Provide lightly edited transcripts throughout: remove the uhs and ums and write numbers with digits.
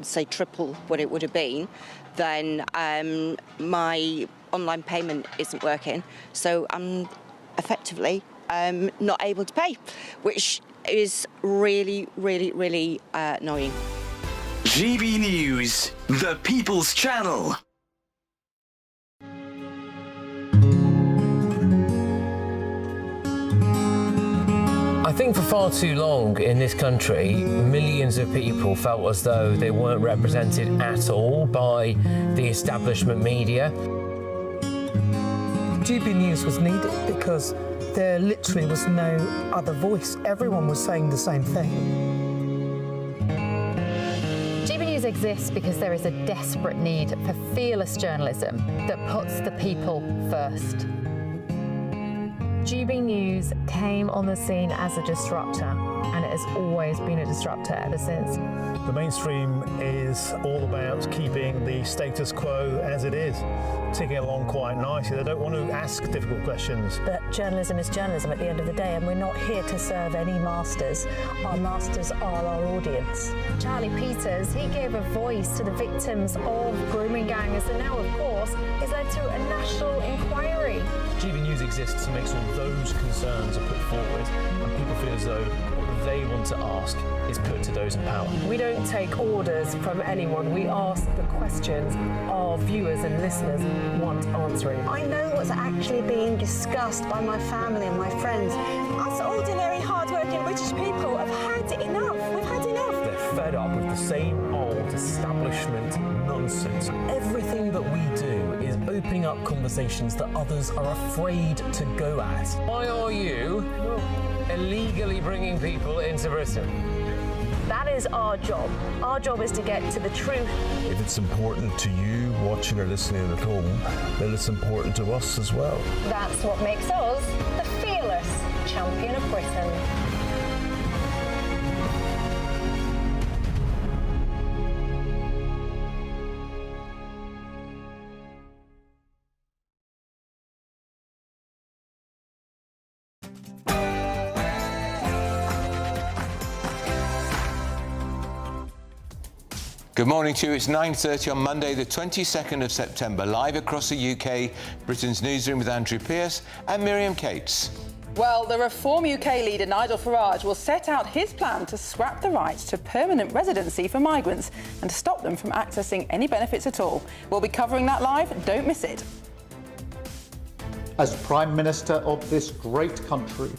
say triple what it would have been, then my online payment isn't working. So I'm effectively not able to pay, which is really, really, really annoying. GB News, the People's Channel. I think for far too long in this country, millions of people felt as though they weren't represented at all by the establishment media. GB News was needed because there literally was no other voice. Everyone was saying the same thing. GB News exists because there is a desperate need for fearless journalism that puts the people first. GB News came on the scene as a disruptor, and it has always been a disruptor ever since. The mainstream is all about keeping the status quo as it is, ticking along quite nicely. They don't want to ask difficult questions. But journalism is journalism at the end of the day, and we're not here to serve any masters. Our masters are our audience. Charlie Peters, he gave a voice to the victims of grooming gangs, and now, of course, it's led to a national inquiry. GB News exists to make sure those concerns are put forward and people feel as though what they want to ask is put to those in power. We don't take orders from anyone. We ask the questions our viewers and listeners want answering. I know what's actually being discussed by my family and my friends. Us ordinary, hard-working British people have had enough. We've had enough. They're fed up with the same old establishment nonsense. Everything that we do is opening up conversations that others are afraid to go at. Why are you illegally bringing people into Britain? That is our job. Our job is to get to the truth. If it's important to you watching or listening at home, then it's important to us as well. That's what makes us the fearless champion of Britain. Good morning to you. It's 9:30 on Monday, the 22nd of September. Live across the UK, Britain's Newsroom with Andrew Pearce and Miriam Cates. Well, the Reform UK leader Nigel Farage will set out his plan to scrap the rights to permanent residency for migrants and to stop them from accessing any benefits at all. We'll be covering that live. Don't miss it. As Prime Minister of this great country,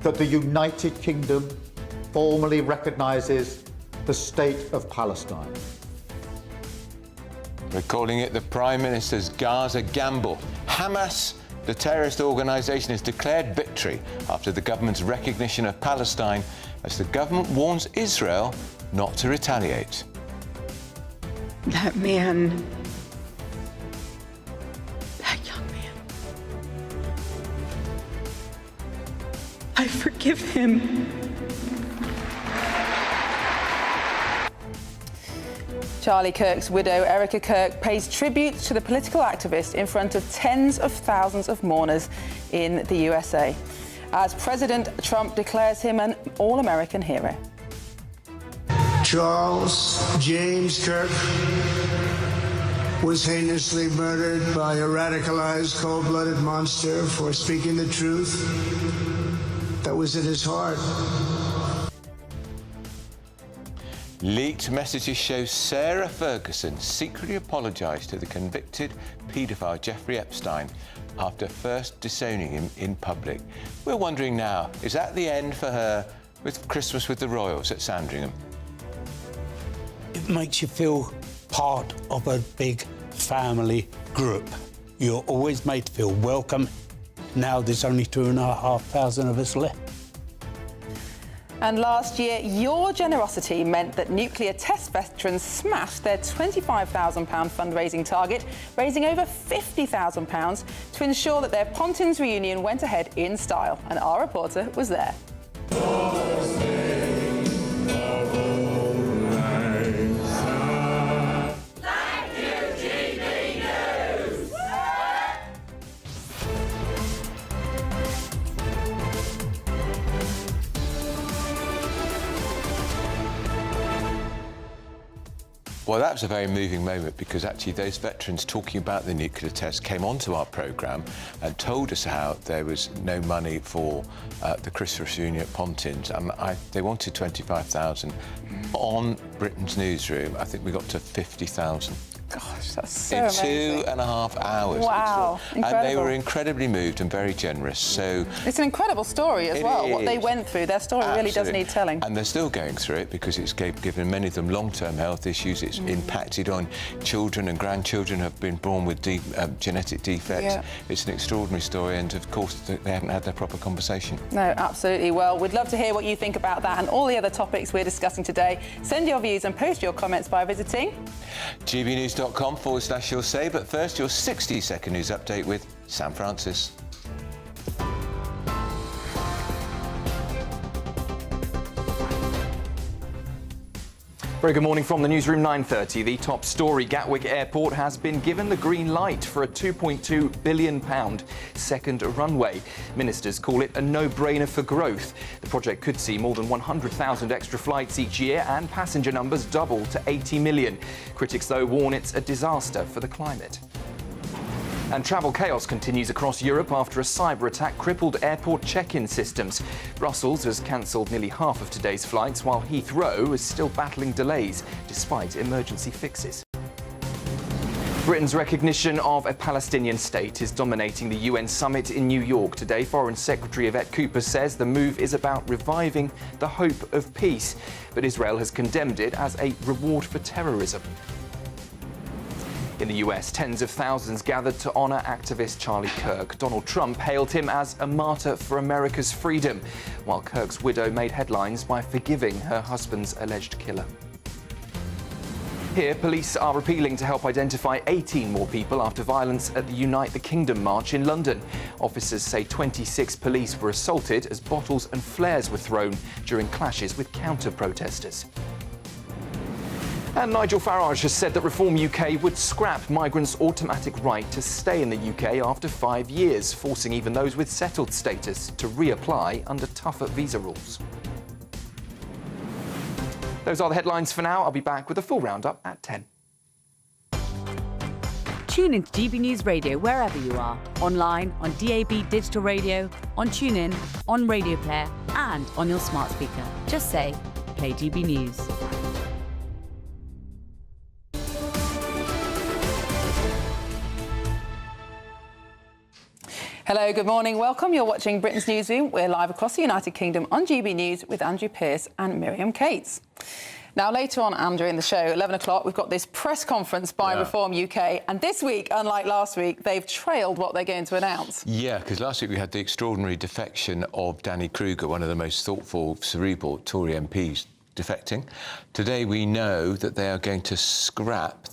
that the United Kingdom formally recognises the State of Palestine. We're calling it the Prime Minister's Gaza gamble. Hamas, the terrorist organisation, has declared victory after the government's recognition of Palestine, as the government warns Israel not to retaliate. That man, that young man, I forgive him. Charlie Kirk's widow, Erica Kirk, pays tribute to the political activist in front of tens of thousands of mourners in the USA, as President Trump declares him an all-American hero. Charles James Kirk was heinously murdered by a radicalized, cold-blooded monster for speaking the truth that was in his heart. Leaked messages show Sarah Ferguson secretly apologised to the convicted paedophile Jeffrey Epstein after first disowning him in public. We're wondering now, is that the end for her with Christmas with the Royals at Sandringham? It makes you feel part of a big family group. You're always made to feel welcome. Now there's only 2,500 of us left. And last year, your generosity meant that nuclear test veterans smashed their £25,000 fundraising target, raising over £50,000 to ensure that their Pontins reunion went ahead in style. And our reporter was there. Well, that was a very moving moment because actually those veterans talking about the nuclear test came onto our programme and told us how there was no money for the Christmas reunion at Pontins, and they wanted 25,000. On Britain's Newsroom, I think we got to 50,000. Gosh, that's so in amazing. 2.5 hours. Wow, and they were incredibly moved and very generous. So it's an incredible story as well. What they went through, their story really does need telling. And they're still going through it because it's given many of them long-term health issues. It's impacted on children and grandchildren who have been born with genetic defects. Yeah. It's an extraordinary story, and of course they haven't had their proper conversation. No, absolutely. Well, we'd love to hear what you think about that and all the other topics we're discussing today. Send your views and post your comments by visiting gbnews.com/you'll say. But first, your 60-second news update with Sam Francis. Very good morning from the Newsroom, 9:30. The top story, Gatwick Airport has been given the green light for a £2.2 billion second runway. Ministers call it a no-brainer for growth. The project could see more than 100,000 extra flights each year and passenger numbers double to 80 million. Critics, though, warn it's a disaster for the climate. And travel chaos continues across Europe after a cyber attack crippled airport check-in systems. Brussels has cancelled nearly half of today's flights, while Heathrow is still battling delays despite emergency fixes. Britain's recognition of a Palestinian state is dominating the UN summit in New York today. Foreign Secretary Yvette Cooper says the move is about reviving the hope of peace, but Israel has condemned it as a reward for terrorism. In the US, tens of thousands gathered to honour activist Charlie Kirk. Donald Trump hailed him as a martyr for America's freedom, while Kirk's widow made headlines by forgiving her husband's alleged killer. Here, police are appealing to help identify 18 more people after violence at the Unite the Kingdom march in London. Officers say 26 police were assaulted as bottles and flares were thrown during clashes with counter-protesters. And Nigel Farage has said that Reform UK would scrap migrants' automatic right to stay in the UK after 5 years, forcing even those with settled status to reapply under tougher visa rules. Those are the headlines for now. I'll be back with a full roundup at 10. Tune into GB News Radio wherever you are, online, on DAB digital radio, on TuneIn, on Radio Player and on your smart speaker. Just say, play GB News. Hello, good morning, welcome. You're watching Britain's Newsroom. We're live across the United Kingdom on GB News with Andrew Pearce and Miriam Cates. Now, later on, Andrew, in the show, 11 o'clock, we've got this press conference by Reform UK. And this week, unlike last week, they've trailed what they're going to announce. Yeah, because last week we had the extraordinary defection of Danny Kruger, one of the most thoughtful, cerebral Tory MPs defecting. Today we know that they are going to scrap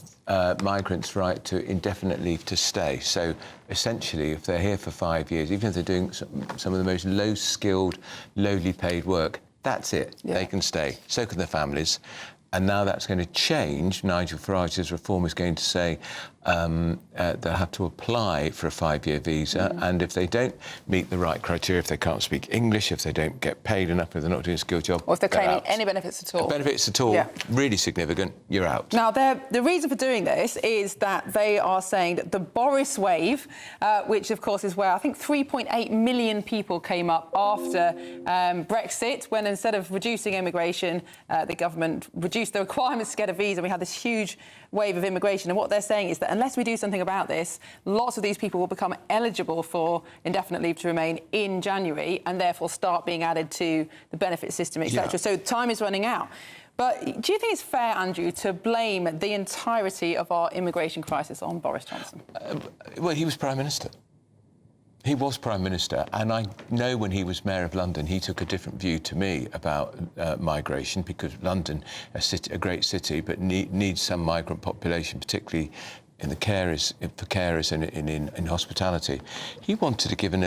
migrants' right to indefinite leave to stay. So essentially, if they're here for 5 years, even if they're doing some of the most low-skilled, lowly paid work, that's it. Yeah. They can stay. So can their families. And now that's going to change. Nigel Farage's reform is going to say they'll have to apply for a 5-year visa, and if they don't meet the right criteria, if they can't speak English, if they don't get paid enough, if they're not doing a skilled job, or if they're claiming any benefits at all. Benefits at all, really significant, you're out. Now, the reason for doing this is that they are saying that the Boris wave, which of course is where I think 3.8 million people came up after Brexit, when instead of reducing immigration, the government reduced the requirements to get a visa. We had this huge wave of immigration, and what they're saying is that unless we do something about this, lots of these people will become eligible for indefinite leave to remain in January and therefore start being added to the benefit system, etc. Yeah. So time is running out. But do you think it's fair, Andrew, to blame the entirety of our immigration crisis on Boris Johnson? Well, he was Prime Minister. He was Prime Minister, and I know when he was Mayor of London, he took a different view to me about migration, because London, a great city, but needs some migrant population, particularly in the carers and in hospitality. He wanted to give an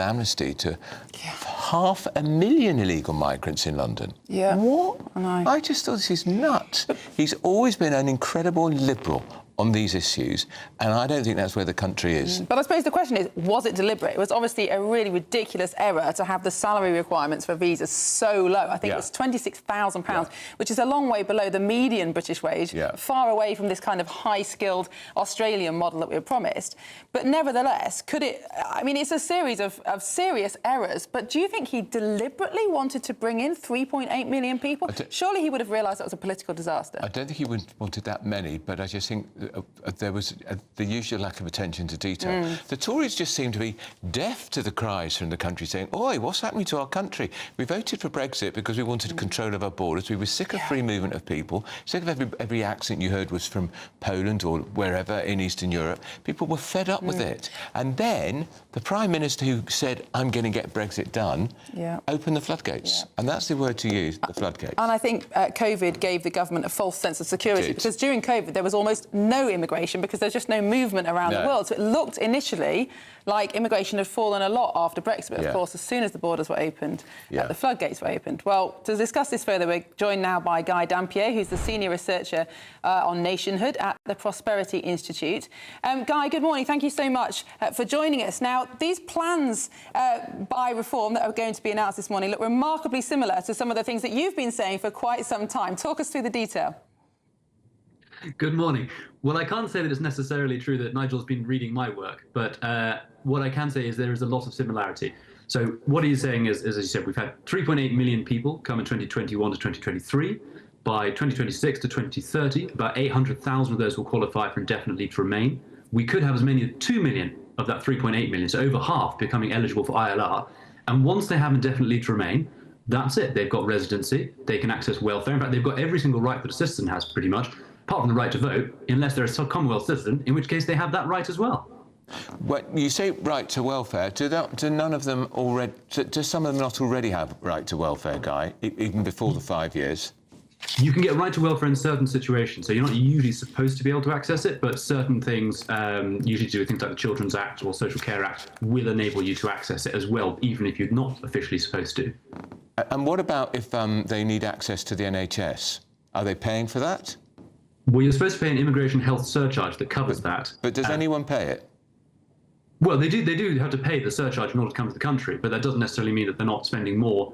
amnesty to 500,000 illegal migrants in London. Yeah. What? I know. I just thought this is nuts. He's always been an incredible liberal. on these issues, and I don't think that's where the country is. But I suppose the question is, was it deliberate? It was obviously a really ridiculous error to have the salary requirements for visas so low. I think it was £26,000, which is a long way below the median British wage, far away from this kind of high-skilled Australian model that we were promised. But nevertheless, could it... I mean, it's a series of serious errors, but do you think he deliberately wanted to bring in 3.8 million people? Surely he would have realised that was a political disaster. I don't think he wanted that many, but I just think there was the usual lack of attention to detail. The Tories just seem to be deaf to the cries from the country saying, oi, what's happening to our country? We voted for Brexit because we wanted control of our borders. We were sick of free movement of people, sick of every accent you heard was from Poland or wherever in Eastern Europe. People were fed up with it. And then the Prime Minister who said, I'm going to get Brexit done, opened the floodgates. And that's the word to use, the floodgates. And I think COVID gave the government a false sense of security, because during COVID there was almost no immigration because there's just no movement around the world. So it looked initially like immigration had fallen a lot after Brexit, but of course, as soon as the borders were opened, the floodgates were opened. Well, to discuss this further, we're joined now by Guy Dampier, who's the senior researcher on nationhood at the Prosperity Institute. Guy, good morning. Thank you so much for joining us. Now, these plans by reform that are going to be announced this morning look remarkably similar to some of the things that you've been saying for quite some time. Talk us through the detail. Good morning. Well, I can't say that it's necessarily true that Nigel's been reading my work, but what I can say is there is a lot of similarity. So what he's saying is, as you said, we've had 3.8 million people come in 2021 to 2023. By 2026 to 2030, about 800,000 of those will qualify for indefinite leave to remain. We could have as many as 2 million of that 3.8 million, so over half becoming eligible for ILR. And once they have indefinite leave to remain, that's it. They've got residency, they can access welfare. In fact, they've got every single right that a citizen has, pretty much, apart from the right to vote, unless they're a Commonwealth citizen, in which case they have that right as well. When you say right to welfare, do none of them already? Do some of them not already have right to welfare, Guy, even before the 5 years? You can get right to welfare in certain situations, so you're not usually supposed to be able to access it, but certain things, usually to do with things like the Children's Act or Social Care Act, will enable you to access it as well, even if you're not officially supposed to. And what about if they need access to the NHS? Are they paying for that? Well, you're supposed to pay an immigration health surcharge that covers that. But does anyone pay it? Well, they do have to pay the surcharge in order to come to the country, but that doesn't necessarily mean that they're not spending more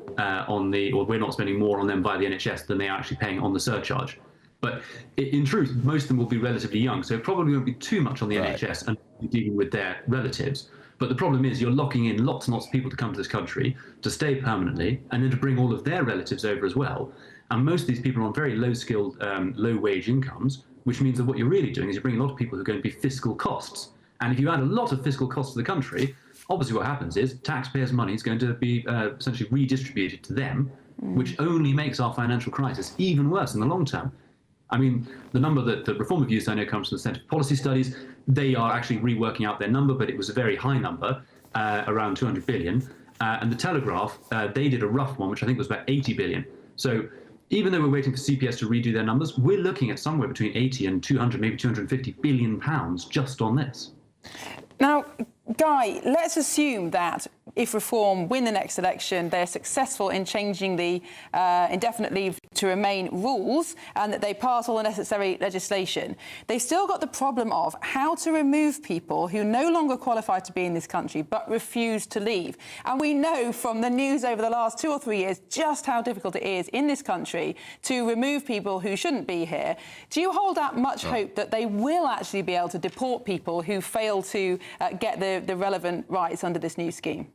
or we're not spending more on them via the NHS than they are actually paying on the surcharge. But in truth, most of them will be relatively young, so it probably won't be too much on the NHS and dealing with their relatives. But the problem is you're locking in lots and lots of people to come to this country, to stay permanently, and then to bring all of their relatives over as well. And most of these people are on very low-skilled, low-wage incomes, which means that what you're really doing is you're bringing a lot of people who are going to be fiscal costs. And if you add a lot of fiscal costs to the country, obviously what happens is taxpayers' money is going to be essentially redistributed to them, which only makes our financial crisis even worse in the long term. I mean, the number that the Reform Reviews I know comes from the Centre for Policy Studies. They are actually reworking out their number, but it was a very high number, around 200 billion. And the Telegraph, they did a rough one, which I think was about 80 billion. So even though we're waiting for CPS to redo their numbers, we're looking at somewhere between 80 and 200, maybe 250 billion pounds just on this. Now, Guy, let's assume that if Reform win the next election, they're successful in changing the indefinite leave to remain rules and that they pass all the necessary legislation. They've still got the problem of how to remove people who no longer qualify to be in this country but refuse to leave. And we know from the news over the last 2 or 3 years just how difficult it is in this country to remove people who shouldn't be here. Do you hold out much hope that they will actually be able to deport people who fail to get the relevant rights under this new scheme?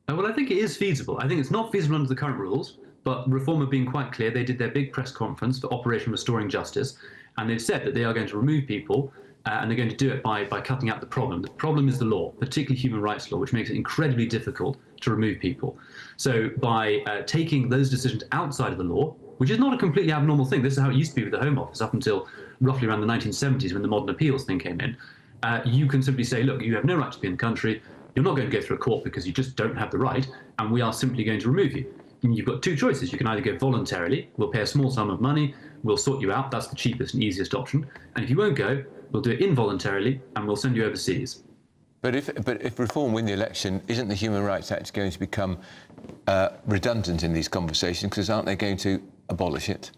Well, I think it is feasible. I think it's not feasible under the current rules, but Reform have been quite clear. They did their big press conference for Operation Restoring Justice, and they've said that they are going to remove people, and they're going to do it by cutting out the problem. The problem is the law, particularly human rights law, which makes it incredibly difficult to remove people. So by taking those decisions outside of the law, which is not a completely abnormal thing, this is how it used to be with the Home Office up until roughly around the 1970s when the modern appeals thing came in, you can simply say, look, you have no right to be in the country, you're not going to go through a court because you just don't have the right, and we are simply going to remove you. And you've got two choices. You can either go voluntarily, we'll pay a small sum of money, we'll sort you out, that's the cheapest and easiest option. And if you won't go, we'll do it involuntarily and we'll send you overseas. But if Reform win the election, isn't the Human Rights Act going to become redundant in these conversations, because aren't they going to abolish it?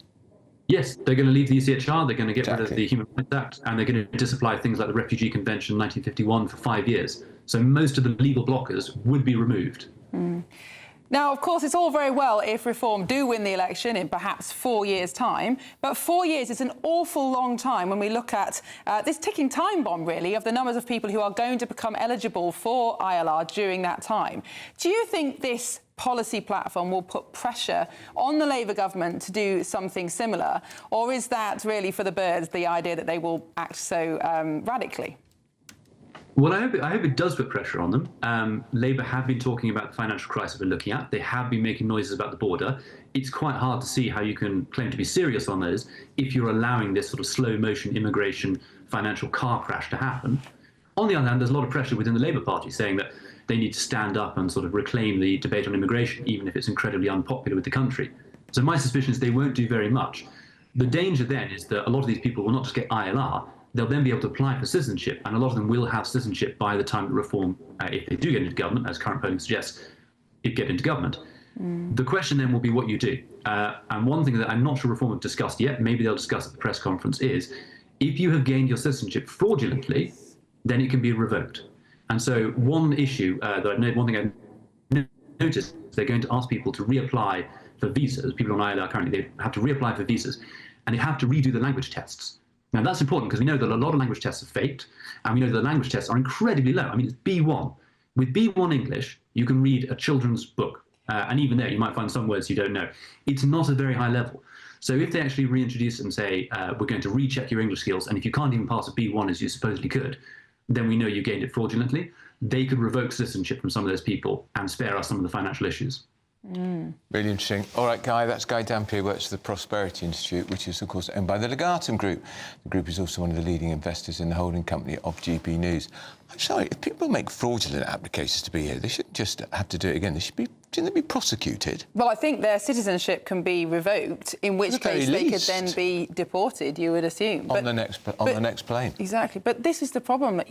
Yes, they're going to leave the ECHR, they're going to get rid of the Human Rights Act, and they're going to disapply things like the Refugee Convention 1951 for 5 years. So most of the legal blockers would be removed. Now, of course, it's all very well if Reform do win the election in perhaps 4 years' time, but 4 years is an awful long time when we look at this ticking time bomb, really, of the numbers of people who are going to become eligible for ILR during that time. Do you think this policy platform will put pressure on the Labour government to do something similar, or is that really for the birds, the idea that they will act so radically? Well, I hope it does put pressure on them. Labour have been talking about the financial crisis we're looking at. They have been making noises about the border. It's quite hard to see how you can claim to be serious on those if you're allowing this sort of slow-motion immigration financial car crash to happen. On the other hand, there's a lot of pressure within the Labour Party saying that they need to stand up and sort of reclaim the debate on immigration, even if it's incredibly unpopular with the country. So my suspicion is they won't do very much. The danger then is that a lot of these people will not just get ILR, they'll then be able to apply for citizenship, and a lot of them will have citizenship by the time that Reform, if they do get into government, as current polling suggests, get into government. The question then will be what you do. And one thing that I'm not sure Reform have discussed yet, maybe they'll discuss at the press conference, is if you have gained your citizenship fraudulently, then it can be revoked. And so one issue one thing I've noticed is they're going to ask people to reapply for visas. People on ILR currently, they have to reapply for visas, and they have to redo the language tests. Now, that's important because we know that a lot of language tests are faked, and we know that the language tests are incredibly low. I mean, it's B1. With B1 English, you can read a children's book, and even there, you might find some words you don't know. It's not a very high level. So if they actually reintroduce and say, we're going to recheck your English skills, and if you can't even pass a B1 as you supposedly could, then we know you gained it fraudulently, they could revoke citizenship from some of those people and spare us some of the financial issues. Really interesting. All right, Guy, that's Guy Dampier, works for the Prosperity Institute, which is, of course, owned by the Legatum Group. The group is also one of the leading investors in the holding company of GBNews. I'm sorry, if people make fraudulent applications to be here, they shouldn't just have to do it again. Shouldn't they be prosecuted? Well, I think their citizenship can be revoked, in which case they could then be deported, you would assume. On the next plane. Exactly. But this is the problem.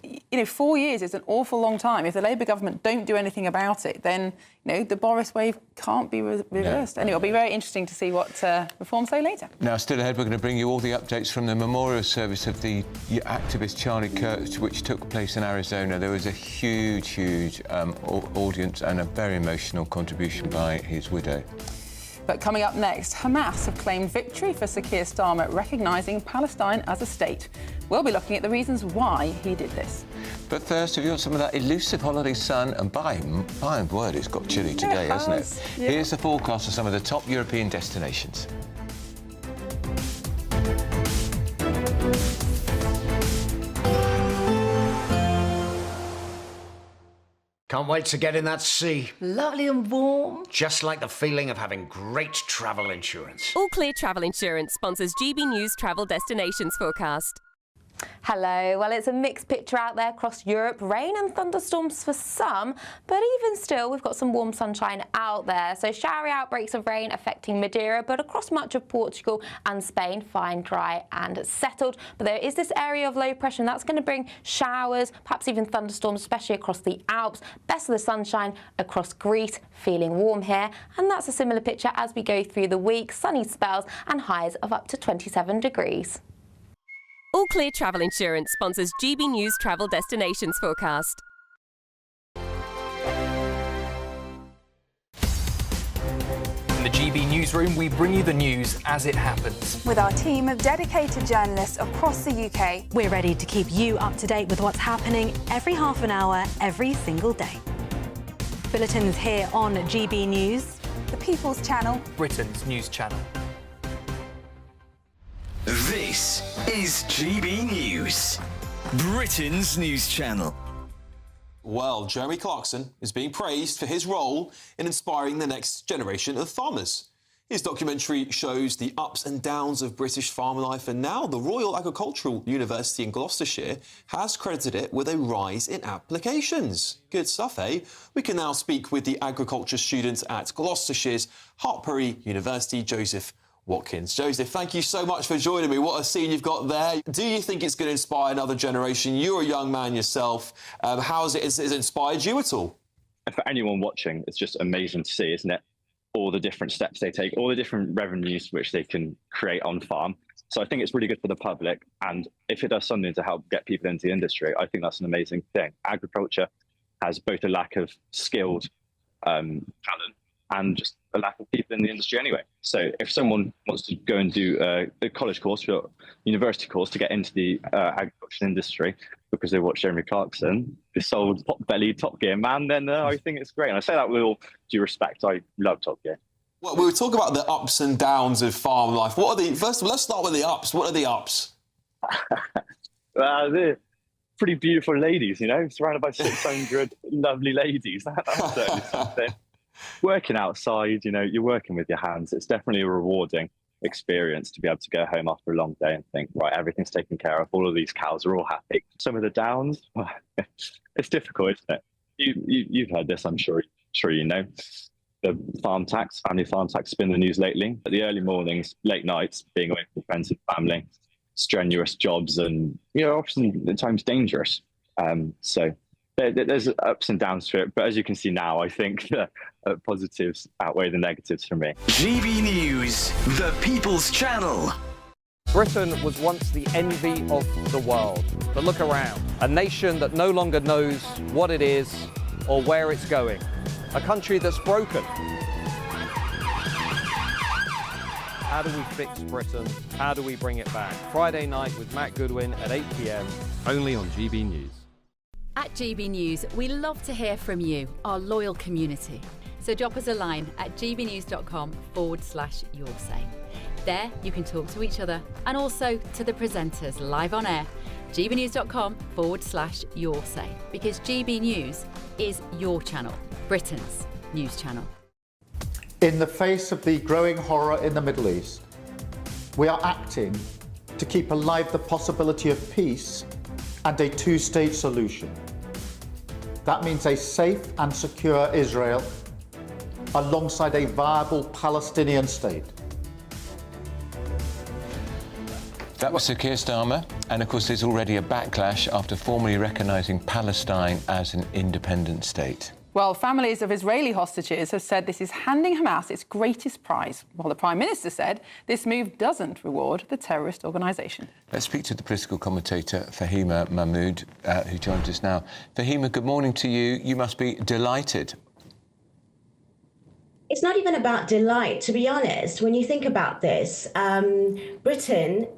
You know, 4 years is an awful long time. If the Labour government don't do anything about it, then, you know, the Boris wave can't be reversed. Anyway, it'll be very interesting to see what Reform say later. Now, still ahead, we're going to bring you all the updates from the memorial service of the activist Charlie Kirk, which took place in Arizona. There was a huge audience and a very emotional contribution by his widow. But coming up next, Hamas have claimed victory for Sir Keir Starmer, recognising Palestine as a state. We'll be looking at the reasons why he did this. But first, if you want some of that elusive holiday sun, and by word, it's got chilly today, hasn't it? Yeah. Here's the forecast for some of the top European destinations. Can't wait to get in that sea. Lovely and warm. Just like the feeling of having great travel insurance. All Clear Travel Insurance sponsors GBNews Travel Destinations Forecast. Hello. Well, it's a mixed picture out there across Europe. Rain and thunderstorms for some, but even still, we've got some warm sunshine out there. So showery outbreaks of rain affecting Madeira, but across much of Portugal and Spain, fine, dry and settled. But there is this area of low pressure, and that's going to bring showers, perhaps even thunderstorms, especially across the Alps. Best of the sunshine across Greece, feeling warm here. And that's a similar picture as we go through the week. Sunny spells and highs of up to 27 degrees. All Clear Travel Insurance sponsors GBNews Travel Destinations Forecast. In the GB Newsroom, we bring you the news as it happens. With our team of dedicated journalists across the UK, we're ready to keep you up to date with what's happening every half an hour, every single day. Bulletins here on GB News, the People's Channel, Britain's news channel. This is GB News, Britain's news channel. Well, Jeremy Clarkson is being praised for his role in inspiring the next generation of farmers. His documentary shows the ups and downs of British farm life, and now the Royal Agricultural University in Gloucestershire has credited it with a rise in applications. Good stuff, eh? We can now speak with the agriculture student at Gloucestershire's Hartpury University, Joseph Watkins. Joseph, thank you so much for joining me. What a scene you've got there. Do you think it's going to inspire another generation? You're a young man yourself. How has it inspired you at all? For anyone watching, it's just amazing to see, isn't it? all the different steps they take, all the different revenues which they can create on farm. So I think it's really good for the public. And if it does something to help get people into the industry, I think that's an amazing thing. Agriculture has both a lack of skilled talent and just a lack of people in the industry anyway. So if someone wants to go and do a college course or university course to get into the agriculture industry because they watch Jeremy Clarkson, this old pot-bellied Top Gear man, then I think it's great. And I say that with all due respect. I love Top Gear. Well, we were talking about the ups and downs of farm life. What are the, first of all, let's start with the ups. What are the ups? They're pretty beautiful ladies, you know, surrounded by 600 lovely ladies. That's certainly something. Working outside, you know, you're working with your hands. It's definitely a rewarding experience to be able to go home after a long day and think, right, everything's taken care of. All of these cows are all happy. Some of the downs, well, it's difficult, isn't it? You've heard this, I'm sure you know. The farm tax, family farm tax, has been in the news lately. But the early mornings, late nights, being away from friends and family, strenuous jobs, and often at times dangerous. So there's ups and downs to it. But as you can see now, I think the positives outweigh the negatives for me. GB News, the People's Channel. Britain was once the envy of the world. But look around. A nation that no longer knows what it is or where it's going. A country that's broken. How do we fix Britain? How do we bring it back? Friday night with Matt Goodwin at 8 p.m, only on GB News. At GB News, we love to hear from you, our loyal community. So drop us a line at gbnews.com/yoursay. There you can talk to each other and also to the presenters live on air. gbnews.com/yoursay, because GB News is your channel, Britain's news channel. In the face of the growing horror in the Middle East, we are acting to keep alive the possibility of peace and a two-state solution. That means a safe and secure Israel alongside a viable Palestinian state. That was Sir Keir Starmer, and of course there's already a backlash after formally recognising Palestine as an independent state. Well, families of Israeli hostages have said this is handing Hamas its greatest prize, while the Prime Minister said this move doesn't reward the terrorist organisation. Let's speak to the political commentator Fahima Mahmood, who joins us now. Fahima, good morning to you. You must be delighted. It's not even about delight, to be honest. When you think about this, Britain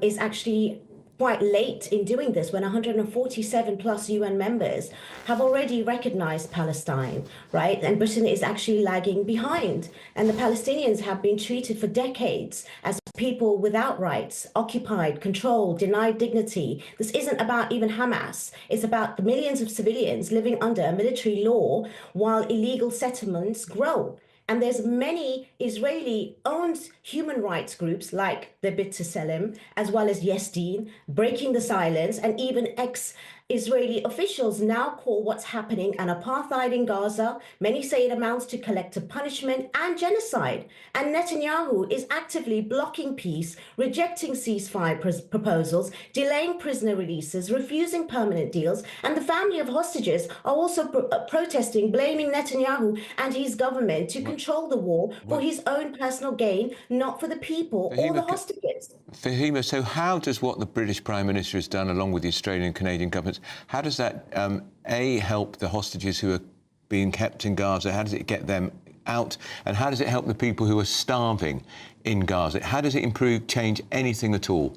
is actually quite late in doing this when 147 plus UN members have already recognized Palestine, right? And Britain is actually lagging behind. And the Palestinians have been treated for decades as people without rights, occupied, controlled, denied dignity. This isn't about even Hamas. It's about the millions of civilians living under military law while illegal settlements grow. And there's many Israeli-owned human rights groups like the B'Tselem, as well as Yes Din, breaking the silence, and even ex-Israeli officials now call what's happening an apartheid in Gaza. Many say it amounts to collective punishment and genocide. And Netanyahu is actively blocking peace, rejecting ceasefire proposals, delaying prisoner releases, refusing permanent deals. And the family of hostages are also protesting, blaming Netanyahu and his government to control the war for his own personal gain, not for the people or the hostages. Fahima, so how does what the British Prime Minister has done, along with the Australian and Canadian governments, how does that, A, help the hostages who are being kept in Gaza? How does it get them out? And how does it help the people who are starving in Gaza? How does it improve, change anything at all?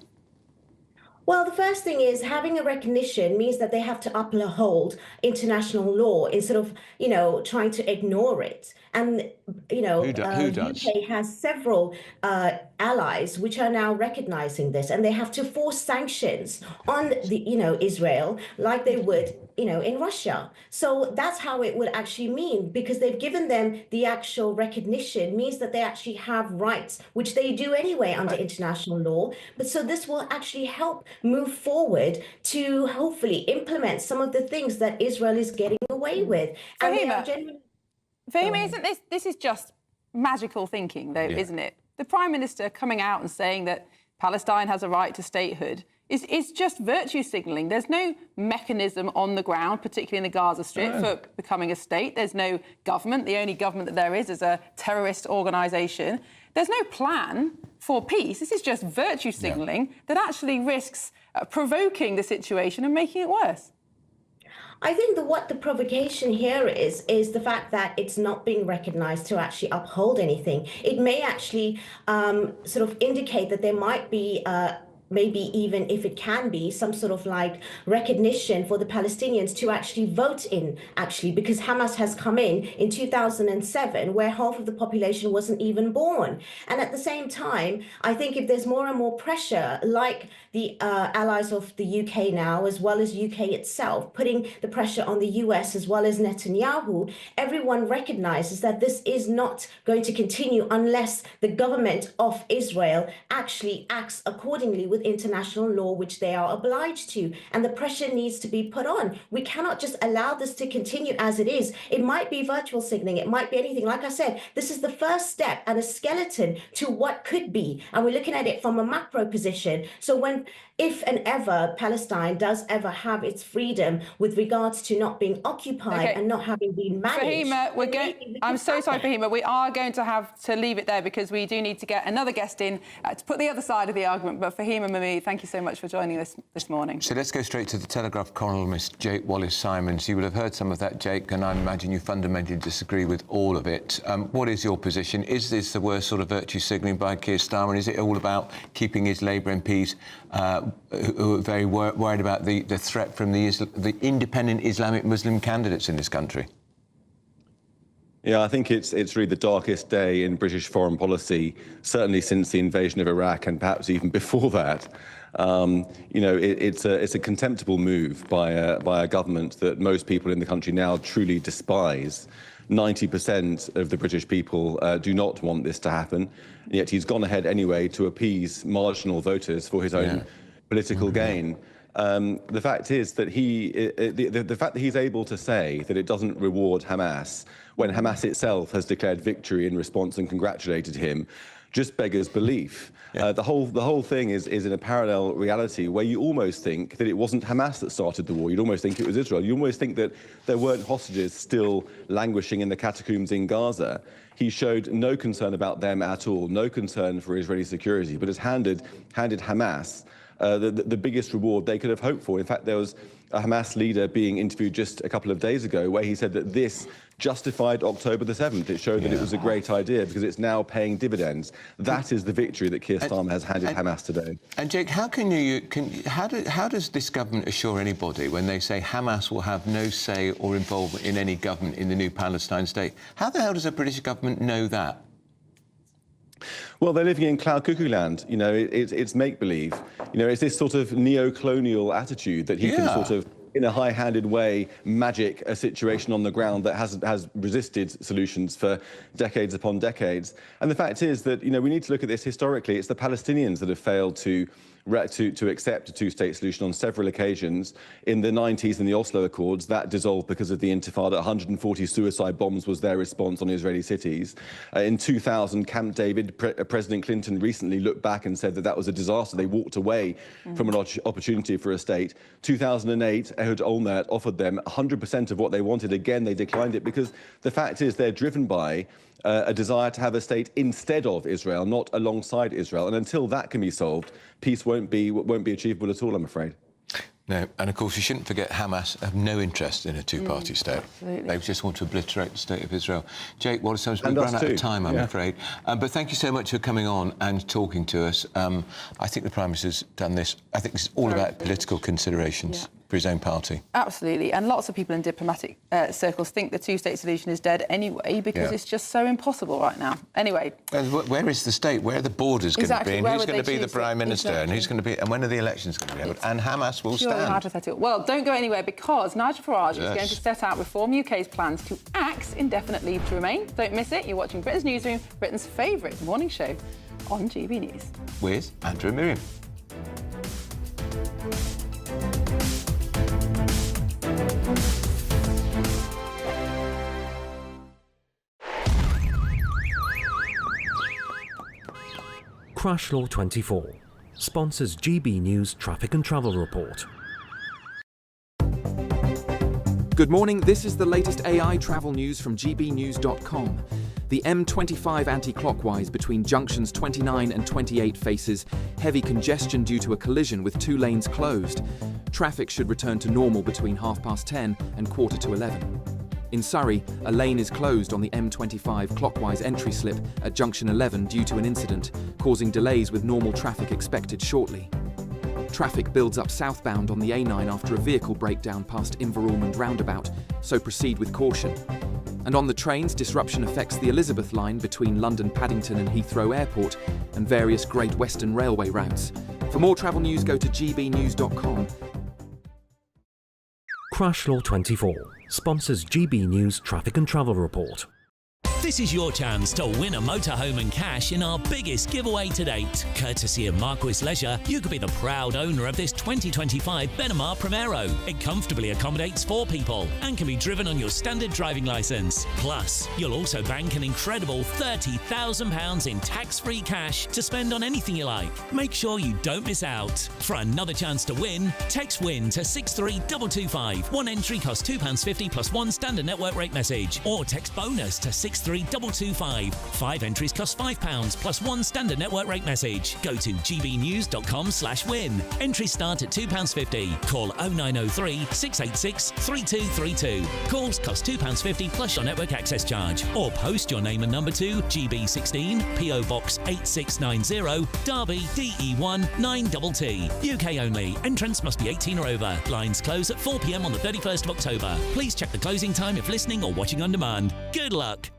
Well, the first thing is having a recognition means that they have to uphold international law instead of, trying to ignore it. And, Who does? UK has several allies which are now recognizing this, and they have to force sanctions on Israel like they would, in Russia. So that's how it would actually mean, because they've given them the actual recognition, means that they actually have rights, which they do anyway under international law. But so this will actually help move forward to hopefully implement some of the things that Israel is getting away with. Fahima, isn't this is just magical thinking, though, isn't it? The Prime Minister coming out and saying that Palestine has a right to statehood. It's just virtue signalling. There's no mechanism on the ground, particularly in the Gaza Strip, for becoming a state. There's no government. The only government that there is a terrorist organisation. There's no plan for peace. This is just virtue signalling that actually risks provoking the situation and making it worse. I think what the provocation here is the fact that it's not being recognized to actually uphold anything. It may actually sort of indicate that there might be maybe even if it can be some sort of like recognition for the Palestinians to actually vote in, because Hamas has come in 2007 where half of the population wasn't even born. And at the same time, I think if there's more and more pressure, like the allies of the UK now, as well as UK itself, putting the pressure on the US as well as Netanyahu, everyone recognizes that this is not going to continue unless the government of Israel actually acts accordingly with international law, which they are obliged to. And the pressure needs to be put on. We cannot just allow this to continue as it is. It might be virtual signaling. It might be anything. Like I said, this is the first step and a skeleton to what could be. And we're looking at it from a macro position. So if and ever Palestine does ever have its freedom with regards to not being occupied and not having been managed. Fahima, I'm so sorry, Fahima. We are going to have to leave it there because we do need to get another guest in to put the other side of the argument. But Fahima Mahmood, thank you so much for joining us this morning. So let's go straight to the Telegraph columnist Jake Wallace-Simons. You will have heard some of that, Jake, and I imagine you fundamentally disagree with all of it. What is your position? Is this the worst sort of virtue signalling by Keir Starmer? Is it all about keeping his Labour MPs who are very worried about the threat from the independent Islamic Muslim candidates in this country? Yeah, I think it's really the darkest day in British foreign policy, certainly since the invasion of Iraq and perhaps even before that. It's a contemptible move by a government that most people in the country now truly despise. 90% of the British people do not want this to happen, yet he's gone ahead anyway to appease marginal voters for his own political gain. The fact is that the fact that he's able to say that it doesn't reward Hamas when Hamas itself has declared victory in response and congratulated him just beggars belief. The whole thing is in a parallel reality where you almost think that it wasn't Hamas that started the war. You'd almost think it was Israel. You almost think that there weren't hostages still languishing in the catacombs in Gaza. He showed no concern about them at all, no concern for Israeli security, but has handed Hamas the biggest reward they could have hoped for. In fact, there was a Hamas leader being interviewed just a couple of days ago where he said that this justified October the 7th. It showed that it was a great idea because it's now paying dividends. That is the victory that Keir Starmer has handed Hamas today. And Jake, how does this government assure anybody when they say Hamas will have no say or involvement in any government in the new Palestine state? How the hell does a British government know that? Well, they're living in cloud cuckoo land. It's make-believe. It's this sort of neo-colonial attitude that he can sort of, in a high-handed way, magic a situation on the ground that has resisted solutions for decades upon decades. And the fact is that, we need to look at this historically. It's the Palestinians that have failed to accept a two-state solution on several occasions. In the 90s in the Oslo Accords, that dissolved because of the Intifada. 140 suicide bombs was their response on Israeli cities. In 2000, Camp David, President Clinton recently looked back and said that was a disaster. They walked away from an opportunity for a state. 2008, Ehud Olmert offered them 100% of what they wanted. Again, they declined it because the fact is they're driven by a desire to have a state instead of Israel, not alongside Israel. And until that can be solved, peace won't be achievable at all, I'm afraid. No, and of course you shouldn't forget Hamas have no interest in a two-party state. Absolutely. They just want to obliterate the state of Israel. Jake Wallace-Simons, we've run out of time, I'm afraid. But thank you so much for coming on and talking to us. I think the Prime Minister's done this. I think this is all about political considerations for his own party. Absolutely, and lots of people in diplomatic circles think the two-state solution is dead anyway because it's just so impossible right now. Anyway, where is the state? Where are the borders going to be? And who's going to be the Prime Minister? And who's going to be? And when are the elections going to be held? And Hamas will stand. Hypothetical. Well, don't go anywhere because Nigel Farage is going to set out Reform UK's plans to axe indefinite leave to remain. Don't miss it. You're watching Britain's Newsroom, Britain's favourite morning show on GB News. With Andrew and Miriam. Crash Law 24. sponsors GB News Traffic and Travel Report. Good morning, this is the latest AI travel news from GBnews.com. The M25 anti-clockwise between junctions 29 and 28 faces heavy congestion due to a collision with 2 lanes closed. Traffic should return to normal between 10:30 and 11:15. In Surrey, a lane is closed on the M25 clockwise entry slip at junction 11 due to an incident, causing delays with normal traffic expected shortly. Traffic builds up southbound on the A9 after a vehicle breakdown past Inveralmond roundabout, so proceed with caution. And on the trains, disruption affects the Elizabeth line between London Paddington and Heathrow Airport and various Great Western Railway routes. For more travel news, go to gbnews.com. Crash Law 24 sponsors GB News Traffic and Travel Report. This is your chance to win a motorhome and cash in our biggest giveaway to date. Courtesy of Marquis Leisure, you could be the proud owner of this 2025 Benamar Primero. It comfortably accommodates 4 people and can be driven on your standard driving licence. Plus, you'll also bank an incredible £30,000 in tax-free cash to spend on anything you like. Make sure you don't miss out. For another chance to win, text WIN to 63225. One entry costs £2.50 plus 1 standard network rate message, or text BONUS to 63225. 5 entries cost £5 plus 1 standard network rate message. Go to gbnews.com/win. Entries start at £2.50. Call 0903 686 3232. Calls cost £2.50 plus your network access charge. Or post your name and number to GB16 PO Box 8690 Derby DE1 9TT. UK only. Entrance must be 18 or over. Lines close at 4 p.m. on the 31st of October. Please check the closing time if listening or watching on demand. Good luck.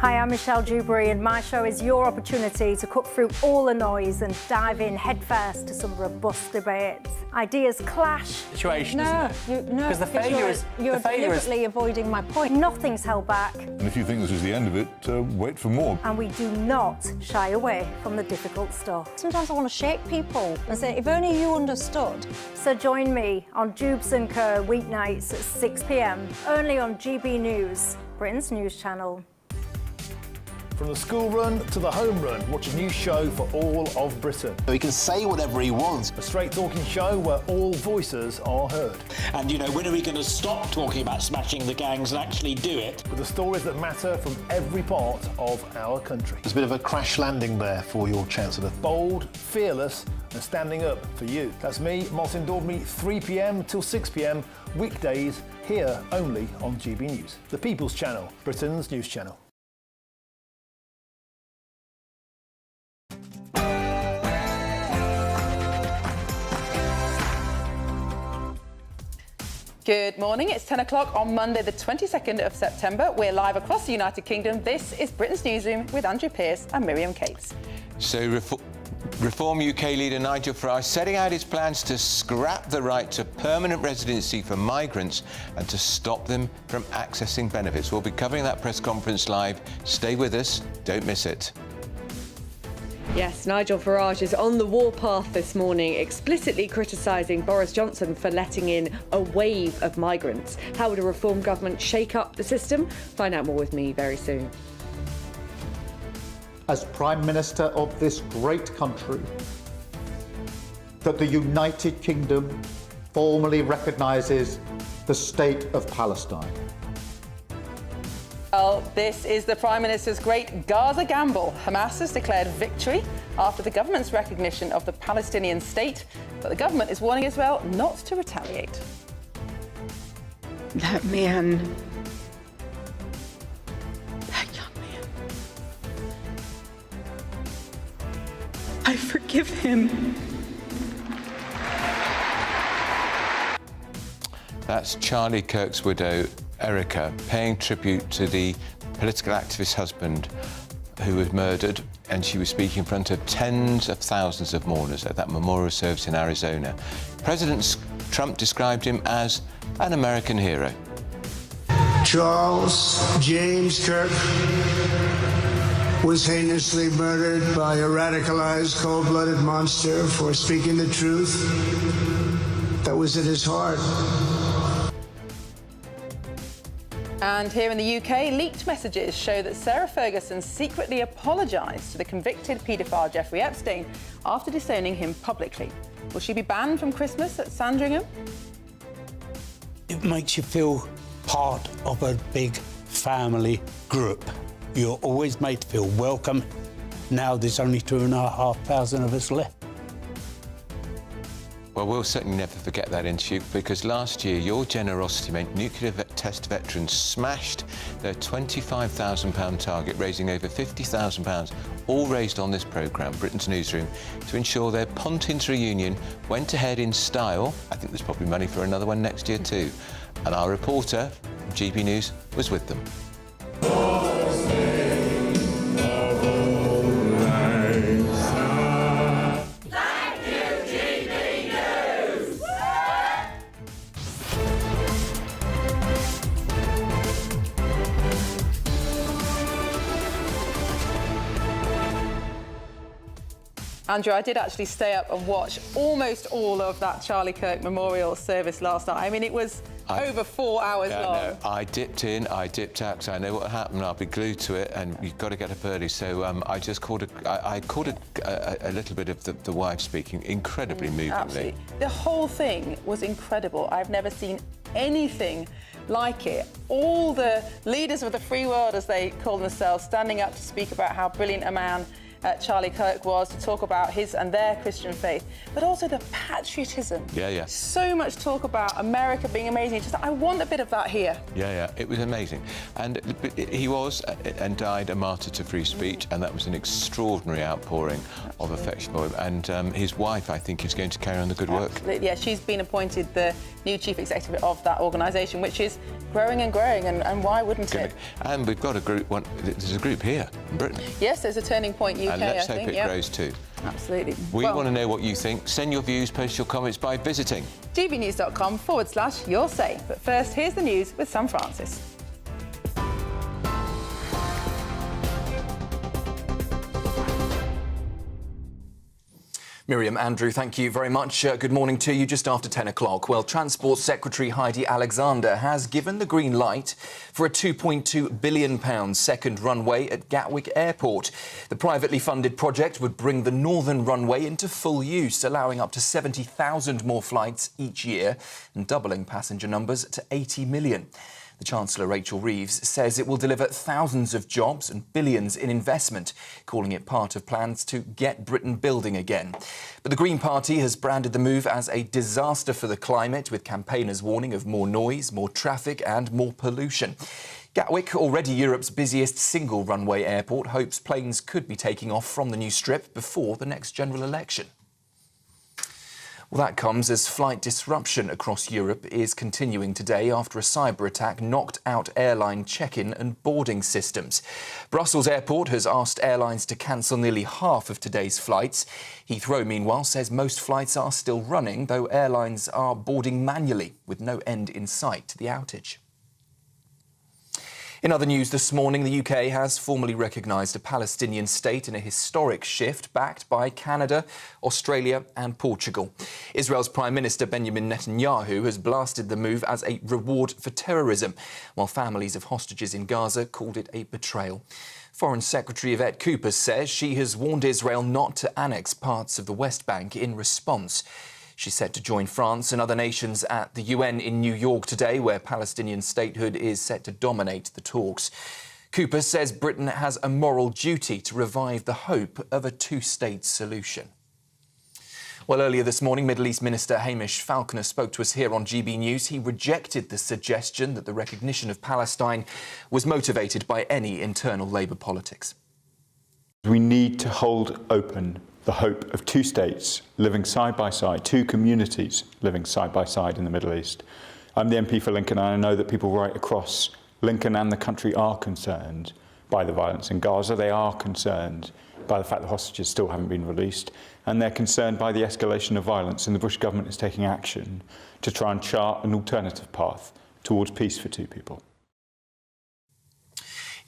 Hi, I'm Michelle Dewberry, and my show is your opportunity to cut through all the noise and dive in headfirst to some robust debates. Ideas clash. Situation, no, because the failure is you're deliberately avoiding my point. Nothing's held back. And if you think this is the end of it, wait for more. And we do not shy away from the difficult stuff. Sometimes I want to shake people and say, if only you understood. So join me on Jubes & Co. weeknights at 6 p.m. only on GB News, Britain's news channel. From the school run to the home run, watch a new show for all of Britain. He can say whatever he wants. A straight talking show where all voices are heard. And, you know, when are we going to stop talking about smashing the gangs and actually do it? With the stories that matter from every part of our country. There's a bit of a crash landing there for your Chancellor. Bold, fearless and standing up for you. That's me, Martin Daubney, 3 p.m. till 6 p.m. weekdays, here only on GB News. The People's Channel, Britain's news channel. Good morning, it's 10 o'clock on Monday the 22nd of September. We're live across the United Kingdom. This is Britain's Newsroom with Andrew Pearce and Miriam Cates. So Reform UK leader Nigel Farage setting out his plans to scrap the right to permanent residency for migrants and to stop them from accessing benefits. We'll be covering that press conference live. Stay with us, don't miss it. Yes, Nigel Farage is on the warpath this morning, explicitly criticising Boris Johnson for letting in a wave of migrants. How would a reform government shake up the system? Find out more with me very soon. As Prime Minister of this great country, that the United Kingdom formally recognises the State of Palestine. Well, this is the Prime Minister's great Gaza gamble. Hamas has declared victory after the government's recognition of the Palestinian state, but the government is warning Israel not to retaliate. That man. I forgive him. That's Charlie Kirk's widow, Erica, paying tribute to the political activist husband who was murdered, and she was speaking in front of tens of thousands of mourners at that memorial service in Arizona. President Trump described him as an American hero. Charles James Kirk was heinously murdered by a radicalized, cold-blooded monster for speaking the truth that was in his heart. And here in the UK, leaked messages show that Sarah Ferguson secretly apologised to the convicted paedophile Jeffrey Epstein after disowning him publicly. Will she be banned from Christmas at Sandringham? It makes you feel part of a big family group. You're always made to feel welcome. Now there's only 2,500 of us left. Well, we'll certainly never forget that interview, because last year your generosity meant nuclear test veterans smashed their £25,000 target, raising over £50,000, all raised on this programme, Britain's Newsroom, to ensure their Pontins reunion went ahead in style. I think there's probably money for another one next year too. And our reporter from GB News was with them. Andrew, I did actually stay up and watch almost all of that Charlie Kirk memorial service last night. I mean, it was over 4 hours long. No, I dipped in, I dipped out, because I know what happened. I'll be glued to it, and you've got to get up early. So I just caught a little bit of the wife speaking, incredibly movingly. Absolutely. The whole thing was incredible. I've never seen anything like it. All the leaders of the free world, as they call themselves, standing up to speak about how brilliant a man Charlie Kirk was, to talk about his and their Christian faith, but also the patriotism. Yeah. So much talk about America being amazing. Just, I want a bit of that here. Yeah, it was amazing. And he was and died a martyr to free speech, and that was an extraordinary outpouring of affection for him. And his wife, I think, is going to carry on the good work. Yeah, she's been appointed the new chief executive of that organisation, which is growing and growing, and why wouldn't it? And we've got a group, there's a group here in Britain. Yes, there's a Turning Point UK, and let's hope think. it grows too. Absolutely. We want to know what you think. Send your views, post your comments by visiting gbnews.com/your say. But first, here's the news with Sam Francis. Miriam, Andrew, thank you very much. Good morning to you. Just after 10 o'clock. Well, Transport Secretary Heidi Alexander has given the green light for a £2.2 billion second runway at Gatwick Airport. The privately funded project would bring the northern runway into full use, allowing up to 70,000 more flights each year and doubling passenger numbers to 80 million. The Chancellor, Rachel Reeves, says it will deliver thousands of jobs and billions in investment, calling it part of plans to get Britain building again. But the Green Party has branded the move as a disaster for the climate, with campaigners warning of more noise, more traffic and more pollution. Gatwick, already Europe's busiest single runway airport, hopes planes could be taking off from the new strip before the next general election. Well, that comes as flight disruption across Europe is continuing today after a cyber attack knocked out airline check-in and boarding systems. Brussels Airport has asked airlines to cancel nearly half of today's flights. Heathrow, meanwhile, says most flights are still running, though airlines are boarding manually with no end in sight to the outage. In other news this morning, the UK has formally recognised a Palestinian state in a historic shift backed by Canada, Australia and Portugal. Israel's Prime Minister Benjamin Netanyahu has blasted the move as a reward for terrorism, while families of hostages in Gaza called it a betrayal. Foreign Secretary Yvette Cooper says she has warned Israel not to annex parts of the West Bank in response. She's set to join France and other nations at the UN in New York today, where Palestinian statehood is set to dominate the talks. Cooper says Britain has a moral duty to revive the hope of a two-state solution. Well, earlier this morning, Middle East Minister Hamish Falconer spoke to us here on GB News. He rejected the suggestion that the recognition of Palestine was motivated by any internal Labour politics. We need to hold open the hope of two states living side by side, two communities living side by side in the Middle East. I'm the MP for Lincoln, and I know that people right across Lincoln and the country are concerned by the violence in Gaza. They are concerned by the fact that hostages still haven't been released, and they're concerned by the escalation of violence, and the Bush government is taking action to try and chart an alternative path towards peace for two people.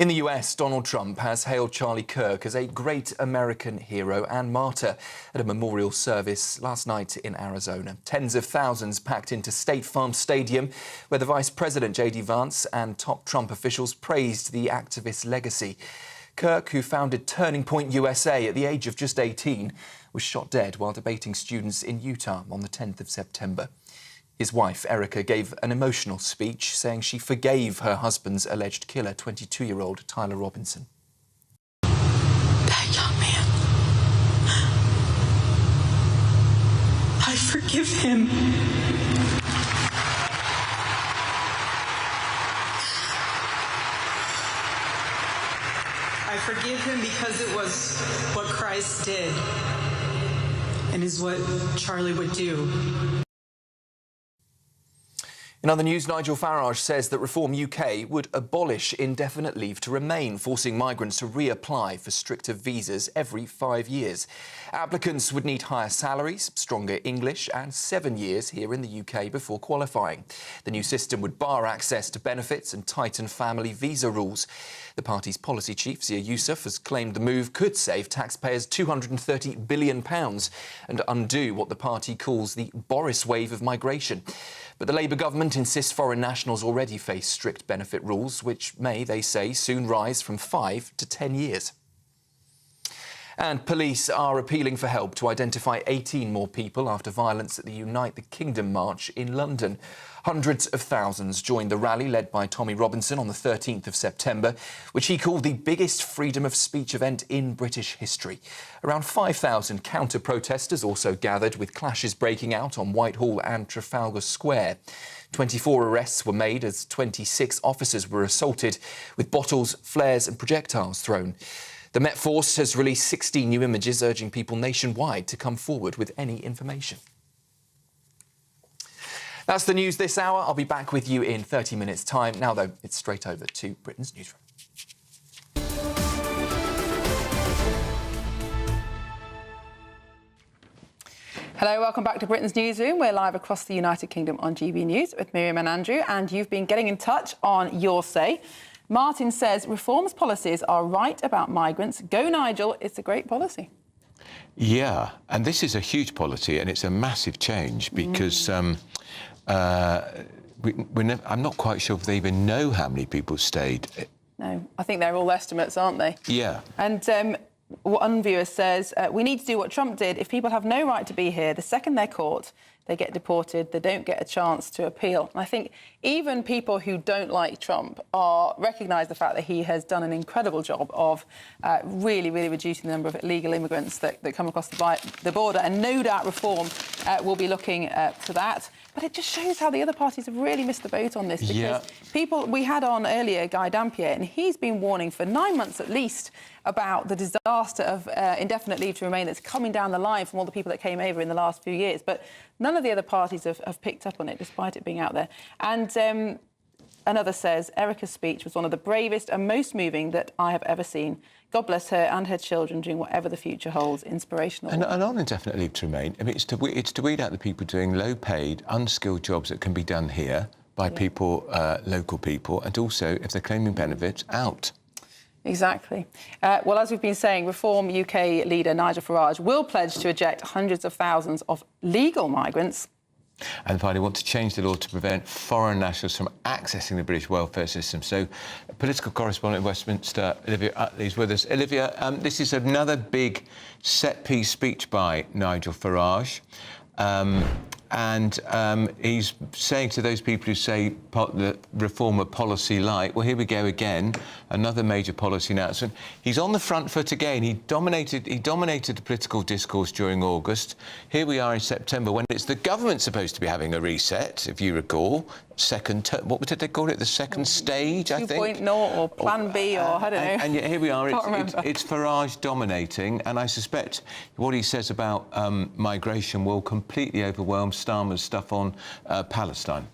In the US, Donald Trump has hailed Charlie Kirk as a great American hero and martyr at a memorial service last night in Arizona. Tens of thousands packed into State Farm Stadium, where the Vice President J.D. Vance and top Trump officials praised the activist's legacy. Kirk, who founded Turning Point USA at the age of just 18, was shot dead while debating students in Utah on the 10th of September. His wife, Erica, gave an emotional speech saying she forgave her husband's alleged killer, 22-year-old Tyler Robinson. That young man, I forgive him. I forgive him because it was what Christ did and is what Charlie would do. In other news, Nigel Farage says that Reform UK would abolish indefinite leave to remain, forcing migrants to reapply for stricter visas every 5 years. Applicants would need higher salaries, stronger English and 7 years here in the UK before qualifying. The new system would bar access to benefits and tighten family visa rules. The party's policy chief, Zia Youssef, has claimed the move could save taxpayers £230 billion and undo what the party calls the Boris wave of migration. But the Labour government insists foreign nationals already face strict benefit rules, which may, they say, soon rise from 5 to 10 years. And police are appealing for help to identify 18 more people after violence at the Unite the Kingdom march in London. Hundreds of thousands joined the rally led by Tommy Robinson on the 13th of September, which he called the biggest freedom of speech event in British history. Around 5,000 counter-protesters also gathered, with clashes breaking out on Whitehall and Trafalgar Square. 24 arrests were made as 26 officers were assaulted, with bottles, flares and projectiles thrown. The Met Force has released 16 new images urging people nationwide to come forward with any information. That's the news this hour. I'll be back with you in 30 minutes' time. Now, though, it's straight over to Britain's Newsroom. Hello, welcome back to Britain's Newsroom. We're live across the United Kingdom on GB News with Miriam and Andrew, and you've been getting in touch on Your Say. Martin says Reform's policies are right about migrants. Go Nigel, it's a great policy. Yeah, and this is a huge policy, and it's a massive change because I'm not quite sure if they even know how many people stayed. No, I think they're all estimates, aren't they? Yeah. And one viewer says, we need to do what Trump did. If people have no right to be here, the second they're caught, they get deported, they don't get a chance to appeal. And I think even people who don't like Trump recognise the fact that he has done an incredible job of really reducing the number of illegal immigrants that come across the border. And no doubt Reform will be looking to that. But it just shows how the other parties have really missed the boat on this. Because people, we had on earlier Guy Dampier, and he's been warning for 9 months at least about the disaster of indefinite leave to remain that's coming down the line from all the people that came over in the last few years. But none of the other parties have picked up on it, despite it being out there. And another says, Erica's speech was one of the bravest and most moving that I have ever seen. God bless her and her children during whatever the future holds. Inspirational. And on indefinite leave to remain, I mean, it's to weed out the people doing low-paid, unskilled jobs that can be done here by people, local people, and also, if they're claiming benefits, out. Exactly. Well, as we've been saying, Reform UK leader Nigel Farage will pledge to eject hundreds of thousands of legal migrants. And the party want to change the law to prevent foreign nationals from accessing the British welfare system. So, political correspondent in Westminster, Olivia Utley's with us. Olivia, this is another big set-piece speech by Nigel Farage. And he's saying to those people who say the Reform of policy light, well, here we go again, another major policy announcement. He's on the front foot again. He dominated the political discourse during August. Here we are in September, when it's the government supposed to be having a reset, if you recall. What did they call it? The second stage, I think? 2.0 or Plan B or I don't know. And yet here we are, it's Farage dominating, and I suspect what he says about migration will completely overwhelm Starmer's stuff on Palestine.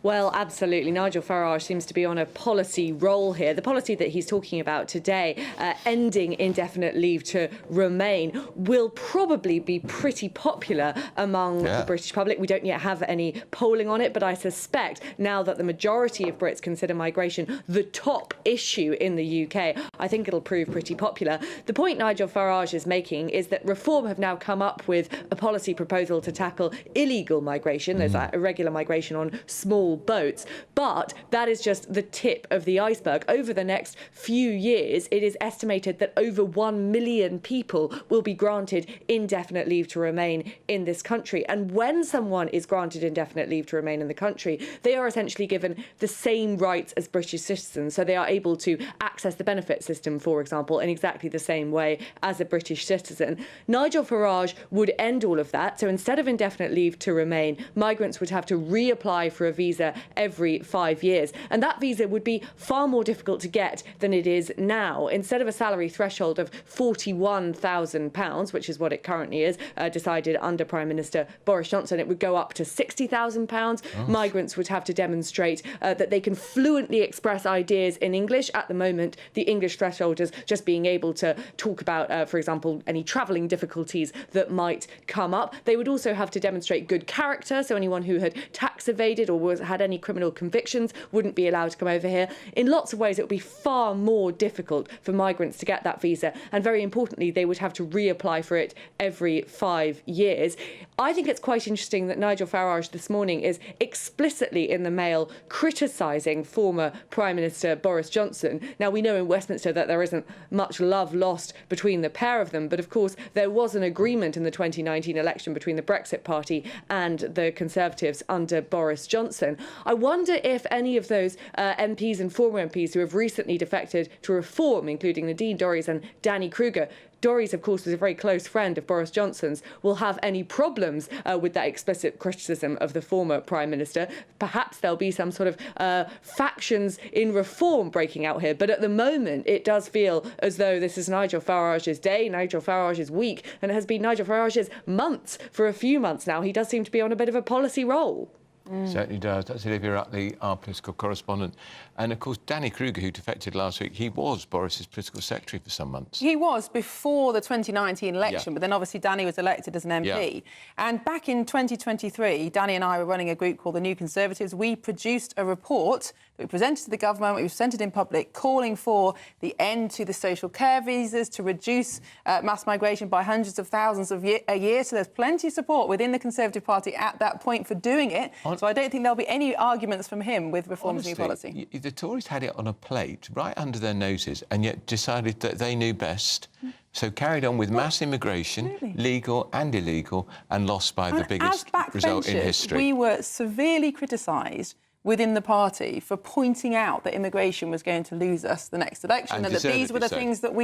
Well, absolutely. Nigel Farage seems to be on a policy roll here. The policy that he's talking about today, ending indefinite leave to remain, will probably be pretty popular among the British public. We don't yet have any polling on it, but I suspect now that the majority of Brits consider migration the top issue in the UK, I think it'll prove pretty popular. The point Nigel Farage is making is that Reform have now come up with a policy proposal to tackle illegal migration. There's that irregular migration on small boats, but that is just the tip of the iceberg. Over the next few years, it is estimated that over 1 million people will be granted indefinite leave to remain in this country. And when someone is granted indefinite leave to remain in the country, they are essentially given the same rights as British citizens. So they are able to access the benefit system, for example, in exactly the same way as a British citizen. Nigel Farage would end all of that. So instead of indefinite leave to remain, migrants would have to reapply for a visa every 5 years. And that visa would be far more difficult to get than it is now. Instead of a salary threshold of £41,000, which is what it currently is, decided under Prime Minister Boris Johnson, it would go up to £60,000. Migrants would have to demonstrate that they can fluently express ideas in English. At the moment, the English threshold is just being able to talk about, for example, any travelling difficulties that might come up. They would also have to demonstrate good character, so anyone who had tax evaded or had any criminal convictions wouldn't be allowed to come over here. In lots of ways, it would be far more difficult for migrants to get that visa, and very importantly, they would have to reapply for it every 5 years. I think it's quite interesting that Nigel Farage this morning is explicitly in the Mail criticising former Prime Minister Boris Johnson. Now, we know in Westminster that there isn't much love lost between the pair of them, but of course there was an agreement in the 2019 election between the Brexit Party and the Conservatives under Boris Johnson. I wonder if any of those MPs and former MPs who have recently defected to Reform, including Nadine Dorries and Danny Kruger — Dorries, of course, was a very close friend of Boris Johnson's — will have any problems with that explicit criticism of the former Prime Minister. Perhaps there'll be some sort of factions in Reform breaking out here. But at the moment, it does feel as though this is Nigel Farage's day, Nigel Farage's week, and it has been Nigel Farage's months. For a few months now, he does seem to be on a bit of a policy roll. Certainly does. That's Olivia Utley, our political correspondent. And, of course, Danny Kruger, who defected last week, he was Boris's political secretary for some months. He was before the 2019 election, but then obviously Danny was elected as an MP. And back in 2023, Danny and I were running a group called the New Conservatives. We produced a report that we presented to the government, we presented in public, calling for the end to the social care visas, to reduce mass migration by hundreds of thousands a year. So there's plenty of support within the Conservative Party at that point for doing it. So I don't think there'll be any arguments from him with Reform's new policy. The Tories had it on a plate right under their noses and yet decided that they knew best. So carried on with mass immigration, legal and illegal, and lost by the biggest result in history. We were severely criticised within the party for pointing out that immigration was going to lose us the next election, and that these were the things that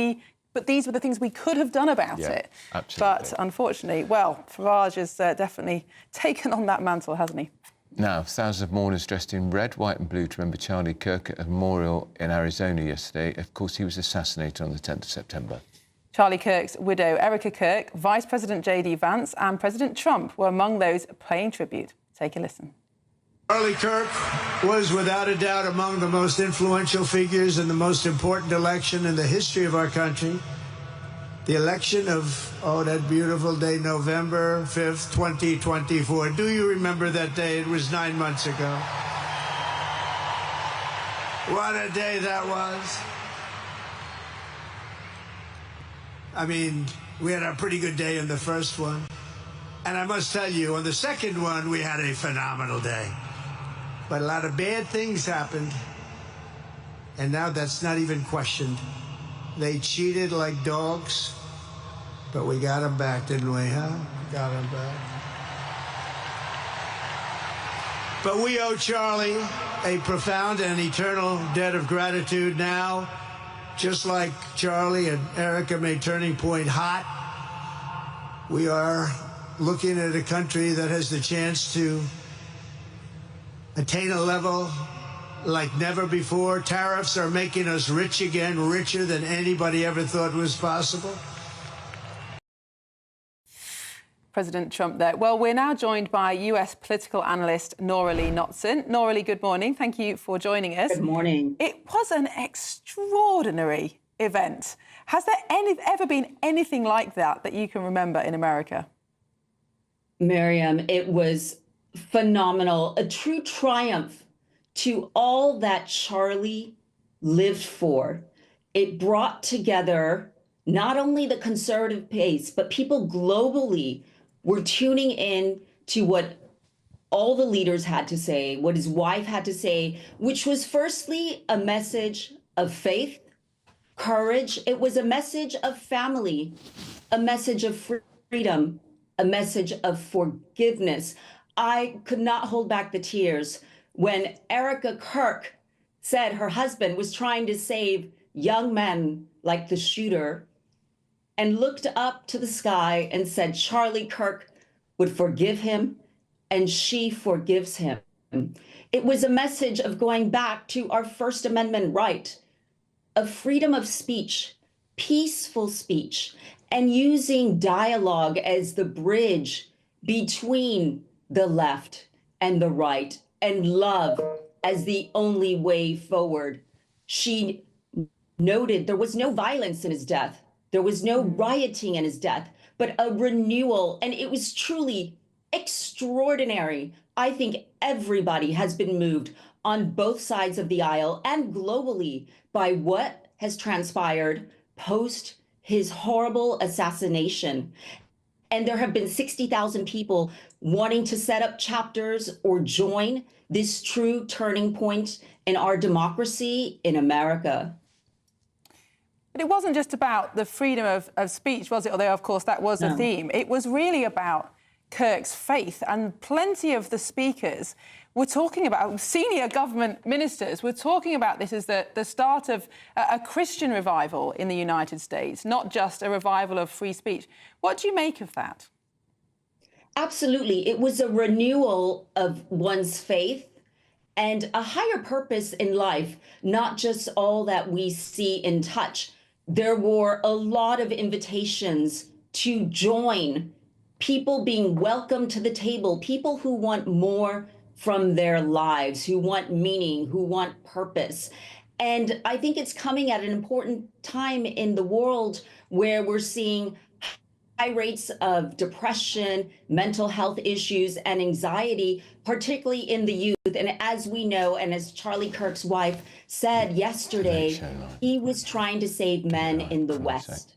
these were the things we could have done about it. Absolutely. But unfortunately, well, Farage has definitely taken on that mantle, hasn't he? Now, thousands of mourners dressed in red, white and blue to remember Charlie Kirk at a memorial in Arizona yesterday. Of course, he was assassinated on the 10th of September. Charlie Kirk's widow, Erica Kirk, Vice President J.D. Vance and President Trump were among those paying tribute. Take a listen. Charlie Kirk was without a doubt among the most influential figures in the most important election in the history of our country. The election of, that beautiful day, November 5th, 2024. Do you remember that day? It was 9 months ago. What a day that was. I mean, we had a pretty good day in the first one. And I must tell you, on the second one, we had a phenomenal day. But a lot of bad things happened. And now that's not even questioned. They cheated like dogs, but we got them back, didn't we, huh? Got them back. But we owe Charlie a profound and eternal debt of gratitude now. Just like Charlie and Erica made Turning Point hot, we are looking at a country that has the chance to attain a level like never before. Tariffs are making us rich again, richer than anybody ever thought was possible. President Trump there. Well, we're now joined by US political analyst Nora Lee Knotson. Nora Lee, good morning. Thank you for joining us. Good morning. It was an extraordinary event. Has there ever been anything like that you can remember in America? Miriam, it was phenomenal. A true triumph to all that Charlie lived for. It brought together not only the conservative base, but people globally were tuning in to what all the leaders had to say, what his wife had to say, which was firstly a message of faith, courage. It was a message of family, a message of freedom, a message of forgiveness. I could not hold back the tears when Erica Kirk said her husband was trying to save young men like the shooter and looked up to the sky and said Charlie Kirk would forgive him and she forgives him. It was a message of going back to our First Amendment right, of freedom of speech, peaceful speech, and using dialogue as the bridge between the left and the right, and love as the only way forward. She noted there was no violence in his death. There was no rioting in his death, but a renewal. And it was truly extraordinary. I think everybody has been moved on both sides of the aisle and globally by what has transpired post his horrible assassination. And there have been 60,000 people wanting to set up chapters or join this true turning point in our democracy in America. But it wasn't just about the freedom of speech, was it? Although, of course, that was a theme. It was really about Kirk's faith, and plenty of the speakers were talking about, senior government ministers were talking about this as the start of a Christian revival in the United States, not just a revival of free speech. What do you make of that? Absolutely. It was a renewal of one's faith and a higher purpose in life, not just all that we see and touch. There were a lot of invitations to join, people being welcomed to the table, people who want more from their lives, who want meaning, who want purpose. And I think it's coming at an important time in the world where we're seeing high rates of depression, mental health issues, and anxiety, particularly in the youth. And as we know, and as Charlie Kirk's wife said yesterday, he was trying to save men in the West.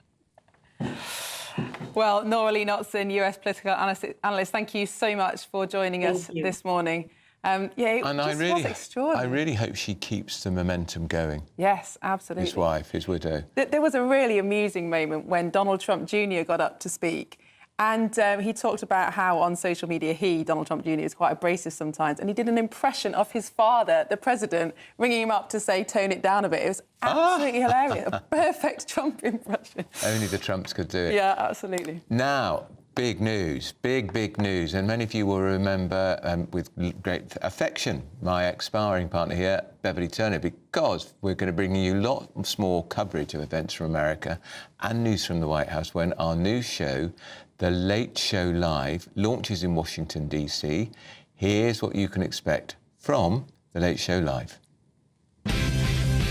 Well, Nora Lee Knotson, US political analyst, thank you so much for joining us this morning. It was extraordinary. I really hope she keeps the momentum going. Yes, absolutely. His wife, his widow. There was a really amusing moment when Donald Trump Jr. got up to speak, and he talked about how on social media Donald Trump Jr. is quite abrasive sometimes, and he did an impression of his father, the president, ringing him up to say, tone it down a bit. It was absolutely hilarious. A perfect Trump impression. Only the Trumps could do it. Yeah, absolutely. Now, big news, big news, and many of you will remember with great affection my ex-sparring partner here, Beverly Turner, because we're going to bring you lots more coverage of events from America and news from the White House when our new show, The Late Show Live, launches in Washington, D.C. Here's what you can expect from The Late Show Live.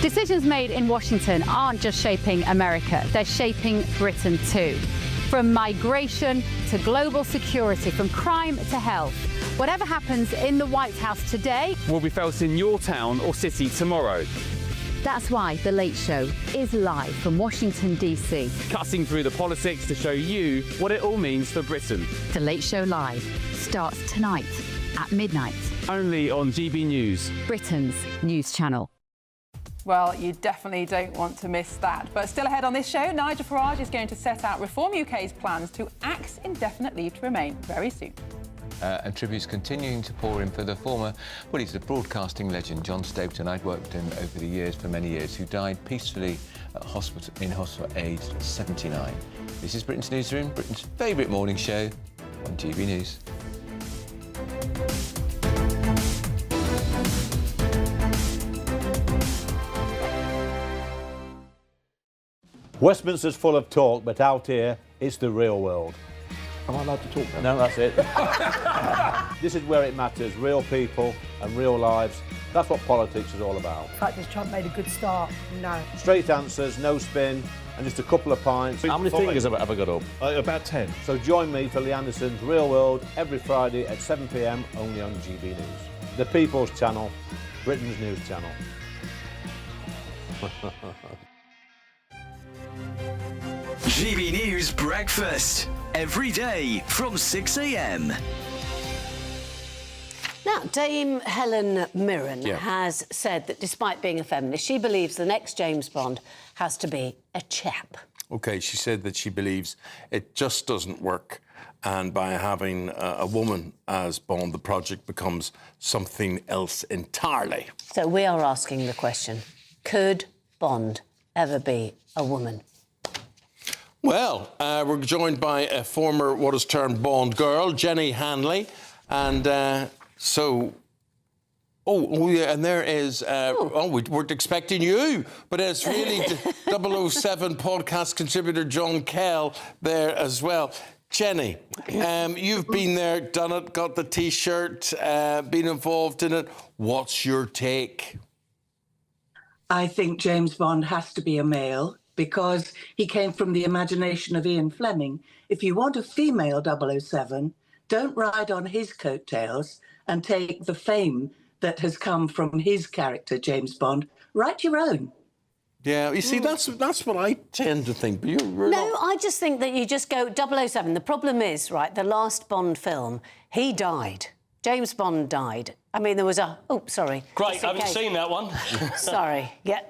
Decisions made in Washington aren't just shaping America, they're shaping Britain too. From migration to global security, from crime to health. Whatever happens in the White House today will be felt in your town or city tomorrow. That's why The Late Show is live from Washington, D.C. Cutting through the politics to show you what it all means for Britain. The Late Show Live starts tonight at midnight. Only on GB News, Britain's news channel. Well, you definitely don't want to miss that. But still ahead on this show, Nigel Farage is going to set out Reform UK's plans to axe indefinite leave to remain very soon. And tributes continuing to pour in for the former, well, he's a broadcasting legend, John Stapleton. I'd worked with him over the years, for many years, who died peacefully in hospital aged 79. This is Britain's Newsroom, Britain's favourite morning show on GB News. Westminster's full of talk, but out here, it's the real world. Am I allowed to talk now? No, that's it. This is where it matters, real people and real lives. That's what politics is all about. In fact, has Trump made a good start? No. Straight answers, no spin, and just a couple of pints. How many fingers have I ever got up? About 10. So join me for Lee Anderson's Real World every Friday at 7 p.m. only on GB News. The People's Channel, Britain's news channel. GB News Breakfast, every day from 6 a.m. Now, Dame Helen Mirren has said that despite being a feminist, she believes the next James Bond has to be a chap. OK, she said that she believes it just doesn't work, and by having a woman as Bond, the project becomes something else entirely. So we are asking the question, could Bond ever be a woman? Well, we're joined by a former what is termed Bond girl, Jenny Hanley, and so... Oh, yeah, and there is... we weren't expecting you, but it's really 007 podcast contributor John Kell there as well. Jenny, you've been there, done it, got the T-shirt, been involved in it. What's your take? I think James Bond has to be a male because he came from the imagination of Ian Fleming. If you want a female 007, don't ride on his coattails and take the fame that has come from his character, James Bond. Write your own. Yeah, you see, that's what I tend to think. But I just think that you just go 007. The problem is, right, the last Bond film, he died. James Bond died. I mean, there was a... Oh, sorry. Great, I haven't seen that one. Sorry, yeah.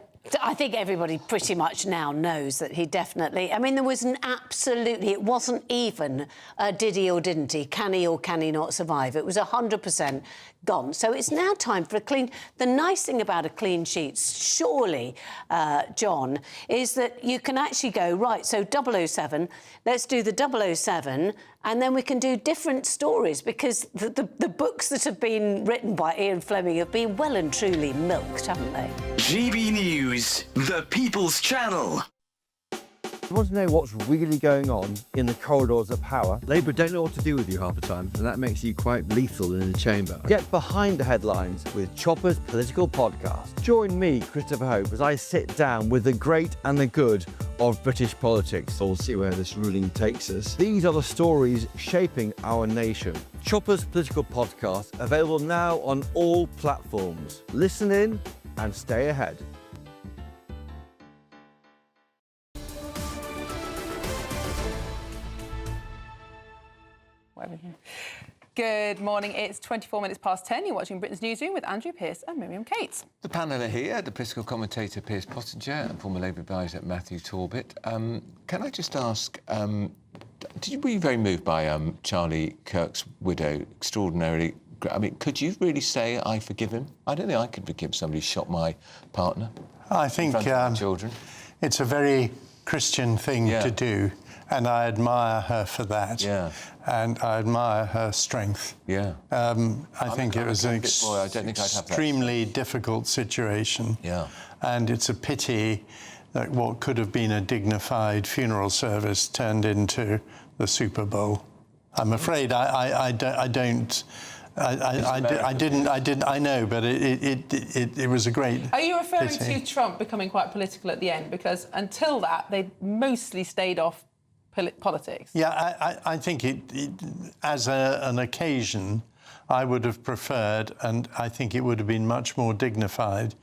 I think everybody pretty much now knows that he definitely... I mean, there was an absolutely... It wasn't even did he or didn't he, can he or can he not survive. It was 100% gone. So it's now time for a clean... The nice thing about a clean sheet, surely, John, is that you can actually go, right, so 007, let's do the 007, and then we can do different stories because the books that have been written by Ian Fleming have been well and truly milked, haven't they? GB News, the People's Channel. You want to know what's really going on in the corridors of power? Labour don't know what to do with you half the time, and that makes you quite lethal in the chamber. Get behind the headlines with Chopper's Political Podcast. Join me, Christopher Hope, as I sit down with the great and the good of British politics. We'll see where this ruling takes us. These are the stories shaping our nation. Chopper's Political Podcast, available now on all platforms. Listen in and stay ahead. Good morning. It's 24 minutes past 10. You're watching Britain's Newsroom with Andrew Pearce and Miriam Cates. The panel are here, the political commentator Piers Pottinger and former Labour advisor Matthew Talbot. Can I just ask, were you very moved by Charlie Kirk's widow? Extraordinarily. I mean, could you really say I forgive him? I don't think I could forgive somebody who shot my partner. I think in front of my children. It's a very Christian thing to do, and I admire her for that. Yeah. And I admire her strength. Yeah. I think it was an extremely difficult situation. Yeah. And it's a pity that what could have been a dignified funeral service turned into the Super Bowl. I'm afraid I didn't. I know, but it was a great. Are you referring pity. to Trump becoming quite political at the end? Because until that, they mostly stayed off politics. Yeah, I think as an occasion, I would have preferred, and I think it would have been much more dignified.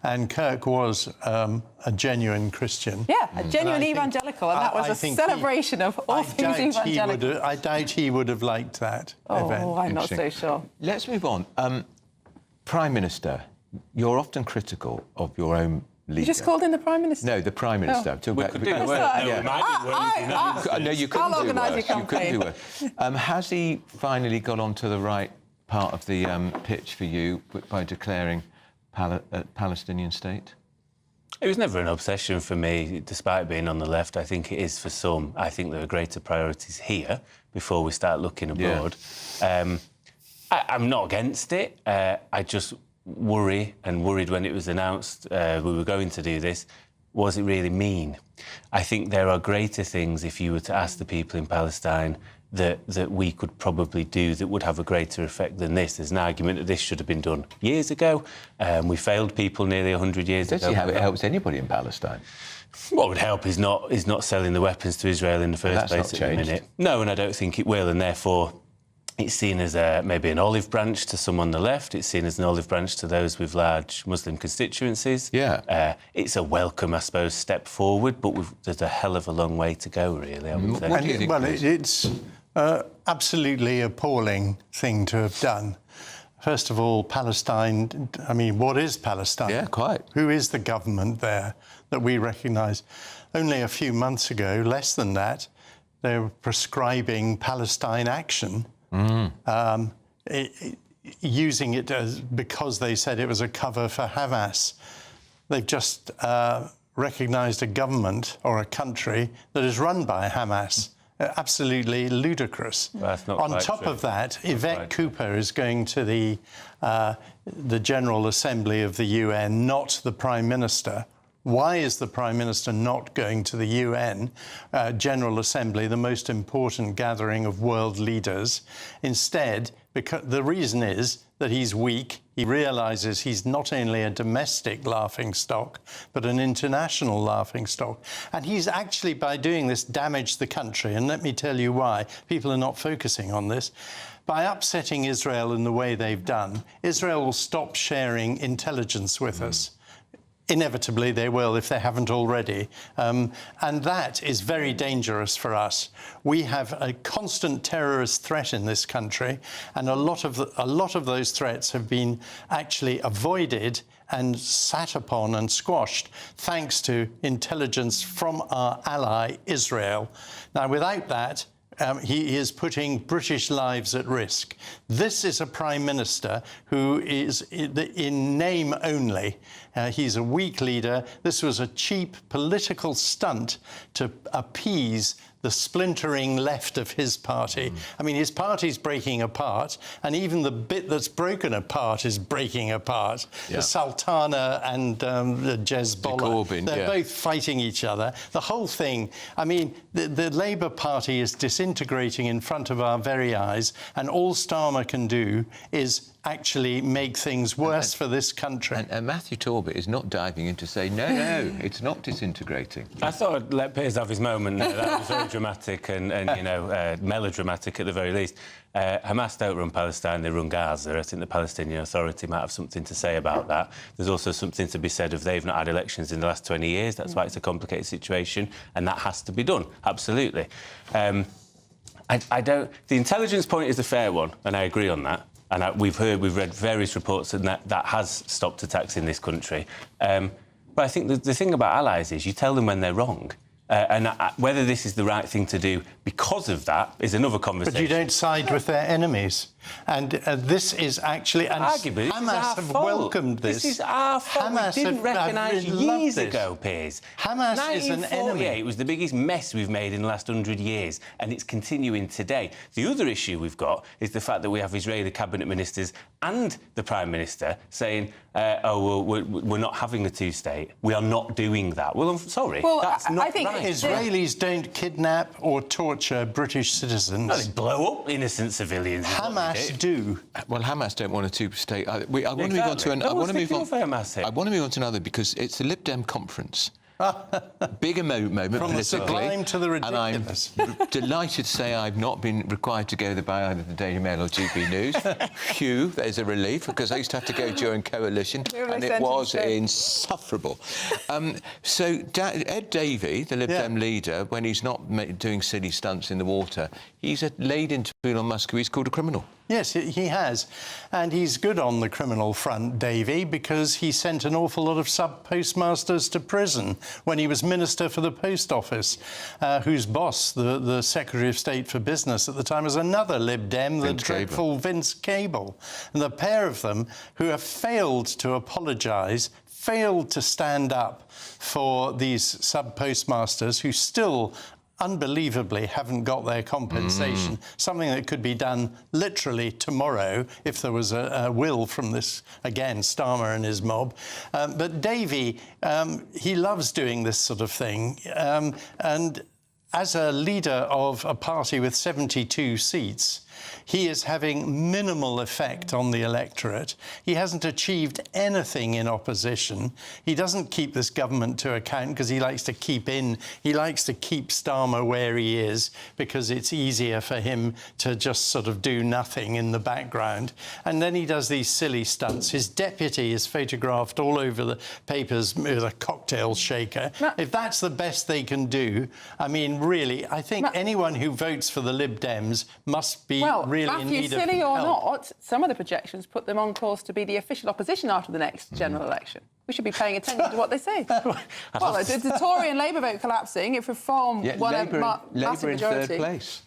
And Kirk was a genuine Christian. Yeah, a genuine evangelical, and that was a celebration of all things evangelical. I doubt he would have liked that event. Oh, I'm not so sure. Let's move on. Prime Minister, you're often critical of your own leader. You just called in the Prime Minister? No, the Prime Minister. Oh. We could do it. No, you couldn't do worse. You couldn't do worse. Has he finally got onto the right part of the pitch for you by declaring a Palestinian state? It was never an obsession for me, despite being on the left. I think it is for some. I think there are greater priorities here before we start looking abroad. Yeah. I'm not against it. I just worried when it was announced we were going to do this. Was it really mean? I think there are greater things if you were to ask the people in Palestine, that we could probably do that would have a greater effect than this. There's an argument that this should have been done years ago. We failed people nearly 100 years ago. Don't see how it helps anybody in Palestine. What would help is not selling the weapons to Israel in the first place at the minute. No, and I don't think it will, and therefore it's seen as maybe an olive branch to some on the left. It's seen as an olive branch to those with large Muslim constituencies. Yeah. It's a welcome, I suppose, step forward, but there's a hell of a long way to go, really, I would say. What do you think? Well, it's absolutely appalling thing to have done. First of all, Palestine, I mean, what is Palestine? Yeah, quite. Who is the government there that we recognise? Only a few months ago, less than that, they were prescribing Palestine action, using it because they said it was a cover for Hamas. They've just recognised a government or a country that is run by Hamas. Absolutely ludicrous. That's not On quite top true. of that, Yvette Cooper is going to the General Assembly of the UN, not the Prime Minister. Why is the Prime Minister not going to the UN General Assembly, the most important gathering of world leaders? Instead, because the reason is that he's weak. He realises he's not only a domestic laughingstock, but an international laughingstock. And he's actually, by doing this, damaged the country. And let me tell you why. People are not focusing on this. By upsetting Israel in the way they've done, Israel will stop sharing intelligence with us. Inevitably, they will, if they haven't already. And that is very dangerous for us. We have a constant terrorist threat in this country, and a lot of those threats have been actually avoided and sat upon and squashed thanks to intelligence from our ally, Israel. Now, without that, he is putting British lives at risk. This is a Prime Minister who is in name only. He's a weak leader. This was a cheap political stunt to appease the splintering left of his party. I mean, his party's breaking apart, and even the bit that's broken apart is breaking apart. Yeah. The Sultana and the Hezbollah, Corbyn, they're both fighting each other. The whole thing, I mean, the Labour Party is disintegrating in front of our very eyes, and all Starmer can do is actually make things worse for this country. And Matthew Talbot is not diving in to say, no, it's not disintegrating. I thought I'd let Piers have his moment. That was very dramatic and you know, melodramatic at the very least. Hamas don't run Palestine, they run Gaza. I think the Palestinian Authority might have something to say about that. There's also something to be said of they've not had elections in the last 20 years. That's why it's a complicated situation, and that has to be done, absolutely. The intelligence point is a fair one, and I agree on that. And we've read various reports that has stopped attacks in this country. But I think the thing about allies is you tell them when they're wrong. And whether this is the right thing to do because of that is another conversation. But you don't side with their enemies. And this is actually... And arguably, Hamas have welcomed this. This is our fault. Hamas We didn't recognise years ago, Piers. Hamas is an enemy. It was the biggest mess we've made in the last 100 years, and it's continuing today. The other issue we've got is the fact that we have Israeli cabinet ministers and the Prime Minister saying, we're not having a two-state. We are not doing that. Well, I'm sorry. Well, that's not I think right. Israelis don't kidnap or torture British citizens. No, they blow up innocent civilians. Hamas do. Well, Hamas don't want a two-state. I want to move on to another. I want to move on to another because it's the Lib Dem conference. Bigger moment From the sublime to the ridiculous. And I'm delighted to say I've not been required to go there by either the Daily Mail or GB News. Phew, there's a relief, because I used to have to go during coalition, and it was insufferable. So Ed Davey, the Lib Dem leader, when he's not doing silly stunts in the water, he's laid into Elon Musk, who he's called a criminal. Yes, he has. And he's good on the criminal front, Davey, because he sent an awful lot of sub-postmasters to prison when he was Minister for the Post Office, whose boss, the Secretary of State for Business at the time, was another Lib Dem, the dreadful Vince Cable. And the pair of them, who have failed to apologise, failed to stand up for these sub-postmasters who still unbelievably haven't got their compensation, something that could be done literally tomorrow if there was a will from this, again, Starmer and his mob. But Davey, he loves doing this sort of thing, and as a leader of a party with 72 seats, he is having minimal effect on the electorate. He hasn't achieved anything in opposition. He doesn't keep this government to account because he likes to keep Starmer where he is because it's easier for him to just sort of do nothing in the background. And then he does these silly stunts. His deputy is photographed all over the papers with a cocktail shaker. If that's the best they can do, I mean, really, I think anyone who votes for the Lib Dems must be really in Matthew, need of silly or help. not, some of the projections put them on course to be the official opposition after the next general election. We should be paying attention to what they say. Well, the Tory and Labour vote collapsing, if Reform won a massive majority. Third place.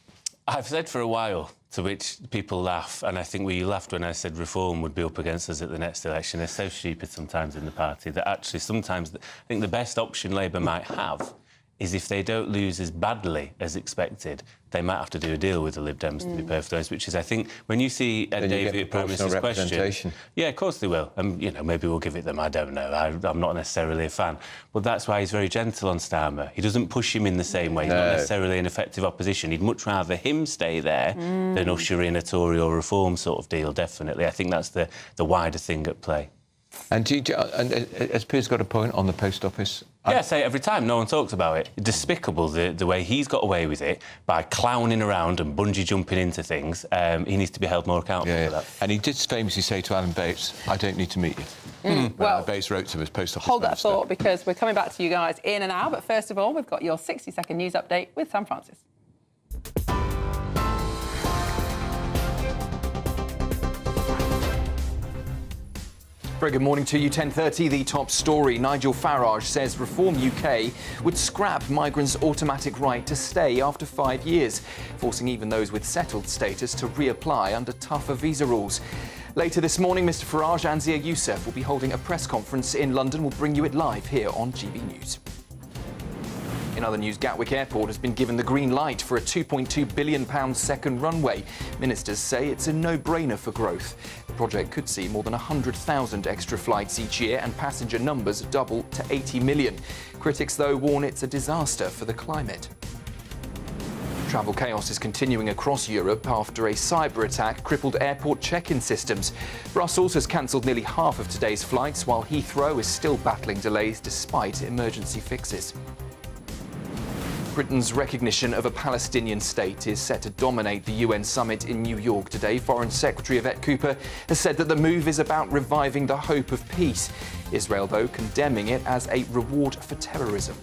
I've said for a while, to which people laugh, and I think you laughed when I said Reform would be up against us at the next election. They're so stupid sometimes in the party that actually sometimes I think the best option Labour might have is if they don't lose as badly as expected, they might have to do a deal with the Lib Dems, to be perfectly honest, which is, I think, when you see David Prime Minister's question... Yeah, of course they will. And, you know, maybe we'll give it them, I don't know. I'm not necessarily a fan. But that's why he's very gentle on Starmer. He doesn't push him in the same way. He's not necessarily an effective opposition. He'd much rather him stay there than usher in a Tory or Reform sort of deal, definitely. I think that's the wider thing at play. And has Piers got a point on the post office? Yeah, I say it every time. No one talks about it. Despicable, the way he's got away with it by clowning around and bungee jumping into things. He needs to be held more accountable for that. And he did famously say to Alan Bates, I don't need to meet you. Well, Bates wrote to his post office hold that minister. thought, because we're coming back to you guys in an hour. But first of all, we've got your 60-second news update with Sam Francis. Very good morning to you. 10:30, the top story. Nigel Farage says Reform UK would scrap migrants' automatic right to stay after 5 years, forcing even those with settled status to reapply under tougher visa rules. Later this morning, Mr Farage and Zia Youssef will be holding a press conference in London. We'll bring you it live here on GB News. In other news, Gatwick Airport has been given the green light for a £2.2 billion second runway. Ministers say it's a no-brainer for growth. The project could see more than 100,000 extra flights each year and passenger numbers double to 80 million. Critics, though, warn it's a disaster for the climate. Travel chaos is continuing across Europe after a cyber attack crippled airport check-in systems. Brussels has cancelled nearly half of today's flights, while Heathrow is still battling delays despite emergency fixes. Britain's recognition of a Palestinian state is set to dominate the UN summit in New York today. Foreign Secretary Yvette Cooper has said that the move is about reviving the hope of peace. Israel, though, condemning it as a reward for terrorism.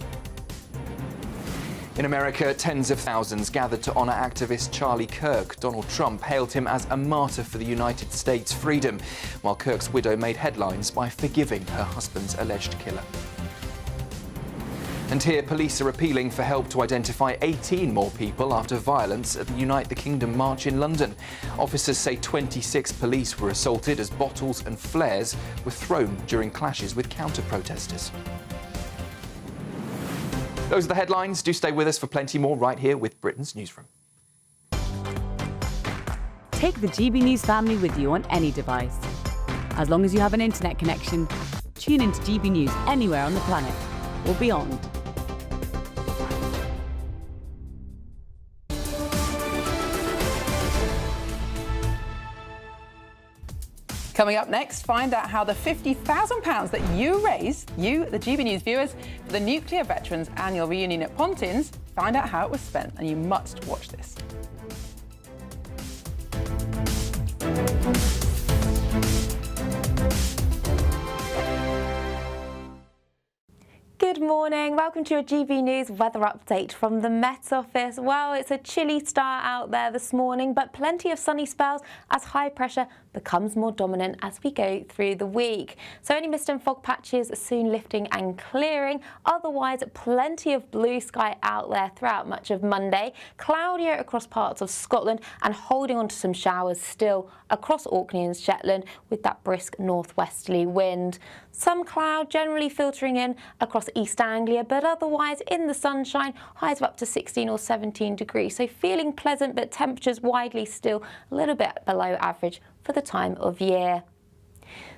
In America, tens of thousands gathered to honour activist Charlie Kirk. Donald Trump hailed him as a martyr for the United States' freedom, while Kirk's widow made headlines by forgiving her husband's alleged killer. And here, police are appealing for help to identify 18 more people after violence at the Unite the Kingdom march in London. Officers say 26 police were assaulted as bottles and flares were thrown during clashes with counter-protesters. Those are the headlines. Do stay with us for plenty more right here with Britain's Newsroom. Take the GB News family with you on any device. As long as you have an internet connection, tune into GB News anywhere on the planet or beyond. Coming up next, find out how the £50,000 that you raised, you, the GB News viewers, for the Nuclear Veterans Annual Reunion at Pontins, find out how it was spent, and you must watch this. Good morning. Welcome to your GB News weather update from the Met Office. Well, it's a chilly start out there this morning, but plenty of sunny spells as high pressure becomes more dominant as we go through the week. So any mist and fog patches soon lifting and clearing. Otherwise, plenty of blue sky out there throughout much of Monday. Cloudier across parts of Scotland and holding on to some showers still across Orkney and Shetland with that brisk northwesterly wind. Some cloud generally filtering in across East Anglia, but otherwise in the sunshine, highs of up to 16 or 17 degrees. So feeling pleasant, but temperatures widely still a little bit below average for the time of year.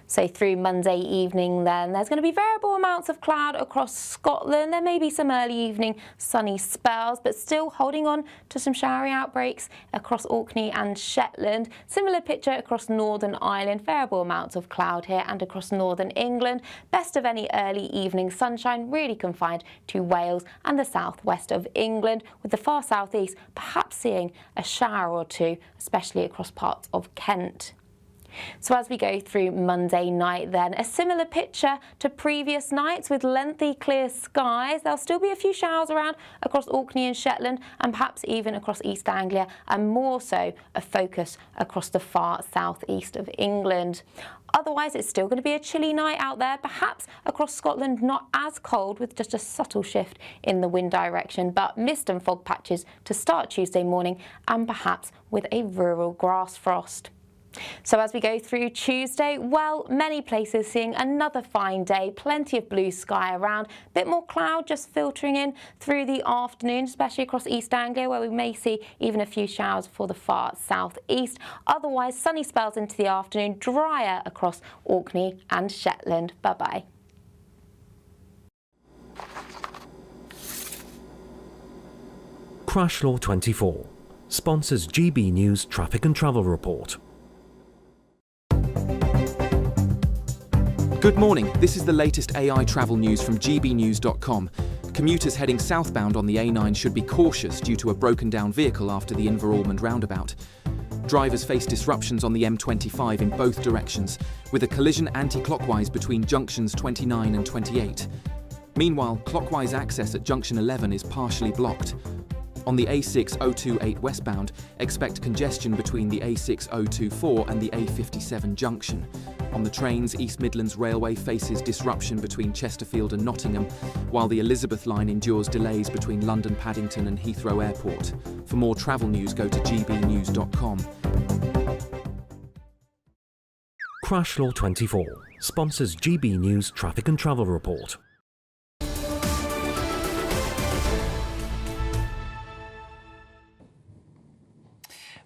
So through Monday evening then, there's going to be variable amounts of cloud across Scotland. There may be some early evening sunny spells, but still holding on to some showery outbreaks across Orkney and Shetland. Similar picture across Northern Ireland, variable amounts of cloud here and across Northern England. Best of any early evening sunshine really confined to Wales and the southwest of England, with the far southeast perhaps seeing a shower or two, especially across parts of Kent. So as we go through Monday night then, a similar picture to previous nights with lengthy clear skies. There'll still be a few showers around across Orkney and Shetland and perhaps even across East Anglia, and more so a focus across the far southeast of England. Otherwise, it's still going to be a chilly night out there, perhaps across Scotland not as cold with just a subtle shift in the wind direction, but mist and fog patches to start Tuesday morning and perhaps with a rural grass frost. So as we go through Tuesday, well, many places seeing another fine day, plenty of blue sky around, a bit more cloud just filtering in through the afternoon, especially across East Anglia, where we may see even a few showers for the far southeast. Otherwise, sunny spells into the afternoon, drier across Orkney and Shetland. Bye-bye. Crash Law 24 sponsors GB News Traffic and Travel Report. Good morning, this is the latest AI travel news from gbnews.com. Commuters heading southbound on the A9 should be cautious due to a broken down vehicle after the Inveralmond roundabout. Drivers face disruptions on the M25 in both directions, with a collision anti-clockwise between junctions 29 and 28. Meanwhile, clockwise access at junction 11 is partially blocked. On the A6 028 westbound, expect congestion between the A6 024 and the A57 junction. On the trains, East Midlands Railway faces disruption between Chesterfield and Nottingham, while the Elizabeth line endures delays between London Paddington and Heathrow Airport. For more travel news, go to gbnews.com. Crash Law 24 sponsors GB News Traffic and Travel Report.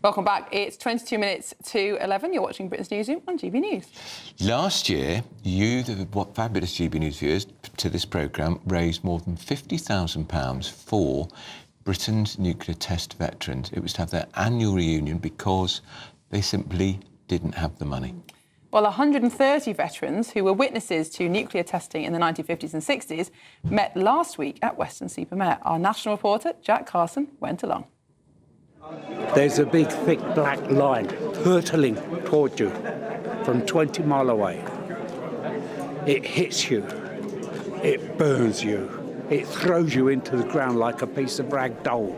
Welcome back. It's 22 minutes to 11. You're watching Britain's Newsroom on GB News. Last year, you, the fabulous GB News viewers, to this programme, raised more than £50,000 for Britain's nuclear test veterans. It was to have their annual reunion because they simply didn't have the money. Well, 130 veterans who were witnesses to nuclear testing in the 1950s and 60s met last week at Weston-super-Mare. Our national reporter, Jack Carson, went along. There's a big, thick black line hurtling toward you from 20 miles away. It hits you. It burns you. It throws you into the ground like a piece of rag doll.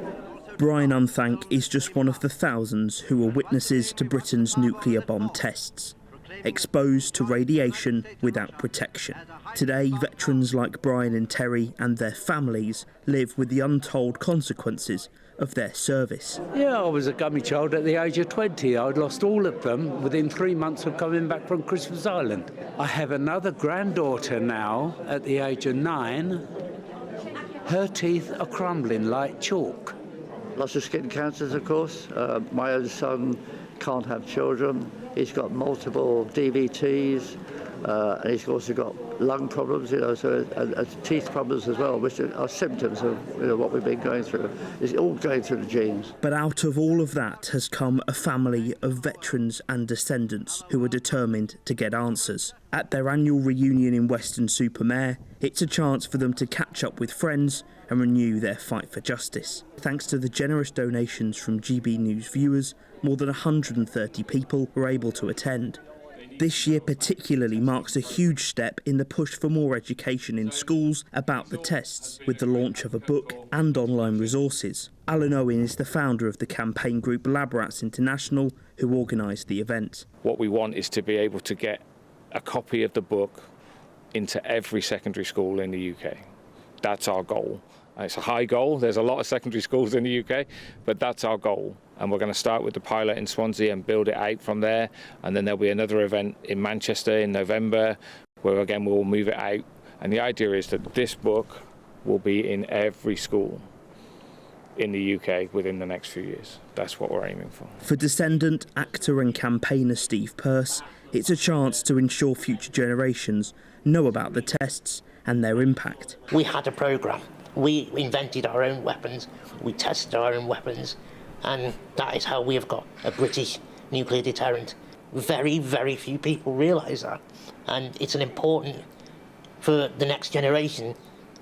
Brian Unthank is just one of the thousands who were witnesses to Britain's nuclear bomb tests, exposed to radiation without protection. Today, veterans like Brian and Terry and their families live with the untold consequences of their service. Yeah, I was a gummy child at the age of 20. I'd lost all of them within 3 months of coming back from Christmas Island. I have another granddaughter now at the age of 9. Her teeth are crumbling like chalk. Lots of skin cancers, of course. My own son can't have children. He's got multiple DVTs, and he's also got lung problems, and teeth problems as well, which are symptoms of what we've been going through. It's all going through the genes. But out of all of that has come a family of veterans and descendants who are determined to get answers. At their annual reunion in Weston-super-Mare, it's a chance for them to catch up with friends and renew their fight for justice. Thanks to the generous donations from GB News viewers, more than 130 people were able to attend. This year particularly marks a huge step in the push for more education in schools about the tests, with the launch of a book and online resources. Alan Owen is the founder of the campaign group Lab Rats International, who organised the event. What we want is to be able to get a copy of the book into every secondary school in the UK. That's our goal. And it's a high goal. There's a lot of secondary schools in the UK, but that's our goal. And we're going to start with the pilot in Swansea and build it out from there. And then there'll be another event in Manchester in November, where again we'll move it out. And the idea is that this book will be in every school. in the UK within the next few years. That's what we're aiming for. For descendant, actor and campaigner Steve Pearce, it's a chance to ensure future generations know about the tests and their impact. We had a programme. We invented our own weapons, we tested our own weapons, and that is how we have got a British nuclear deterrent. Very, very few people realise that. And it's an important for the next generation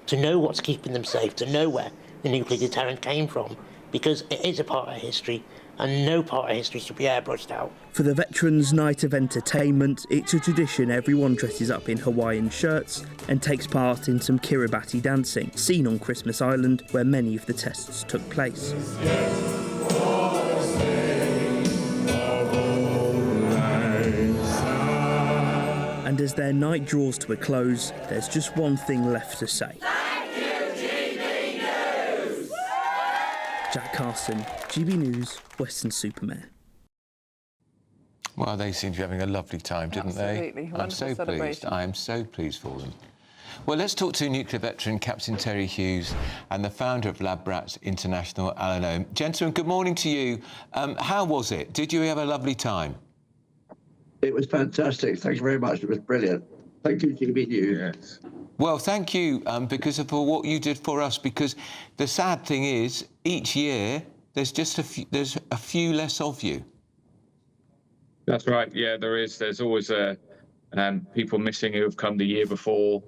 to know what's keeping them safe, to know where the nuclear deterrent came from, because it is a part of history, and no part of history should be airbrushed out. For the Veterans' Night of Entertainment, it's a tradition everyone dresses up in Hawaiian shirts and takes part in some Kiribati dancing, seen on Christmas Island, where many of the tests took place. And as their night draws to a close, there's just one thing left to say. Jack Carson, GB News, Weston-super-Mare. Well, they seem to be having a lovely time, didn't Absolutely. they? I'm so pleased. I am so pleased for them. Well, let's talk to nuclear veteran Captain Terry Hughes and the founder of Lab Rats International, Alan Ohm. Gentlemen, good morning to you. How was it? Did you have a lovely time? It was fantastic. Thank you very much. It was brilliant. Thank you, GB News. Yes. Well, thank you because of what you did for us. Because the sad thing is, each year there's just a few less of you. That's right. Yeah, there is. There's always people missing who have come the year before,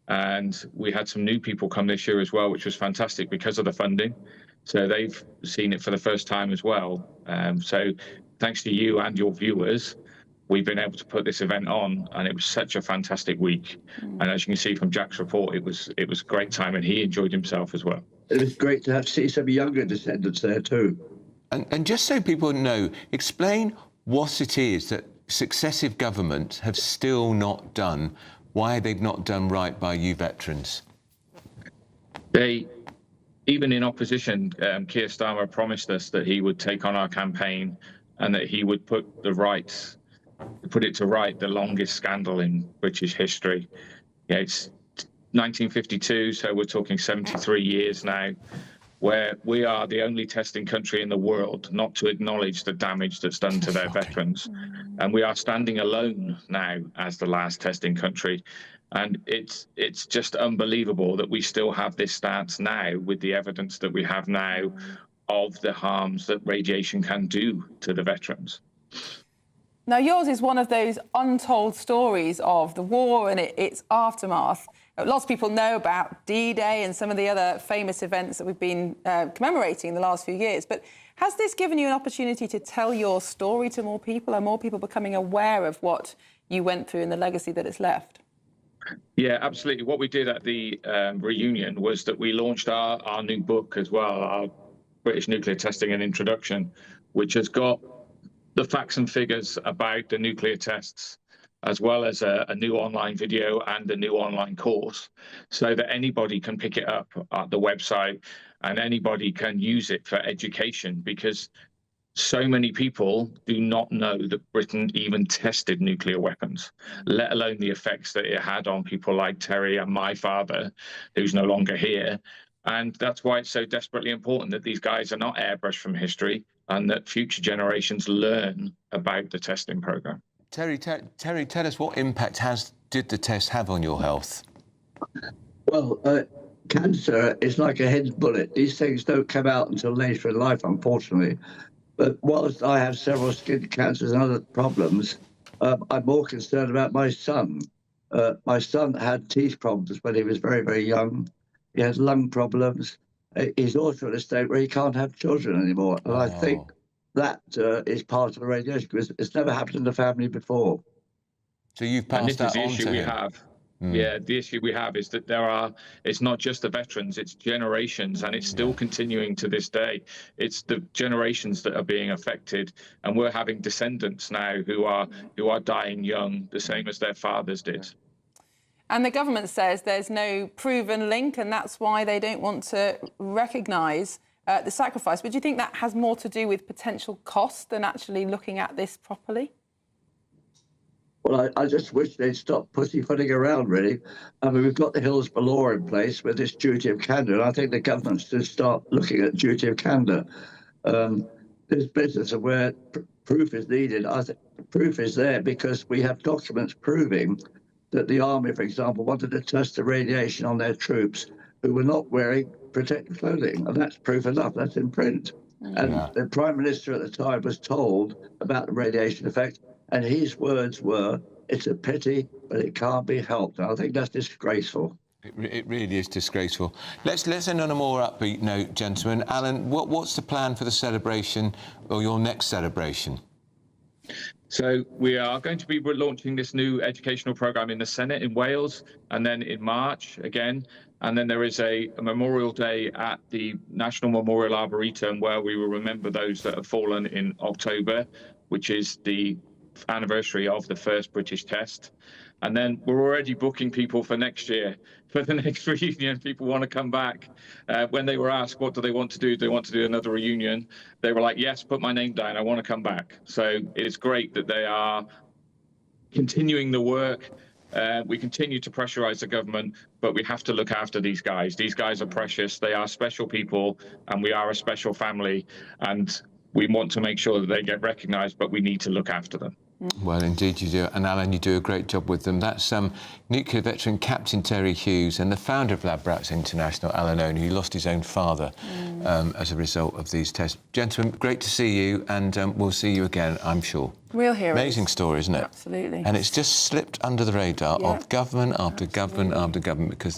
and we had some new people come this year as well, which was fantastic because of the funding. So they've seen it for the first time as well. So thanks to you and your viewers, we've been able to put this event on, and it was such a fantastic week. And as you can see from Jack's report, it was a great time, and he enjoyed himself as well. It was great to see some younger descendants there too. And just so people know, explain what it is that successive governments have still not done, why they've not done right by you veterans. Even in opposition, Keir Starmer promised us that he would take on our campaign and that he would put it to right the longest scandal in British history. Yeah, it's 1952, so we're talking 73 years now, where we are the only testing country in the world not to acknowledge the damage that's done to their veterans. And we are standing alone now as the last testing country. And it's just unbelievable that we still have this stance now with the evidence that we have now of the harms that radiation can do to the veterans. Now, yours is one of those untold stories of the war and its aftermath. Lots of people know about D-Day and some of the other famous events that we've been commemorating in the last few years. But has this given you an opportunity to tell your story to more people? Are more people becoming aware of what you went through and the legacy that it's left? Yeah, absolutely. What we did at the reunion was that we launched our new book as well, our British Nuclear Testing and Introduction, which has got the facts and figures about the nuclear tests, as well as a new online video and a new online course, so that anybody can pick it up at the website and anybody can use it for education, because so many people do not know that Britain even tested nuclear weapons, let alone the effects that it had on people like Terry and my father, who's no longer here. And that's why it's so desperately important that these guys are not airbrushed from history and that future generations learn about the testing programme. Terry, tell us, what impact did the test have on your health? Well, cancer is like a hen's bullet. These things don't come out until later in life, unfortunately. But whilst I have several skin cancers and other problems, I'm more concerned about my son. My son had teeth problems when he was very, very young. He has lung problems. He's also in a state where he can't have children anymore. And I think that is part of the radiation, because it's never happened in the family before. So you've passed that on to him. And this is the issue we have. Yeah, the issue we have is that it's not just the veterans, it's generations, and it's still continuing to this day. It's the generations that are being affected, and we're having descendants now who are dying young, the same as their fathers did. And the government says there's no proven link, and that's why they don't want to recognise the sacrifice. But do you think that has more to do with potential cost than actually looking at this properly? Well, I just wish they'd stop pussyfooting around, really. I mean, we've got the Hillsborough law in place with this duty of candour, and I think the government should start looking at duty of candour. This business of where proof is needed, I think proof is there because we have documents proving that the army, for example, wanted to test the radiation on their troops who were not wearing protective clothing, and that's proof enough. That's in print. And the Prime Minister at the time was told about the radiation effect, and his words were, "It's a pity, but it can't be helped." And I think that's disgraceful. It really is disgraceful. Let's end on a more upbeat note, gentlemen. Alan, what's the plan for the celebration, or your next celebration? So we are going to be launching this new educational programme in the Senate in Wales, and then in March again. And then there is a Memorial Day at the National Memorial Arboretum where we will remember those that have fallen in October, which is the anniversary of the first British test. And then we're already booking people for next year, for the next reunion. People want to come back. When they were asked, what do they want to do? They want to do another reunion. They were like, yes, put my name down. I want to come back. So it's great that they are continuing the work. We continue to pressurise the government, but we have to look after these guys. These guys are precious. They are special people, and we are a special family. And we want to make sure that they get recognised, but we need to look after them. Well, indeed you do. And, Alan, you do a great job with them. That's nuclear veteran Captain Terry Hughes and the founder of Lab Rats International, Alan Owen, who lost his own father as a result of these tests. Gentlemen, great to see you, and we'll see you again, I'm sure. Real heroes. Amazing story, isn't it? Absolutely. And it's just slipped under the radar of government after government after government, because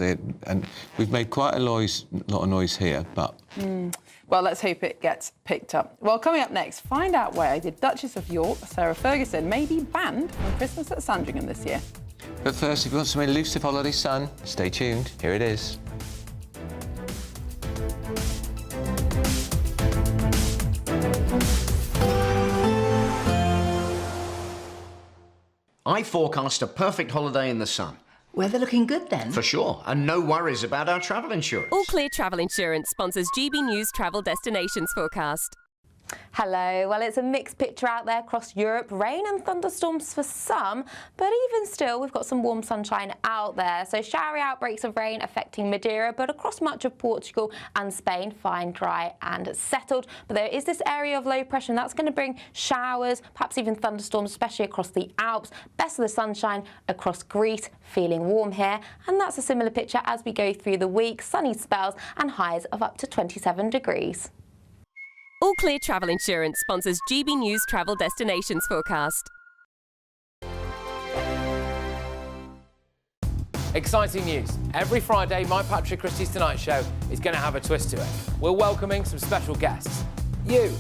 we've made quite a lot of noise here, but... Well, let's hope it gets picked up. Well, coming up next, find out why the Duchess of York, Sarah Ferguson, may be banned from Christmas at Sandringham this year. But first, if you want some elusive holiday sun, stay tuned. Here it is. I forecast a perfect holiday in the sun. Weather looking good then? For sure, and no worries about our travel insurance. All Clear Travel Insurance sponsors GB News Travel Destinations Forecast. Hello. Well, it's a mixed picture out there across Europe. Rain and thunderstorms for some, but even still, we've got some warm sunshine out there. So showery outbreaks of rain affecting Madeira, but across much of Portugal and Spain, fine, dry and settled. But there is this area of low pressure, and that's going to bring showers, perhaps even thunderstorms, especially across the Alps. Best of the sunshine across Greece, feeling warm here. And that's a similar picture as we go through the week. Sunny spells and highs of up to 27 degrees. All Clear Travel Insurance sponsors GB News Travel Destinations Forecast. Exciting news. Every Friday, my Patrick Christie's Tonight Show is going to have a twist to it. We're welcoming some special guests. You.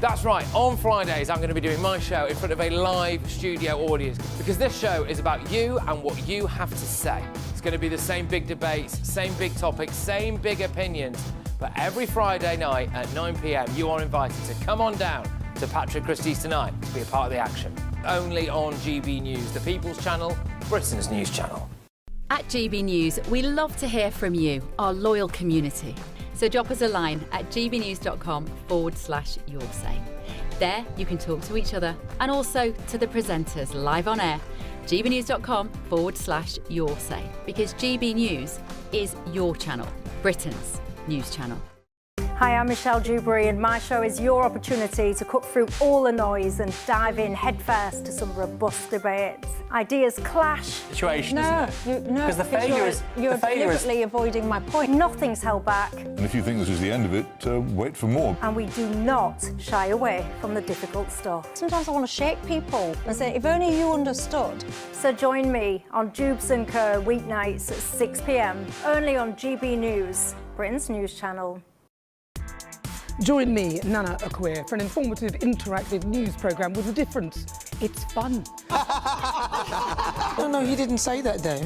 That's right, on Fridays I'm going to be doing my show in front of a live studio audience, because this show is about you and what you have to say. It's going to be the same big debates, same big topics, same big opinions. But every Friday night at 9 p.m, you are invited to come on down to Patrick Christie's Tonight to be a part of the action. Only on GB News, the People's Channel, Britain's news channel. At GB News, we love to hear from you, our loyal community. So drop us a line at gbnews.com/yoursay. There you can talk to each other and also to the presenters live on air. gbnews.com/yoursay, because GB News is your channel, Britain's news channel. Hi, I'm Michelle Dewberry, and my show is your opportunity to cut through all the noise and dive in headfirst to some robust debates. Ideas clash. Situation, no, isn't it? No, because the failure is you're deliberately avoiding my point. Nothing's held back. And if you think this is the end of it, wait for more. And we do not shy away from the difficult stuff. Sometimes I want to shake people and say, if only you understood. So join me on Dubes & Co. weeknights at 6 p.m, only on GB News, Britain's news channel. Join me, Nana Akwe, for an informative, interactive news programme with a difference. It's fun. No, he didn't say that, though.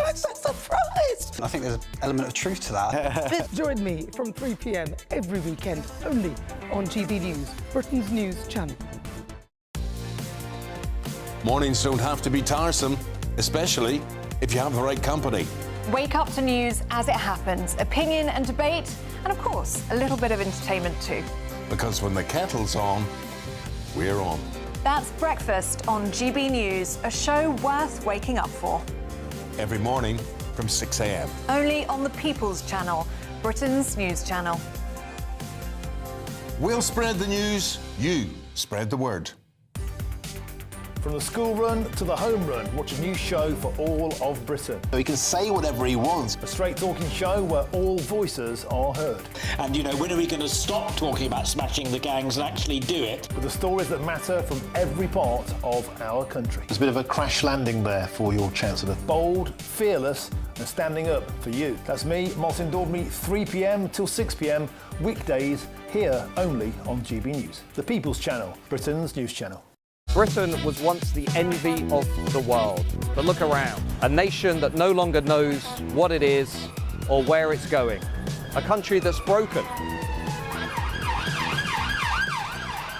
I'm so surprised. I think there's an element of truth to that. Join me from 3 p.m. every weekend, only on GB News, Britain's news channel. Mornings don't have to be tiresome, especially if you have the right company. Wake up to news as it happens, opinion and debate, and of course, a little bit of entertainment too. Because when the kettle's on, we're on. That's Breakfast on GB News, a show worth waking up for. Every morning from 6 a.m. Only on the People's Channel, Britain's news channel. We'll spread the news, you spread the word. From the school run to the home run, watch a new show for all of Britain. He can say whatever he wants. A straight-talking show where all voices are heard. And, you know, when are we going to stop talking about smashing the gangs and actually do it? With the stories that matter from every part of our country. There's a bit of a crash landing there for your Chancellor. Bold, fearless and standing up for you. That's me, Martin Dordme, 3 p.m. till 6 p.m, weekdays, here only on GB News. The People's Channel, Britain's news channel. Britain was once the envy of the world. But look around. A nation that no longer knows what it is or where it's going. A country that's broken.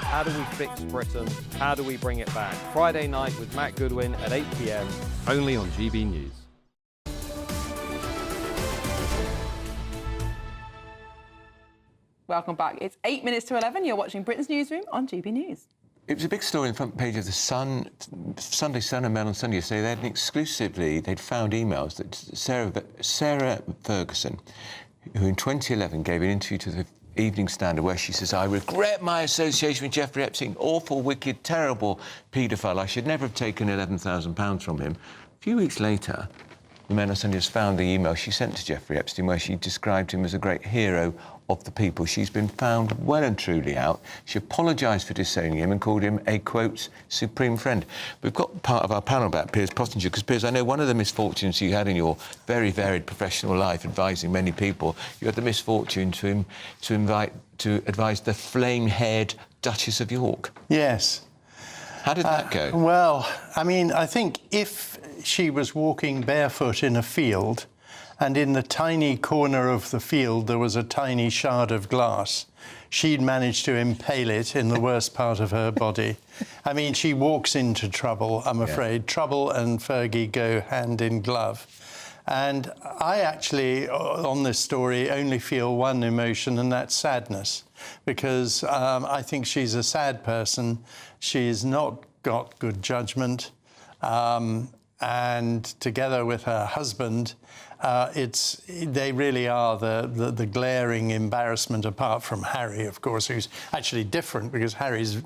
How do we fix Britain? How do we bring it back? Friday night with Matt Goodwin at 8 p.m. only on GB News. Welcome back. It's 8 minutes to 11. You're watching Britain's Newsroom on GB News. It was a big story on the front page of the Sun, Sunday Sun and Mail on Sunday yesterday. They'd found emails that Sarah Ferguson, who in 2011 gave an interview to the Evening Standard where she says, "I regret my association with Jeffrey Epstein, awful, wicked, terrible paedophile. I should never have taken £11,000 from him." A few weeks later, the Mail on Sunday has found the email she sent to Jeffrey Epstein where she described him as a great hero of the people. She's been found well and truly out. She apologised for disowning him and called him a, quote, supreme friend. We've got part of our panel about Piers Pottinger, because, Piers, I know one of the misfortunes you had in your very varied professional life, advising many people, you had the misfortune to advise the flame-haired Duchess of York. Yes. How did that go? Well, I mean, I think if she was walking barefoot in a field and in the tiny corner of the field there was a tiny shard of glass, she'd managed to impale it in the worst part of her body. I mean, she walks into trouble, I'm afraid. Yeah. Trouble and Fergie go hand in glove. And I actually, on this story, only feel one emotion, and that's sadness, because I think she's a sad person. She's not got good judgment. And together with her husband, they really are the glaring embarrassment, apart from Harry, of course, who's actually different because Harry's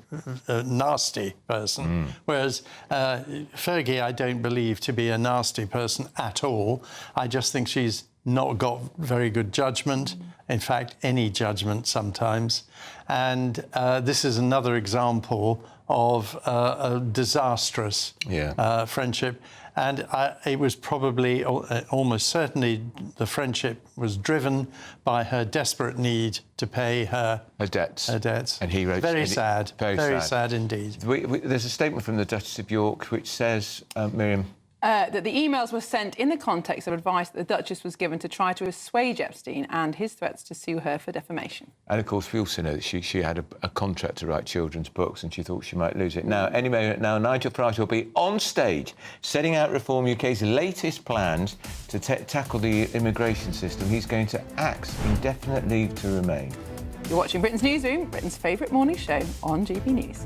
a nasty person. Whereas Fergie, I don't believe to be a nasty person at all. I just think she's not got very good judgment. In fact, any judgment sometimes. And this is another example of a disastrous friendship. And it was probably, almost certainly, the friendship was driven by her desperate need to pay her debts. And he wrote... Very sad. Very sad indeed. There's a statement from the Duchess of York which says, Miriam... that the emails were sent in the context of advice that the Duchess was given to try to assuage Epstein and his threats to sue her for defamation. And, of course, we also know that she had a contract to write children's books and she thought she might lose it. Now, any moment now, Nigel Farage will be on stage setting out Reform UK's latest plans to tackle the immigration system. He's going to axe indefinite leave to remain. You're watching Britain's Newsroom, Britain's favourite morning show on GB News.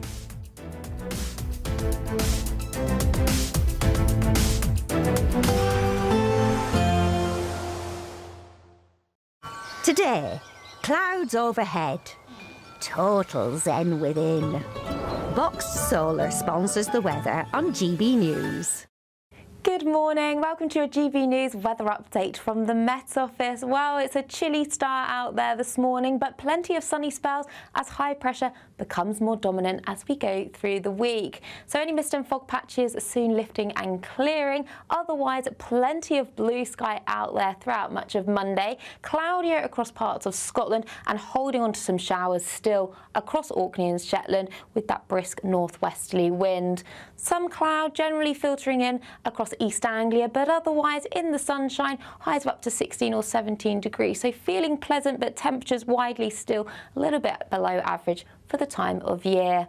Today, clouds overhead, total zen within. Boxed Solar sponsors the weather on GB News. Good morning, welcome to your GB News weather update from the Met Office. Well, it's a chilly start out there this morning, but plenty of sunny spells as high pressure becomes more dominant as we go through the week. So any mist and fog patches soon lifting and clearing. Otherwise, plenty of blue sky out there throughout much of Monday. Cloudier across parts of Scotland and holding on to some showers still across Orkney and Shetland with that brisk northwesterly wind. Some cloud generally filtering in across East Anglia, but otherwise in the sunshine, highs of up to 16 or 17 degrees. So feeling pleasant, but temperatures widely still a little bit below average for the time of year.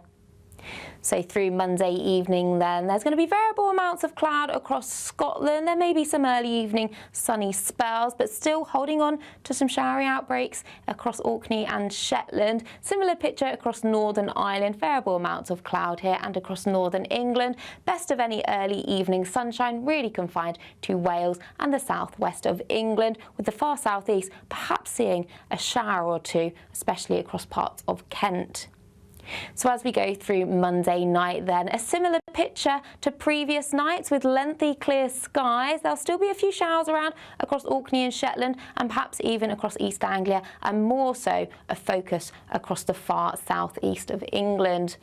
So through Monday evening then, there's going to be variable amounts of cloud across Scotland. There may be some early evening sunny spells, but still holding on to some showery outbreaks across Orkney and Shetland. Similar picture across Northern Ireland, variable amounts of cloud here and across Northern England. Best of any early evening sunshine really confined to Wales and the southwest of England, with the far southeast perhaps seeing a shower or two, especially across parts of Kent. So as we go through Monday night then, a similar picture to previous nights with lengthy clear skies. There'll still be a few showers around across Orkney and Shetland and perhaps even across East Anglia, and more so a focus across the far southeast of England.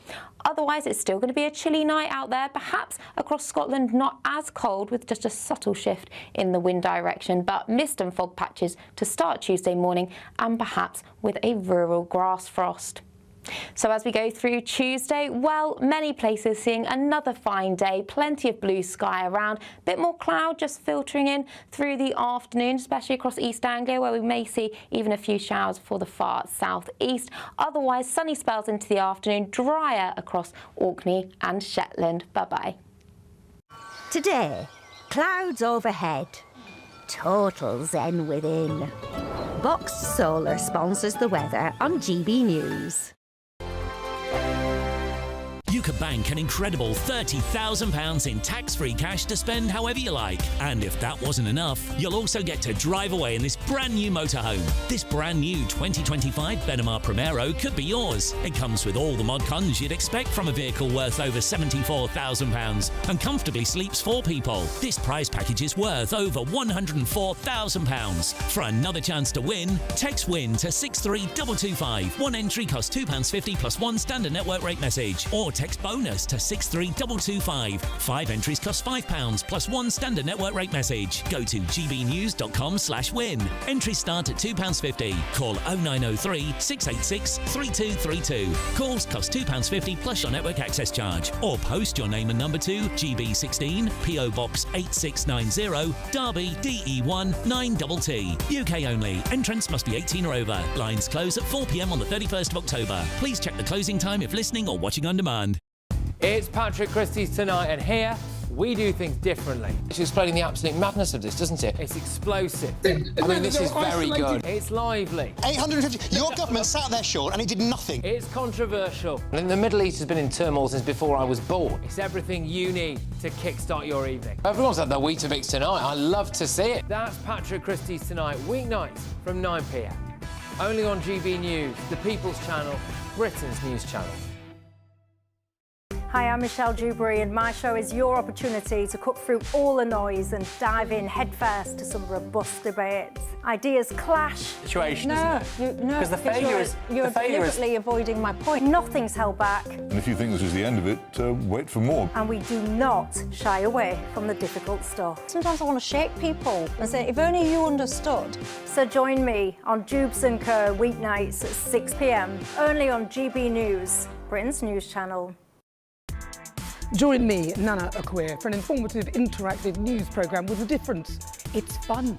Otherwise, it's still going to be a chilly night out there, perhaps across Scotland not as cold with just a subtle shift in the wind direction, but mist and fog patches to start Tuesday morning and perhaps with a rural grass frost. So as we go through Tuesday, well, many places seeing another fine day, plenty of blue sky around, a bit more cloud just filtering in through the afternoon, especially across East Anglia, where we may see even a few showers for the far southeast. Otherwise, sunny spells into the afternoon, drier across Orkney and Shetland. Bye-bye. Today, clouds overhead, total zen within. Box Solar sponsors the weather on GB News. You could bank an incredible £30,000 in tax-free cash to spend however you like. And if that wasn't enough, you'll also get to drive away in this brand new motorhome. This brand new 2025 Benamar Primero could be yours. It comes with all the mod cons you'd expect from a vehicle worth over £74,000 and comfortably sleeps 4 people. This prize package is worth over £104,000. For another chance to win, text WIN to 63225. One entry costs £2.50 plus one standard network rate message, or text bonus to 63225. 5 entries cost £5 plus one standard network rate message. Go to gbnews.com/win. Entries start at £2.50. Call 0903 686 3232. Calls cost £2.50 plus your network access charge. Or post your name and number to GB16 PO Box 8690 Derby DE1 9TT. UK only. Entrance must be 18 or over. Lines close at 4 p.m. on the 31st of October. Please check the closing time if listening or watching on demand. It's Patrick Christie's Tonight, and here we do things differently. It's explaining the absolute madness of this, doesn't it? It's explosive. I mean, this is very good. It's lively. 850. Your government sat there, Sean, and it did nothing. It's controversial. And the Middle East has been in turmoil since before I was born. It's everything you need to kickstart your evening. Everyone's had their Weetabix tonight. I love to see it. That's Patrick Christie's Tonight, weeknights from 9 p.m. Only on GB News, the People's Channel, Britain's news channel. Hi, I'm Michelle Dewberry, and my show is your opportunity to cut through all the noise and dive in headfirst to some robust debates. Ideas clash. Situation, no, because the failure is you're deliberately avoiding my point. Nothing's held back. And if you think this is the end of it, wait for more. And we do not shy away from the difficult stuff. Sometimes I want to shake people and say, if only you understood. So join me on Jubes & Co weeknights at 6 p.m. only on GB News, Britain's news channel. Join me, Nana Akweer, for an informative, interactive news programme with a difference. It's fun.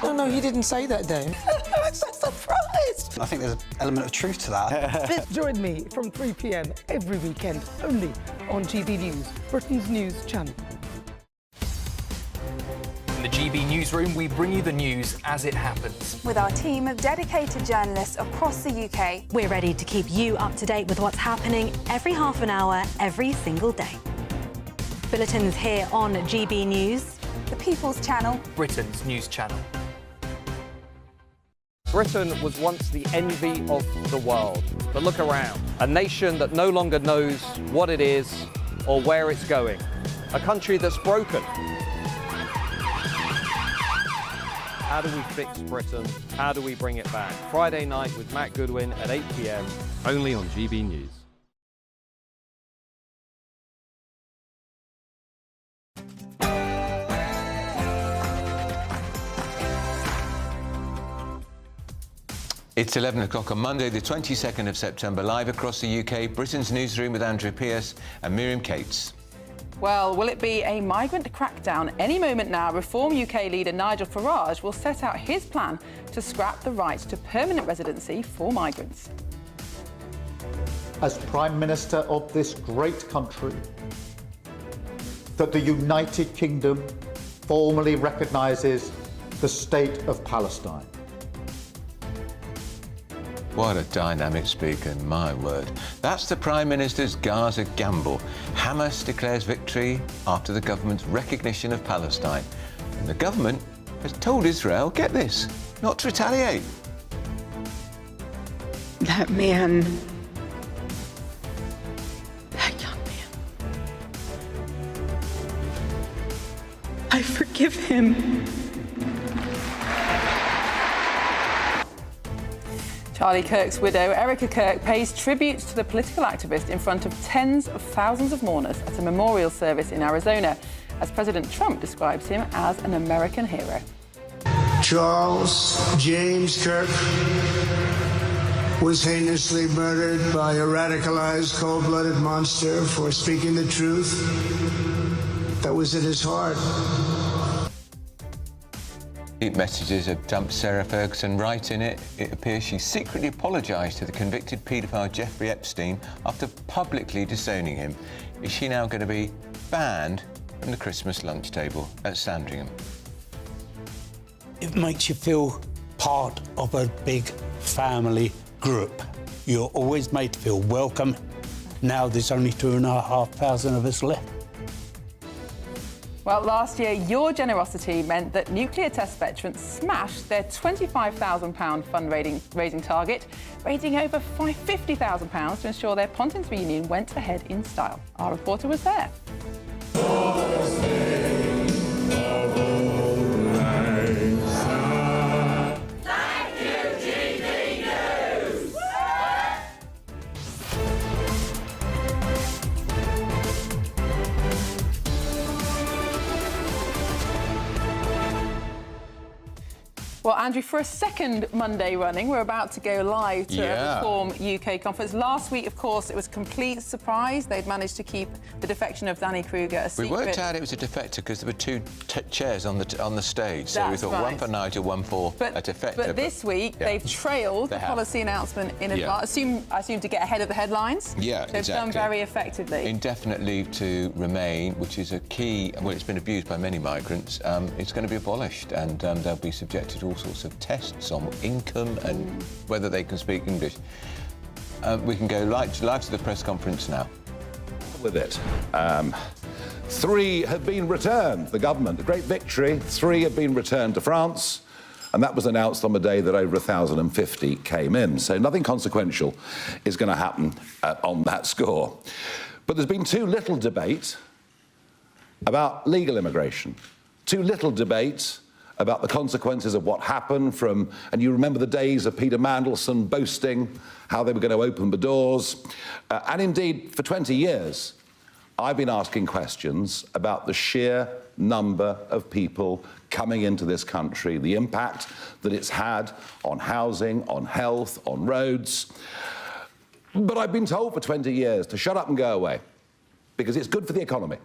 No, you didn't say that, Dave. I'm so surprised. I think there's an element of truth to that. Join me from 3 p.m. every weekend, only on GB News, Britain's news channel. In the GB Newsroom, we bring you the news as it happens. With our team of dedicated journalists across the UK, we're ready to keep you up to date with what's happening every half an hour, every single day. Bulletins here on GB News, the People's Channel, Britain's news channel. Britain was once the envy of the world. But look around. A nation that no longer knows what it is or where it's going. A country that's broken. How do we fix Britain? How do we bring it back? Friday night with Matt Goodwin at 8 p.m. only on GB News. It's 11 o'clock on Monday, the 22nd of September, live across the UK, Britain's Newsroom with Andrew Pearce and Miriam Cates. Well, will it be a migrant crackdown? Any moment now, Reform UK leader Nigel Farage will set out his plan to scrap the right to permanent residency for migrants. as Prime Minister of this great country that the United Kingdom formally recognises the State of Palestine. What a dynamic speaker, my word. That's the Prime Minister's Gaza gamble. Hamas declares victory after the government's recognition of Palestine. And the government has told Israel, get this, not to retaliate. That man, that young man, I forgive him. Charlie Kirk's widow, Erica Kirk, pays tribute to the political activist in front of tens of thousands of mourners at a memorial service in Arizona, as President Trump describes him as an American hero. Charles James Kirk was heinously murdered by a radicalized, cold-blooded monster for speaking the truth that was in his heart. Messages have dumped Sarah Ferguson right in it. It appears she secretly apologised to the convicted paedophile Jeffrey Epstein after publicly disowning him. Is she now going to be banned from the Christmas lunch table at Sandringham? It makes you feel part of a big family group. You're always made to feel welcome. Now there's only 2,500 of us left. Well, last year, your generosity meant that nuclear test veterans smashed their £25,000 fundraising target, raising over £50,000 to ensure their Pontins reunion went ahead in style. Our reporter was there. Well, Andrew, for a second Monday running, we're about to go live to a Reform UK conference. Last week, of course, it was a complete surprise. They'd managed to keep the defection of Danny Kruger a secret. We worked out it was a defector because there were two chairs on the stage. So we thought one for Nigel, one for a defector. But this week, they've trailed the policy announcement in advance. I assume to get ahead of the headlines. Yeah, They've done very effectively. Indefinite leave to remain, which is a key, well, it's been abused by many migrants. It's going to be abolished, and they'll be subjected to all sorts of tests on income and whether they can speak English. We can go live to the press conference now. With it. 3 have been returned, the government, a great victory. 3 have been returned to France, and that was announced on the day that over 1,050 came in. So nothing consequential is going to happen on that score. But there's been too little debate about legal immigration, too little debate about the consequences of what happened and you remember the days of Peter Mandelson boasting how they were going to open the doors. And indeed, for 20 years, I've been asking questions about the sheer number of people coming into this country, the impact that it's had on housing, on health, on roads. But I've been told for 20 years to shut up and go away, because it's good for the economy.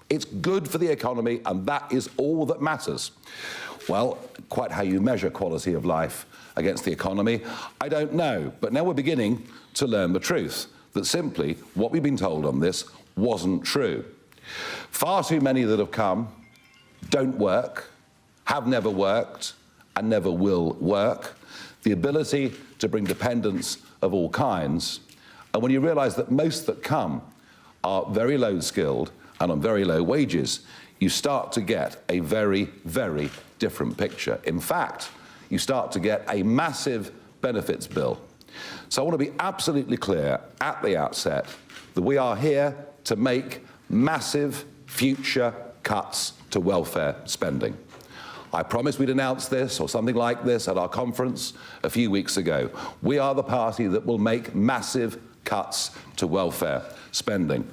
It's good for the economy, and that is all that matters. Well, quite how you measure quality of life against the economy, I don't know. But now we're beginning to learn the truth, that simply what we've been told on this wasn't true. Far too many that have come don't work, have never worked, and never will work. The ability to bring dependents of all kinds. And when you realise that most that come are very low skilled and on very low wages, you start to get a very, very different picture. In fact, you start to get a massive benefits bill. So I want to be absolutely clear at the outset that we are here to make massive future cuts to welfare spending. I promised we'd announce this or something like this at our conference a few weeks ago. We are the party that will make massive cuts to welfare spending.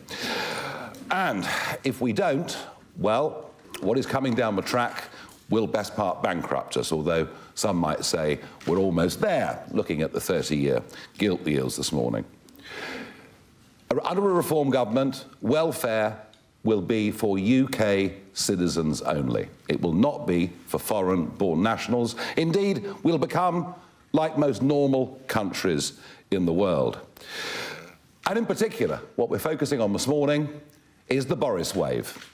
And if we don't, well, what is coming down the track will best part bankrupt us, although some might say we're almost there, looking at the 30-year gilt yields this morning. Under a reform government, welfare will be for UK citizens only. It will not be for foreign-born nationals. Indeed, we'll become like most normal countries in the world. And in particular, what we're focusing on this morning is the Boris wave.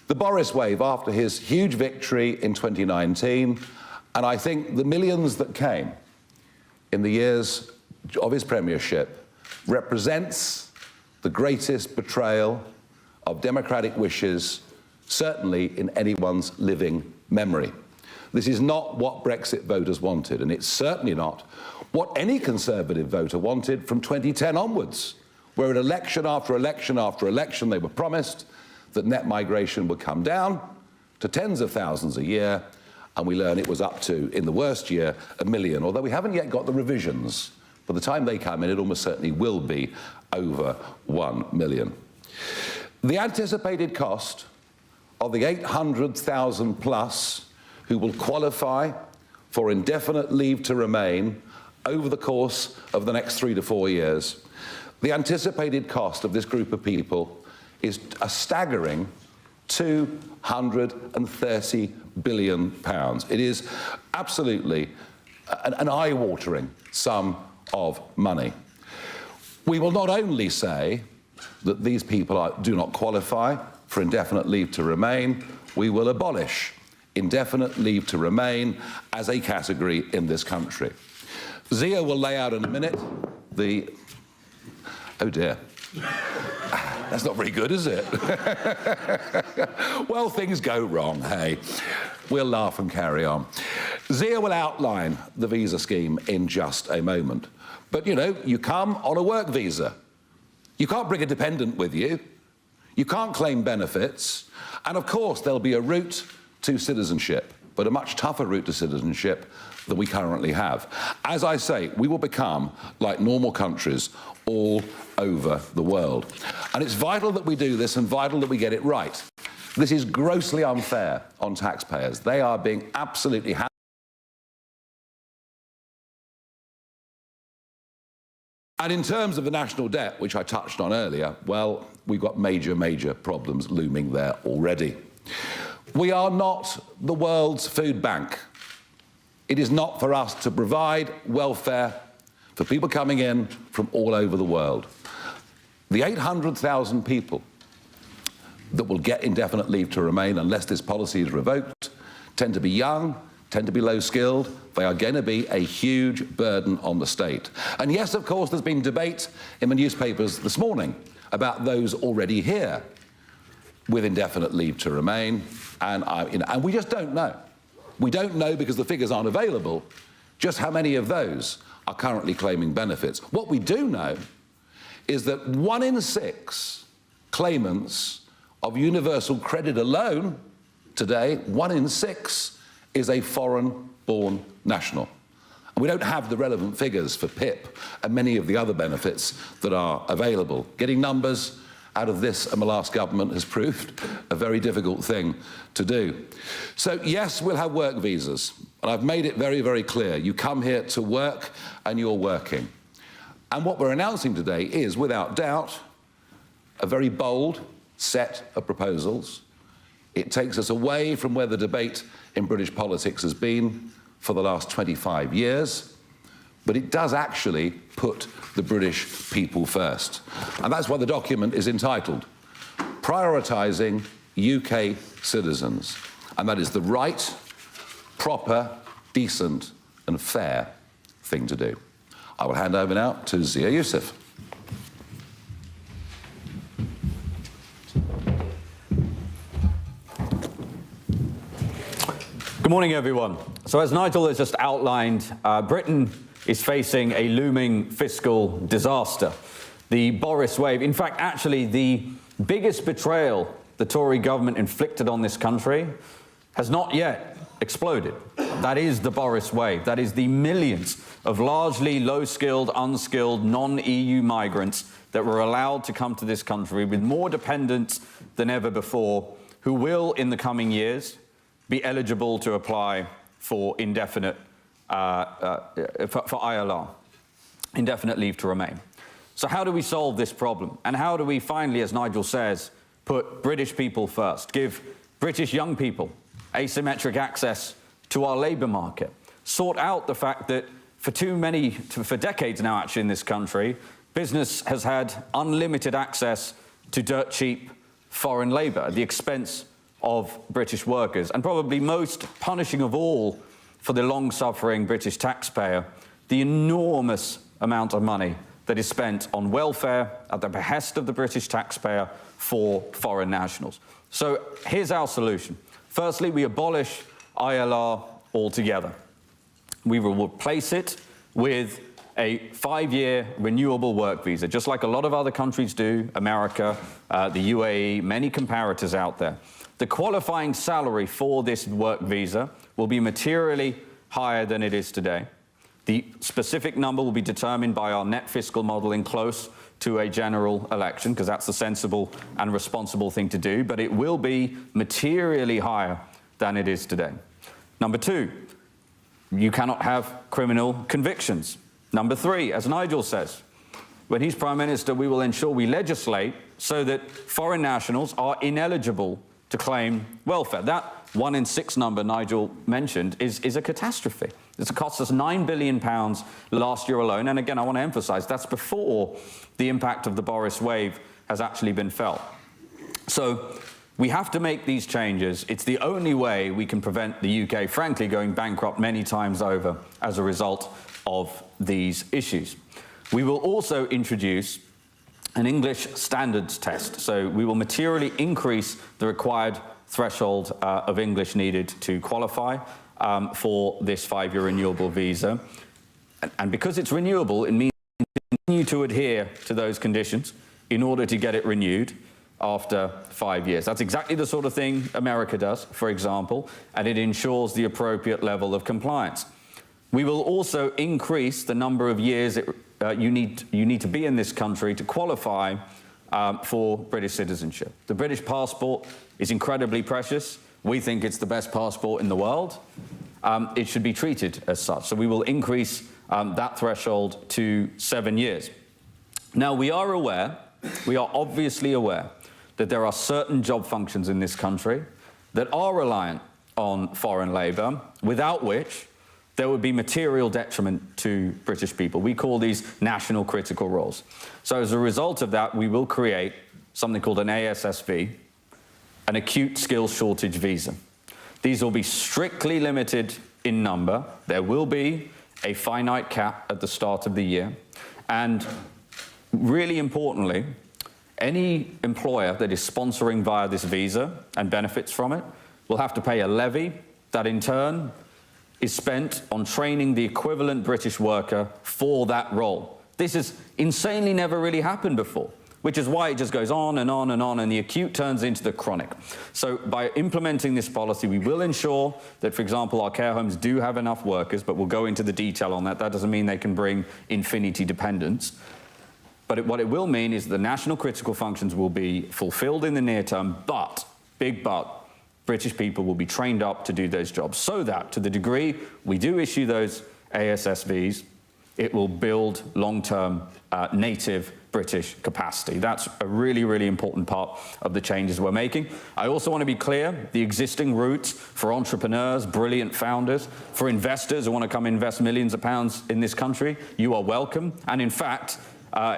The Boris wave after his huge victory in 2019, and I think the millions that came in the years of his premiership represents the greatest betrayal of democratic wishes, certainly in anyone's living memory. This is not what Brexit voters wanted, and it's certainly not what any Conservative voter wanted from 2010 onwards, where at election after election after election they were promised that net migration would come down to tens of thousands a year, and we learn it was up to, in the worst year, 1 million, although we haven't yet got the revisions. By the time they come in, it almost certainly will be over 1 million. The anticipated cost of the 800,000 plus who will qualify for indefinite leave to remain over the course of the next 3 to 4 years, the anticipated cost of this group of people is a staggering £230 billion. It is absolutely an eye-watering sum of money. We will not only say that these people do not qualify for indefinite leave to remain, we will abolish indefinite leave to remain as a category in this country. Zia will lay out in a minute the... Oh dear. That's not very good, is it? Well, things go wrong, hey. We'll laugh and carry on. Zia will outline the visa scheme in just a moment. But, you know, you come on a work visa. You can't bring a dependent with you. You can't claim benefits. And, of course, there'll be a route to citizenship, but a much tougher route to citizenship than we currently have. As I say, we will become like normal countries all over the world. And it's vital that we do this and vital that we get it right. This is grossly unfair on taxpayers. They are being absolutely And in terms of the national debt, which I touched on earlier, well, we've got major, major problems looming there already. We are not the world's food bank. It is not for us to provide welfare for people coming in from all over the world. The 800,000 people that will get indefinite leave to remain unless this policy is revoked tend to be young, tend to be low-skilled. They are going to be a huge burden on the state. And yes, of course, there's been debate in the newspapers this morning about those already here with indefinite leave to remain, and we just don't know. We don't know, because the figures aren't available, just how many of those are currently claiming benefits. What we do know is that 1 in 6 claimants of universal credit alone today, 1 in 6 is a foreign-born national. And we don't have the relevant figures for PIP and many of the other benefits that are available. Getting numbers out of this and the last government has proved a very difficult thing to do. So yes, we'll have work visas, and I've made it very, very clear. You come here to work and you're working. And what we're announcing today is, without doubt, a very bold set of proposals. It takes us away from where the debate in British politics has been for the last 25 years, but it does actually put the British people first. And that's why the document is entitled Prioritising UK Citizens. And that is the right, proper, decent and fair thing to do. I will hand over now to Zia Youssef. Good morning, everyone. So as Nigel has just outlined, Britain is facing a looming fiscal disaster. The Boris wave, in fact, actually the biggest betrayal the Tory government inflicted on this country has not yet exploded. That is the Boris wave. That is the millions of largely low-skilled, unskilled, non-EU migrants that were allowed to come to this country with more dependents than ever before, who will, in the coming years, be eligible to apply for indefinite, for ILR, indefinite leave to remain. So how do we solve this problem? And how do we finally, as Nigel says, put British people first, give British young people asymmetric access to our labour market, sort out the fact that for decades now, actually, in this country, Business has had unlimited access to dirt cheap foreign labour at the expense of British workers, and probably most punishing of all for the long-suffering British taxpayer, the enormous amount of money that is spent on welfare at the behest of the British taxpayer for foreign nationals. So here's our solution. Firstly, we abolish ILR altogether. We will replace it with a 5-year renewable work visa, just like a lot of other countries do, America, the UAE, many comparators out there. The qualifying salary for this work visa will be materially higher than it is today. The specific number will be determined by our net fiscal modelling close to a general election, because that's the sensible and responsible thing to do, but it will be materially higher than it is today. Number 2, you cannot have criminal convictions. Number 3, as Nigel says, when he's Prime Minister, we will ensure we legislate so that foreign nationals are ineligible to claim welfare. That 1 in 6 number Nigel mentioned is a catastrophe. It's cost us £9 billion last year alone. And again, I want to emphasise, that's before the impact of the Boris wave has actually been felt. So we have to make these changes. It's the only way we can prevent the UK, frankly, going bankrupt many times over as a result of these issues. We will also introduce an English standards test. So we will materially increase the required threshold of English needed to qualify for this 5-year renewable visa. And because it's renewable, it means we continue to adhere to those conditions in order to get it renewed after 5 years. That's exactly the sort of thing America does, for example, and it ensures the appropriate level of compliance. We will also increase the number of years you need to be in this country to qualify for British citizenship. The British passport is incredibly precious. We think it's the best passport in the world. It should be treated as such. So we will increase that threshold to 7 years. Now, we are obviously aware that there are certain job functions in this country that are reliant on foreign labour, without which there would be material detriment to British people. We call these national critical roles. So as a result of that, we will create something called an ASSV, an acute skills shortage visa. These will be strictly limited in number. There will be a finite cap at the start of the year. And really importantly, any employer that is sponsoring via this visa and benefits from it will have to pay a levy that in turn is spent on training the equivalent British worker for that role. This has insanely never really happened before, which is why it just goes on and on and on, and the acute turns into the chronic. So by implementing this policy, we will ensure that, for example, our care homes do have enough workers, but we'll go into the detail on that. That doesn't mean they can bring infinity dependence. But what it will mean is the national critical functions will be fulfilled in the near term, but, big but, British people will be trained up to do those jobs, so that to the degree we do issue those ASSVs, it will build long-term native British capacity. That's a really, really important part of the changes we're making. I also want to be clear, the existing routes for entrepreneurs, brilliant founders, for investors who want to come invest millions of pounds in this country, you are welcome. And in fact,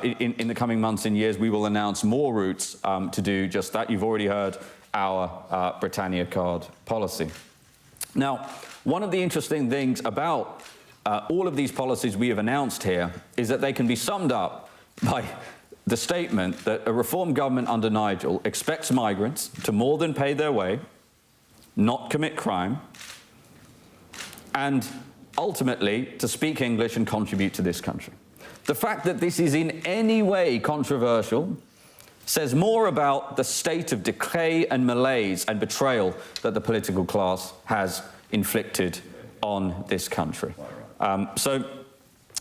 in the coming months and years, we will announce more routes to do just that. You've already heard our Britannia card policy. Now, one of the interesting things about all of these policies we have announced here is that they can be summed up by the statement that a reform government under Nigel expects migrants to more than pay their way, not commit crime, and ultimately to speak English and contribute to this country. The fact that this is in any way controversial says more about the state of decay and malaise and betrayal that the political class has inflicted on this country. So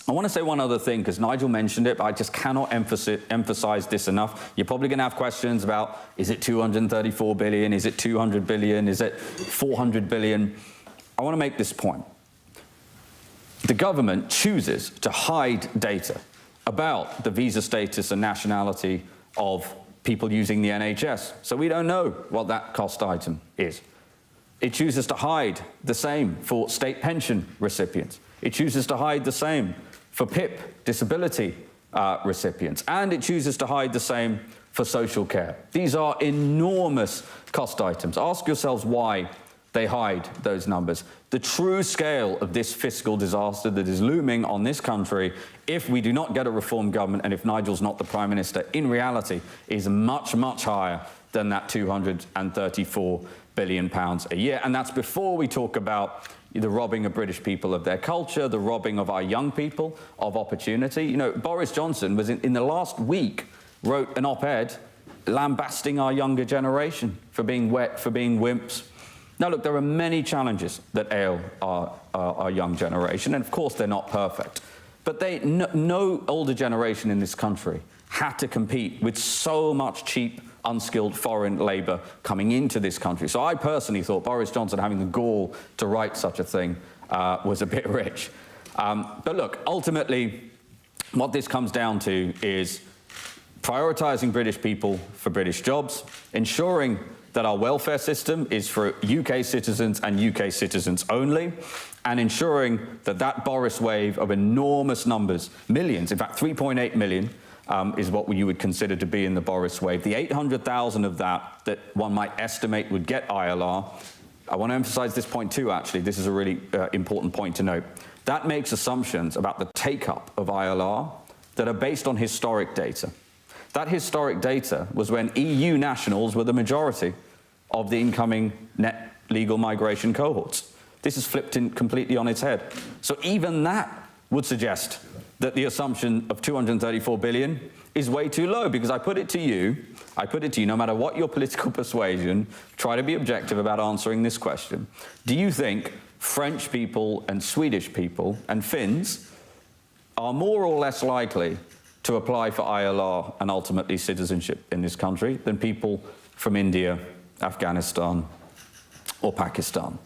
I want to say one other thing, because Nigel mentioned it, but I just cannot emphasize this enough. You're probably going to have questions about, is it 234 billion? Is it 200 billion? Is it 400 billion? I want to make this point. The government chooses to hide data about the visa status and nationality of people using the NHS. So we don't know what that cost item is. It chooses to hide the same for state pension recipients. It chooses to hide the same for PIP, disability recipients. And it chooses to hide the same for social care. These are enormous cost items. Ask yourselves why they hide those numbers. The true scale of this fiscal disaster that is looming on this country, if we do not get a reform government and if Nigel's not the Prime Minister, in reality is much, much higher than that £234 billion a year. And that's before we talk about the robbing of British people of their culture, the robbing of our young people of opportunity. You know, Boris Johnson was in the last week wrote an op-ed lambasting our younger generation for being wet, for being wimps. Now, look, there are many challenges that ail our young generation, and of course they're not perfect. But no older generation in this country had to compete with so much cheap, unskilled foreign labour coming into this country. So I personally thought Boris Johnson having the gall to write such a thing was a bit rich. But look, ultimately, what this comes down to is prioritising British people for British jobs, ensuring that our welfare system is for UK citizens and UK citizens only, and ensuring that that Boris wave of enormous numbers, millions, in fact 3.8 million, is what you would consider to be in the Boris wave. The 800,000 of that one might estimate would get ILR. I want to emphasise this point too, actually. This is a really important point to note. That makes assumptions about the take-up of ILR that are based on historic data. That historic data was when EU nationals were the majority of the incoming net legal migration cohorts. This is flipped completely on its head. So even that would suggest that the assumption of 234 billion is way too low, because I put it to you, no matter what your political persuasion, try to be objective about answering this question. Do you think French people and Swedish people and Finns are more or less likely to apply for ILR and ultimately citizenship in this country than people from India, Afghanistan, or Pakistan?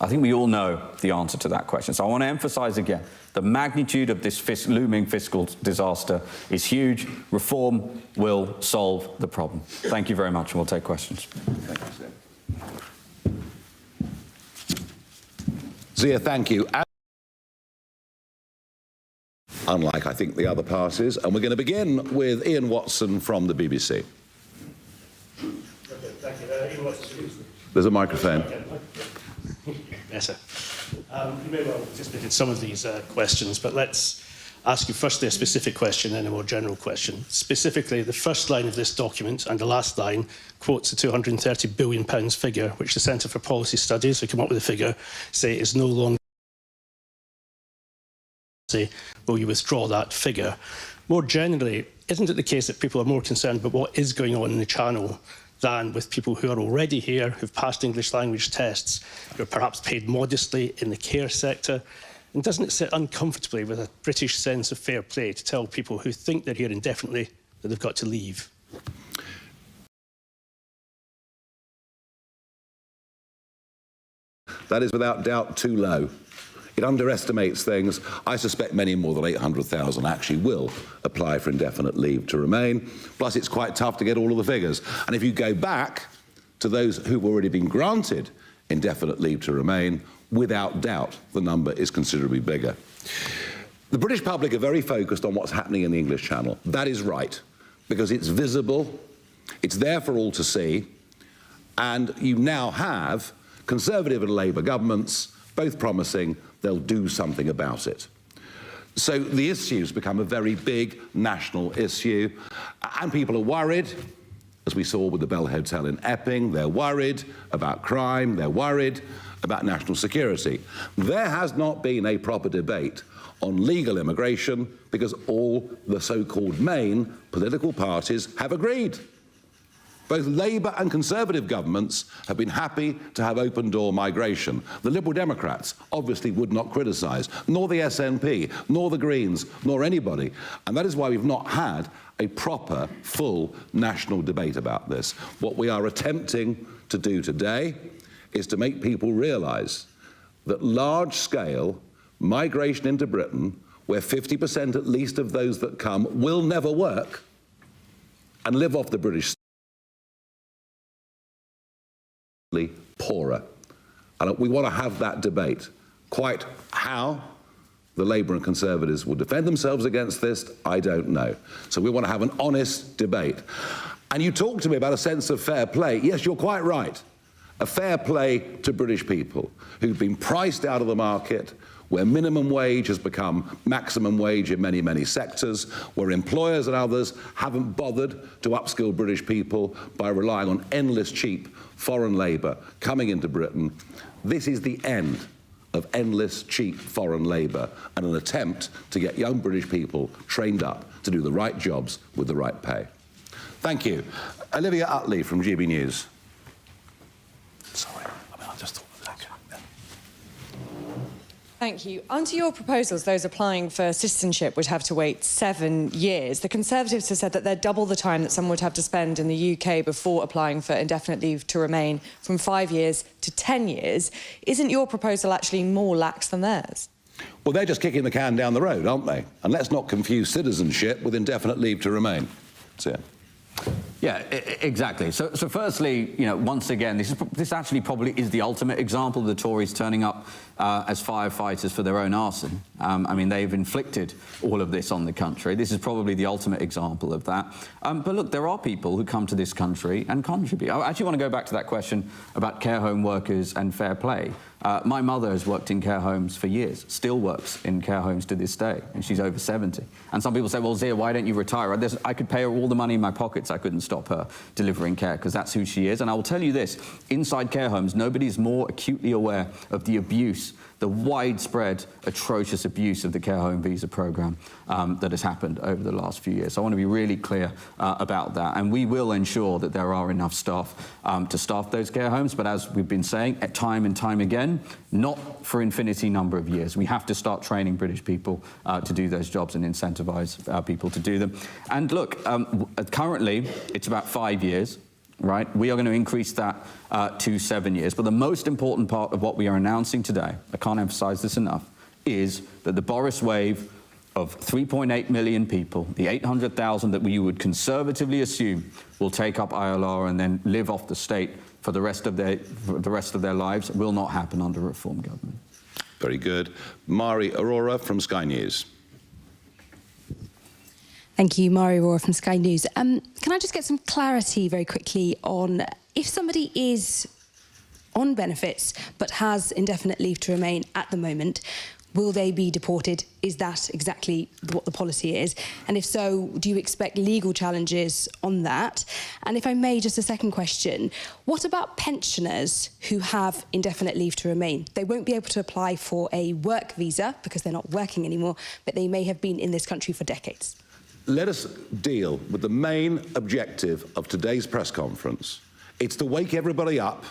I think we all know the answer to that question. So I want to emphasise again, the magnitude of this looming fiscal disaster is huge. Reform will solve the problem. Thank you very much, and we'll take questions. Thank you, sir. Zia, thank you. Unlike, I think, the other parties. And we're going to begin with Ian Watson from the BBC. Okay, thank you. Ian Watson. There's a microphone. Yes, sir. You may well anticipated some of these questions, but let's ask you firstly a specific question, then a more general question. Specifically, the first line of this document and the last line quotes the £230 billion figure, which the Centre for Policy Studies, who come up with the figure, say is no longer. Will you withdraw that figure? More generally, isn't it the case that people are more concerned about what is going on in the Channel than with people who are already here, who've passed English language tests, who are perhaps paid modestly in the care sector? And doesn't it sit uncomfortably with a British sense of fair play to tell people who think they're here indefinitely that they've got to leave? That is without doubt too low. It underestimates things. I suspect many more than 800,000 actually will apply for indefinite leave to remain. Plus, it's quite tough to get all of the figures. And if you go back to those who've already been granted indefinite leave to remain, without doubt, the number is considerably bigger. The British public are very focused on what's happening in the English Channel. That is right, because it's visible, it's there for all to see, and you now have Conservative and Labour governments both promising they'll do something about it. So the issue's become a very big national issue, and people are worried, as we saw with the Bell Hotel in Epping. They're worried about crime, they're worried about national security. There has not been a proper debate on legal immigration because all the so-called main political parties have agreed. Both Labour and Conservative governments have been happy to have open-door migration. The Liberal Democrats obviously would not criticise, nor the SNP, nor the Greens, nor anybody. And that is why we've not had a proper, full national debate about this. What we are attempting to do today is to make people realise that large-scale migration into Britain, where 50% at least of those that come will never work and live off the British poorer. And we want to have that debate. Quite how the Labour and Conservatives will defend themselves against this, I don't know. So we want to have an honest debate. And you talk to me about a sense of fair play. Yes, you're quite right. A fair play to British people who've been priced out of the market, where minimum wage has become maximum wage in many, many sectors, where employers and others haven't bothered to upskill British people by relying on endless cheap foreign labour coming into Britain. This is the end of endless cheap foreign labour and an attempt to get young British people trained up to do the right jobs with the right pay. Thank you. Olivia Utley from GBNews. Sorry, I just thought of that. Thank you. Under your proposals, those applying for citizenship would have to wait 7 years. The Conservatives have said that they're double the time that someone would have to spend in the UK before applying for indefinite leave to remain, from 5 years to 10 years. Isn't your proposal actually more lax than theirs? Well, they're just kicking the can down the road, aren't they? And let's not confuse citizenship with indefinite leave to remain. See ya. Yeah, exactly. So firstly, you know, once again, this actually probably is the ultimate example of the Tories turning up as firefighters for their own arson. I mean, they've inflicted all of this on the country. This is probably the ultimate example of that. But look, there are people who come to this country and contribute. I actually want to go back to that question about care home workers and fair play. My mother has worked in care homes for years, still works in care homes to this day, and she's over 70. And some people say, well, Zia, why don't you retire? I could pay her all the money in my pockets. I couldn't stop her delivering care, because that's who she is. And I will tell you this, inside care homes, nobody's more acutely aware of the abuse, the widespread, atrocious abuse of the care home visa programme that has happened over the last few years. So I want to be really clear about that. And we will ensure that there are enough staff to staff those care homes. But as we've been saying, at time and time again, not for infinity number of years. We have to start training British people to do those jobs and incentivise people to do them. And look, currently, it's about 5 years. Right? We are going to increase that to 7 years. But the most important part of what we are announcing today, I can't emphasise this enough, is that the Boris wave of 3.8 million people, the 800,000 that we would conservatively assume will take up ILR and then live off the state for the rest of their lives, will not happen under a Reform government. Very good. Mari Aurora from Sky News. Thank you, Mari Aurora from Sky News. Can I just get some clarity very quickly on if somebody is on benefits but has indefinite leave to remain at the moment, will they be deported? Is that exactly what the policy is? And if so, do you expect legal challenges on that? And if I may, just a second question, what about pensioners who have indefinite leave to remain? They won't be able to apply for a work visa because they're not working anymore, but they may have been in this country for decades. Let us deal with the main objective of today's press conference. It's to wake everybody up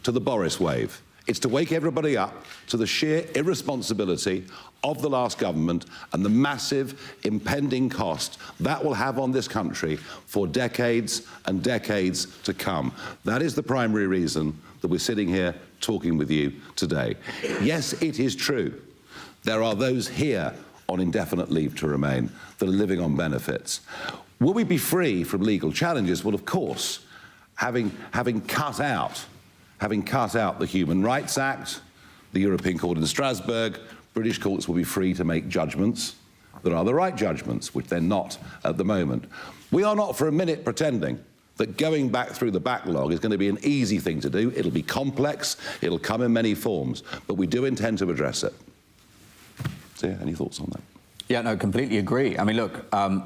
to the Boris wave. It's to wake everybody up to the sheer irresponsibility of the last government and the massive impending cost that will have on this country for decades and decades to come. That is the primary reason that we're sitting here talking with you today. Yes, it is true. There are those here on indefinite leave to remain that are living on benefits. Will we be free from legal challenges? Well, of course, having cut out the Human Rights Act, the European Court in Strasbourg, British courts will be free to make judgments that are the right judgments, which they're not at the moment. We are not for a minute pretending that going back through the backlog is going to be an easy thing to do. It'll be complex, it'll come in many forms, but we do intend to address it. So, any thoughts on that? Yeah, no, completely agree. I mean, look,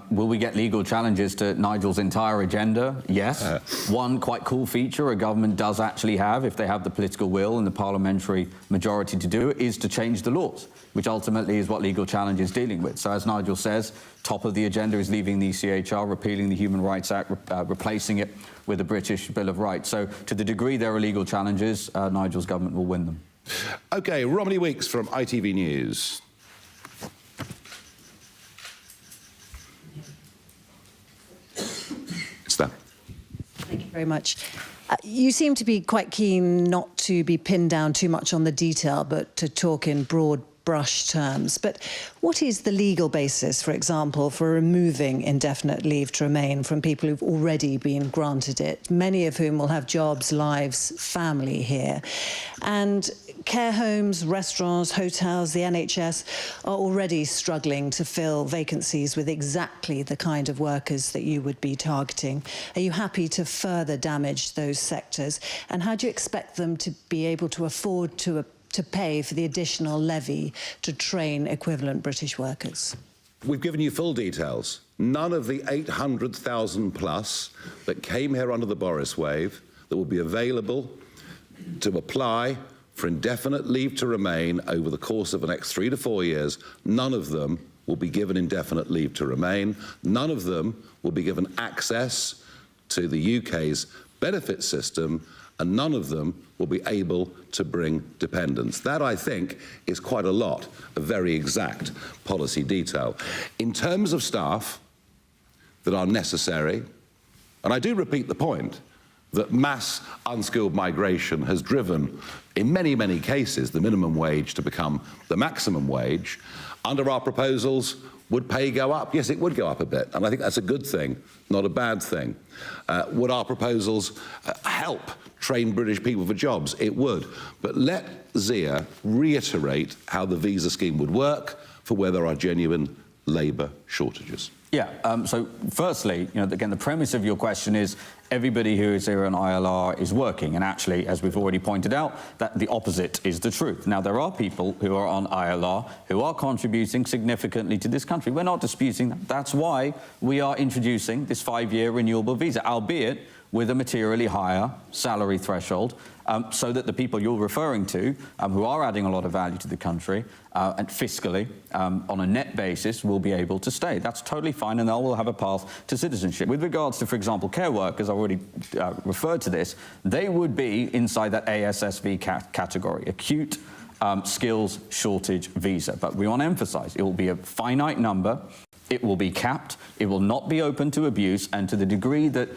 will we get legal challenges to Nigel's entire agenda? Yes. One quite cool feature a government does actually have, if they have the political will and the parliamentary majority to do it, is to change the laws, which ultimately is what legal challenge is dealing with. So as Nigel says, top of the agenda is leaving the ECHR, repealing the Human Rights Act, replacing it with a British Bill of Rights. So to the degree there are legal challenges, Nigel's government will win them. OK, Romney Weeks from ITV News. Thank you very much. You seem to be quite keen not to be pinned down too much on the detail, but to talk in broad brush terms. But what is the legal basis, for example, for removing indefinite leave to remain from people who've already been granted it, many of whom will have jobs, lives, family here? And care homes, restaurants, hotels, the NHS are already struggling to fill vacancies with exactly the kind of workers that you would be targeting. Are you happy to further damage those sectors? And how do you expect them to be able to afford to pay for the additional levy to train equivalent British workers? We've given you full details. None of the 800,000 plus that came here under the Boris wave that will be available to apply for indefinite leave to remain over the course of the next 3 to 4 years, none of them will be given indefinite leave to remain. None of them will be given access to the UK's benefit system, and none of them will be able to bring dependents. That, I think, is quite a lot of very exact policy detail. In terms of staff that are necessary, and I do repeat the point that mass unskilled migration has driven, in many, many cases, the minimum wage to become the maximum wage. Under our proposals, would pay go up? Yes, it would go up a bit, and I think that's a good thing, not a bad thing. Would our proposals help train British people for jobs? It would. But let Zia reiterate how the visa scheme would work for where there are genuine labour shortages. Yeah, so firstly, again, the premise of your question is everybody who is here on ILR is working, and actually, as we've already pointed out, that the opposite is the truth. Now, there are people who are on ILR who are contributing significantly to this country. We're not disputing that. That's why we are introducing this 5-year renewable visa, albeit with a materially higher salary threshold, so that the people you're referring to, who are adding a lot of value to the country, and fiscally, on a net basis, will be able to stay. That's totally fine, and they will have a path to citizenship. With regards to, for example, care workers, I already referred to this, they would be inside that ASSV category, acute skills shortage visa. But we want to emphasise, it will be a finite number, it will be capped, it will not be open to abuse, and to the degree that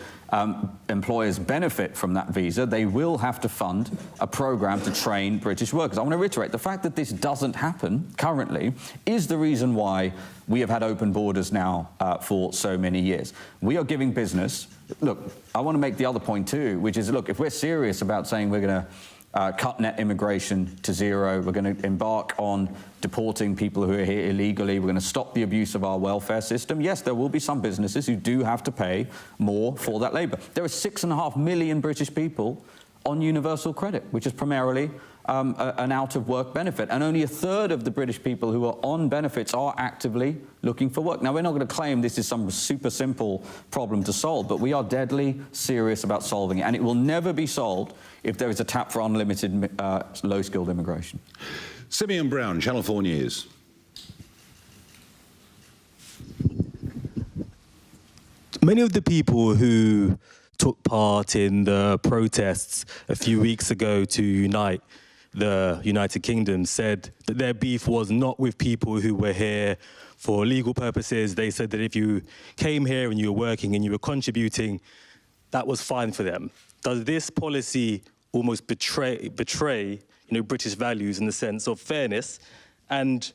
employers benefit from that visa, they will have to fund a programme to train British workers. I want to reiterate, the fact that this doesn't happen currently is the reason why we have had open borders now for so many years. We are giving business... Look, I want to make the other point too, which is, look, if we're serious about saying we're going to cut net immigration to zero, we're going to embark on deporting people who are here illegally, we're going to stop the abuse of our welfare system. Yes, there will be some businesses who do have to pay more for that labour. There are 6.5 million British people on universal credit, which is primarily an out-of-work benefit, and only 1/3 of the British people who are on benefits are actively looking for work. Now, we're not going to claim this is some super simple problem to solve, but we are deadly serious about solving it, and it will never be solved if there is a tap for unlimited low-skilled immigration. Simeon Brown, Channel 4 News. Many of the people who took part in the protests a few weeks ago to unite the United Kingdom said that their beef was not with people who were here for legal purposes. They said that if you came here and you were working and you were contributing, that was fine for them. Does this policy almost betray British values in the sense of fairness? And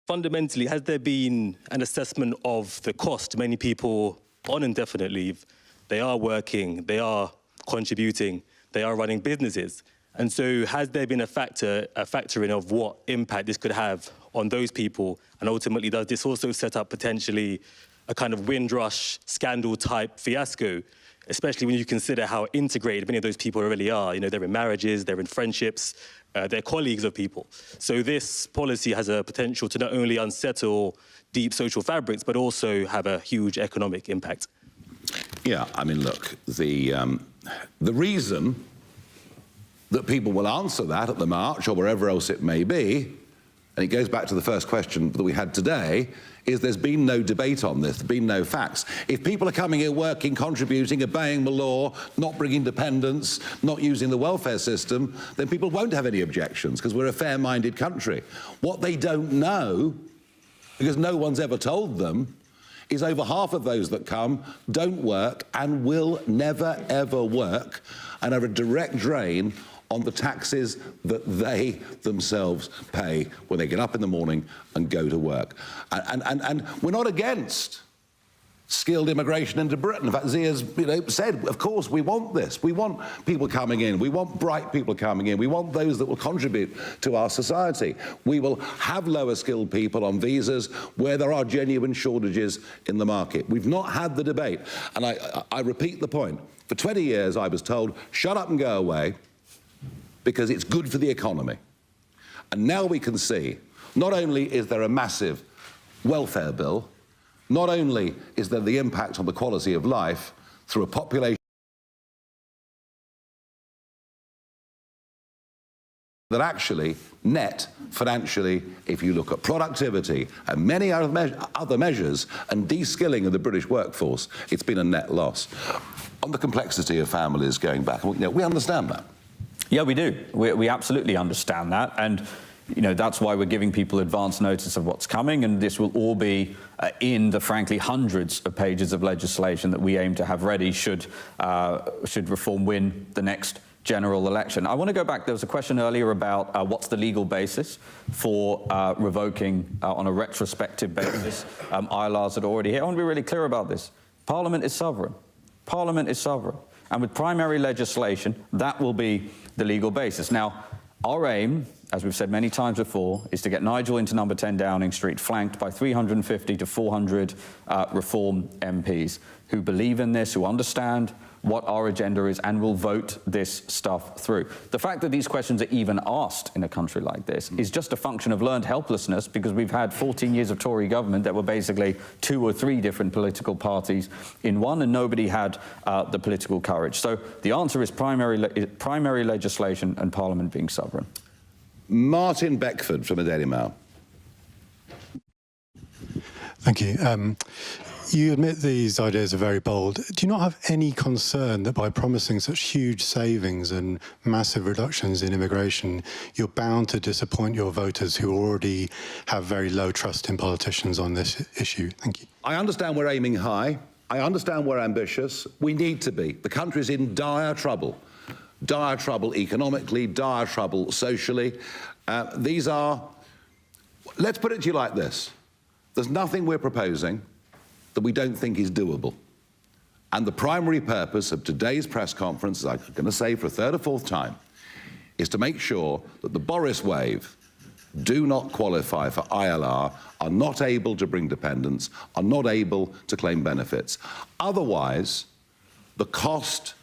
fundamentally, has there been an assessment of the cost? Many people on indefinite leave, they are working, they are contributing, they are running businesses. And so has there been a factoring of what impact this could have on those people? And ultimately, does this also set up potentially a kind of Windrush scandal type fiasco, especially when you consider how integrated many of those people really are? They're in marriages, they're in friendships, they're colleagues of people. So this policy has a potential to not only unsettle deep social fabrics, but also have a huge economic impact. Yeah, I mean, look, the reason that people will answer that at the march or wherever else it may be, and it goes back to the first question that we had today, is there's been no debate on this, there's been no facts. If people are coming here working, contributing, obeying the law, not bringing dependents, not using the welfare system, then people won't have any objections because we're a fair-minded country. What they don't know, because no one's ever told them, is over half of those that come don't work and will never, ever work and are a direct drain on the taxes that they themselves pay when they get up in the morning and go to work. And we're not against skilled immigration into Britain. In fact, Zia's said, of course, we want this. We want people coming in. We want bright people coming in. We want those that will contribute to our society. We will have lower skilled people on visas where there are genuine shortages in the market. We've not had the debate. And I repeat the point. For 20 years, I was told, shut up and go away because it's good for the economy. And now we can see, not only is there a massive welfare bill, not only is there the impact on the quality of life through a population that actually net financially, if you look at productivity and many other measures and de-skilling of the British workforce, it's been a net loss. On the complexity of families going back, we understand that. Yeah, we do. We absolutely understand that. And that's why we're giving people advance notice of what's coming, and this will all be in the, frankly, hundreds of pages of legislation that we aim to have ready should reform win the next general election. I want to go back. There was a question earlier about what's the legal basis for revoking on a retrospective basis ILRs that are already here. I want to be really clear about this. Parliament is sovereign. Parliament is sovereign. And with primary legislation, that will be the legal basis. Now, our aim, as we've said many times before, is to get Nigel into number 10 Downing Street, flanked by 350 to 400 Reform MPs who believe in this, who understand what our agenda is and will vote this stuff through. The fact that these questions are even asked in a country like this is just a function of learned helplessness, because we've had 14 years of Tory government that were basically 2 or 3 different political parties in one, and nobody had the political courage. So the answer is primary legislation and Parliament being sovereign. Martin Beckford from the Daily Mail. Thank you. You admit these ideas are very bold. Do you not have any concern that by promising such huge savings and massive reductions in immigration, you're bound to disappoint your voters who already have very low trust in politicians on this issue? Thank you. I understand we're aiming high. I understand we're ambitious. We need to be. The country's in dire trouble. Dire trouble economically, dire trouble socially. These are, let's put it to you like this. There's nothing we're proposing that we don't think is doable. And the primary purpose of today's press conference, as I'm going to say for a third or fourth time, is to make sure that the Boris wave do not qualify for ILR, are not able to bring dependents, are not able to claim benefits. Otherwise, the cost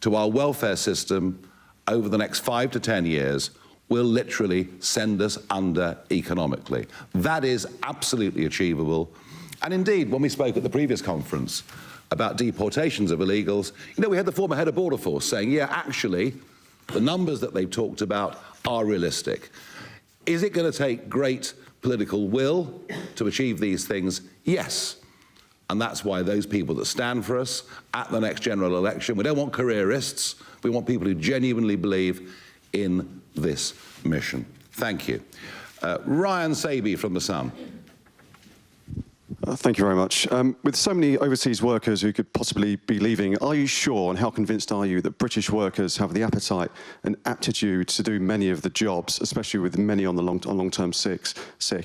to our welfare system over the next 5 to 10 years will literally send us under economically. That is absolutely achievable. And indeed, when we spoke at the previous conference about deportations of illegals, we had the former head of Border Force saying, yeah, actually, the numbers that they've talked about are realistic. Is it going to take great political will to achieve these things? Yes. And that's why those people that stand for us at the next general election, we don't want careerists, we want people who genuinely believe in this mission. Thank you. Ryan Saby from The Sun. Thank you very much. With so many overseas workers who could possibly be leaving, are you sure, and how convinced are you, that British workers have the appetite and aptitude to do many of the jobs, especially with many on the long-term sick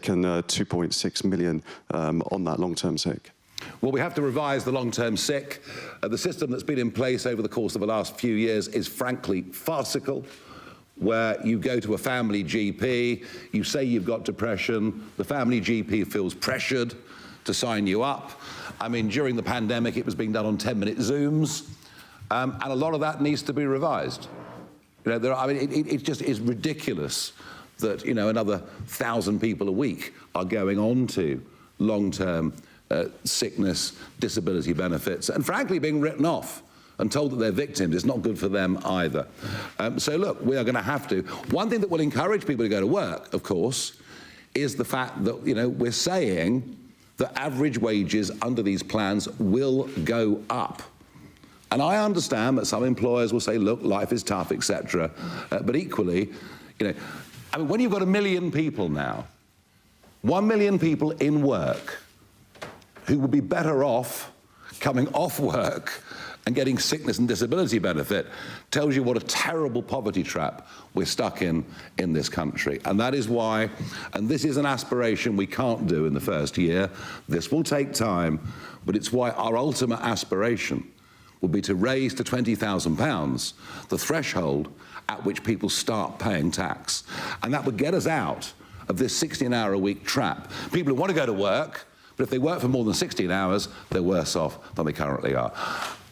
and 2.6 million on that long-term sick? Well, we have to revise the long-term sick. The system that's been in place over the course of the last few years is frankly farcical, where you go to a family GP, you say you've got depression, the family GP feels pressured to sign you up. I mean, during the pandemic, it was being done on 10-minute Zooms, and a lot of that needs to be revised. It just is ridiculous that, another 1,000 people a week are going on to long-term sickness, disability benefits, and frankly being written off and told that they're victims. It's not good for them either. So look, we are going to have to. One thing that will encourage people to go to work, of course, is the fact that, we're saying that average wages under these plans will go up. And I understand that some employers will say, look, life is tough, etc. But equally, when you've got 1 million people now, 1 million people in work who would be better off coming off work and getting sickness and disability benefit tells you what a terrible poverty trap we're stuck in this country. And that is why, and this is an aspiration we can't do in the first year, this will take time, but it's why our ultimate aspiration will be to raise to £20,000 the threshold at which people start paying tax. And that would get us out of this 16-hour-a-week trap. People who want to go to work, but if they work for more than 16 hours, they're worse off than they currently are.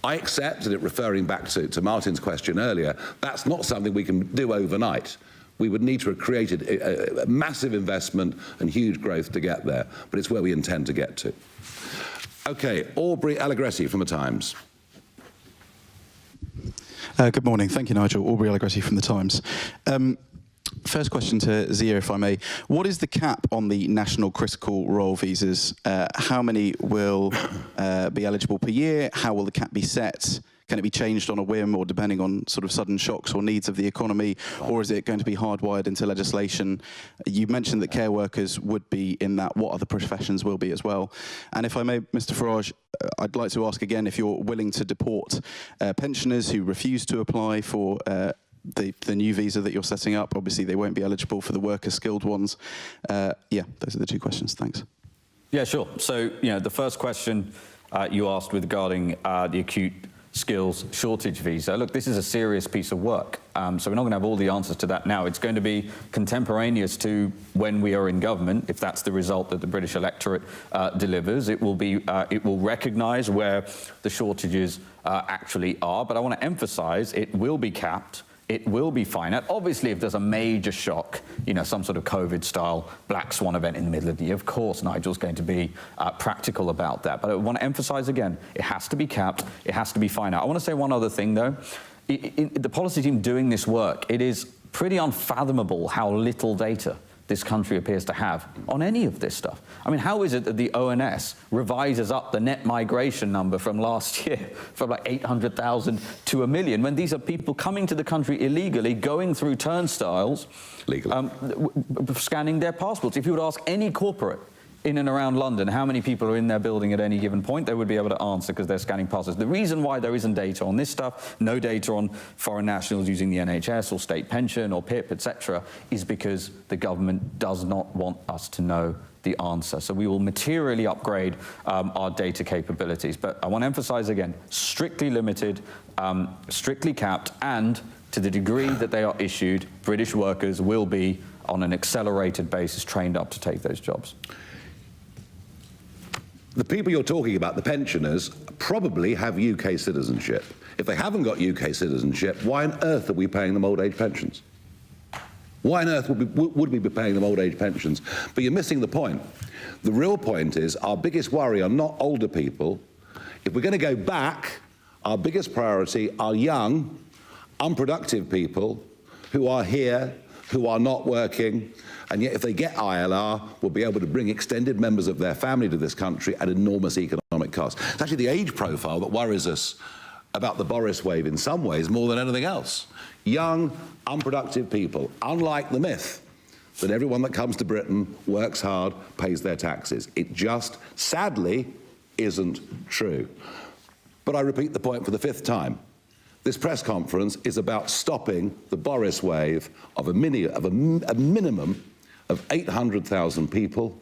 I accept, and referring back to Martin's question earlier, that's not something we can do overnight. We would need to have created a massive investment and huge growth to get there, but it's where we intend to get to. OK, Aubrey Allegretti from The Times. Good morning. Thank you, Nigel. Aubrey Allegretti from The Times. First question to Zia, if I may. What is the cap on the national critical role visas? How many will be eligible per year? How will the cap be set? Can it be changed on a whim or depending on sort of sudden shocks or needs of the economy? Or is it going to be hardwired into legislation? You mentioned that care workers would be in that. What other professions will be as well? And if I may, Mr. Farage, I'd like to ask again if you're willing to deport pensioners who refuse to apply for the new visa that you're setting up. Obviously, they won't be eligible for the worker skilled ones. Yeah, those are the two questions. Thanks. Yeah, sure. So, the first question you asked regarding the acute skills shortage visa. Look, this is a serious piece of work. So we're not going to have all the answers to that now. It's going to be contemporaneous to when we are in government, if that's the result that the British electorate delivers. It will recognise where the shortages actually are. But I want to emphasise it will be capped. It will be finite. Obviously, if there's a major shock, some sort of COVID-style black swan event in the middle of the year, of course, Nigel's going to be practical about that. But I want to emphasise again, it has to be capped, it has to be finite. I want to say one other thing, though. The policy team doing this work, it is pretty unfathomable how little data this country appears to have on any of this stuff. I mean, how is it that the ONS revises up the net migration number from last year from like 800,000 to 1 million when these are people coming to the country illegally, going through turnstiles, scanning their passports? If you would ask any corporate in and around London how many people are in their building at any given point, they would be able to answer because they're scanning passports. The reason why there isn't data on this stuff, no data on foreign nationals using the NHS or state pension or PIP, etc., is because the government does not want us to know the answer. So we will materially upgrade our data capabilities. But I want to emphasize again, strictly limited, strictly capped, and to the degree that they are issued, British workers will be on an accelerated basis trained up to take those jobs. The people you're talking about, the pensioners, probably have UK citizenship. If they haven't got UK citizenship, why on earth are we paying them old age pensions? Why on earth would we be paying them old age pensions? But you're missing the point. The real point is our biggest worry are not older people. If we're going to go back, our biggest priority are young, unproductive people who are here, who are not working, and yet if they get ILR, will be able to bring extended members of their family to this country at enormous economic cost. It's actually the age profile that worries us about the Boris wave in some ways more than anything else. Young, unproductive people, unlike the myth that everyone that comes to Britain works hard, pays their taxes. It just, sadly, isn't true. But I repeat the point for the 5th time. This press conference is about stopping the Boris wave of a minimum of 800,000 people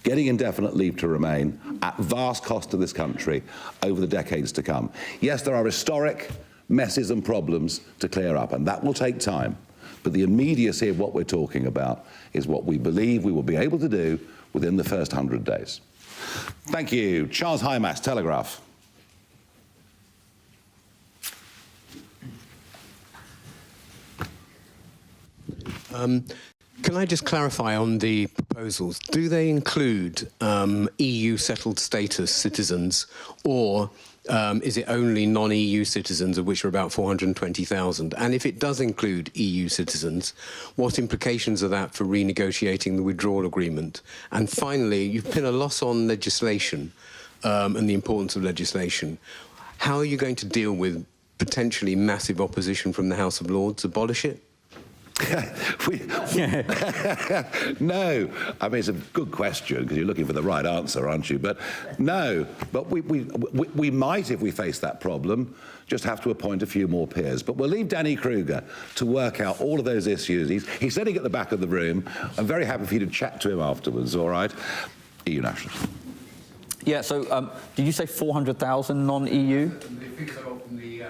getting indefinite leave to remain at vast cost to this country over the decades to come. Yes, there are historic messes and problems to clear up, and that will take time. But the immediacy of what we're talking about is what we believe we will be able to do within the first 100 days. Thank you. Charles Hymas, Telegraph. Can I just clarify on the proposals? Do they include EU settled status citizens, or is it only non-EU citizens, of which are about 420,000? And if it does include EU citizens, what implications are that for renegotiating the withdrawal agreement? And finally, you've put a loss on legislation and the importance of legislation. How are you going to deal with potentially massive opposition from the House of Lords? Abolish it? No, I mean, it's a good question because you're looking for the right answer, aren't you? But no, but we might, if we face that problem, just have to appoint a few more peers. But we'll leave Danny Kruger to work out all of those issues. He's sitting at the back of the room. I'm very happy for you to chat to him afterwards, all right? EU nationals. Yeah, so did you say 400,000 non-EU? The figures I got from the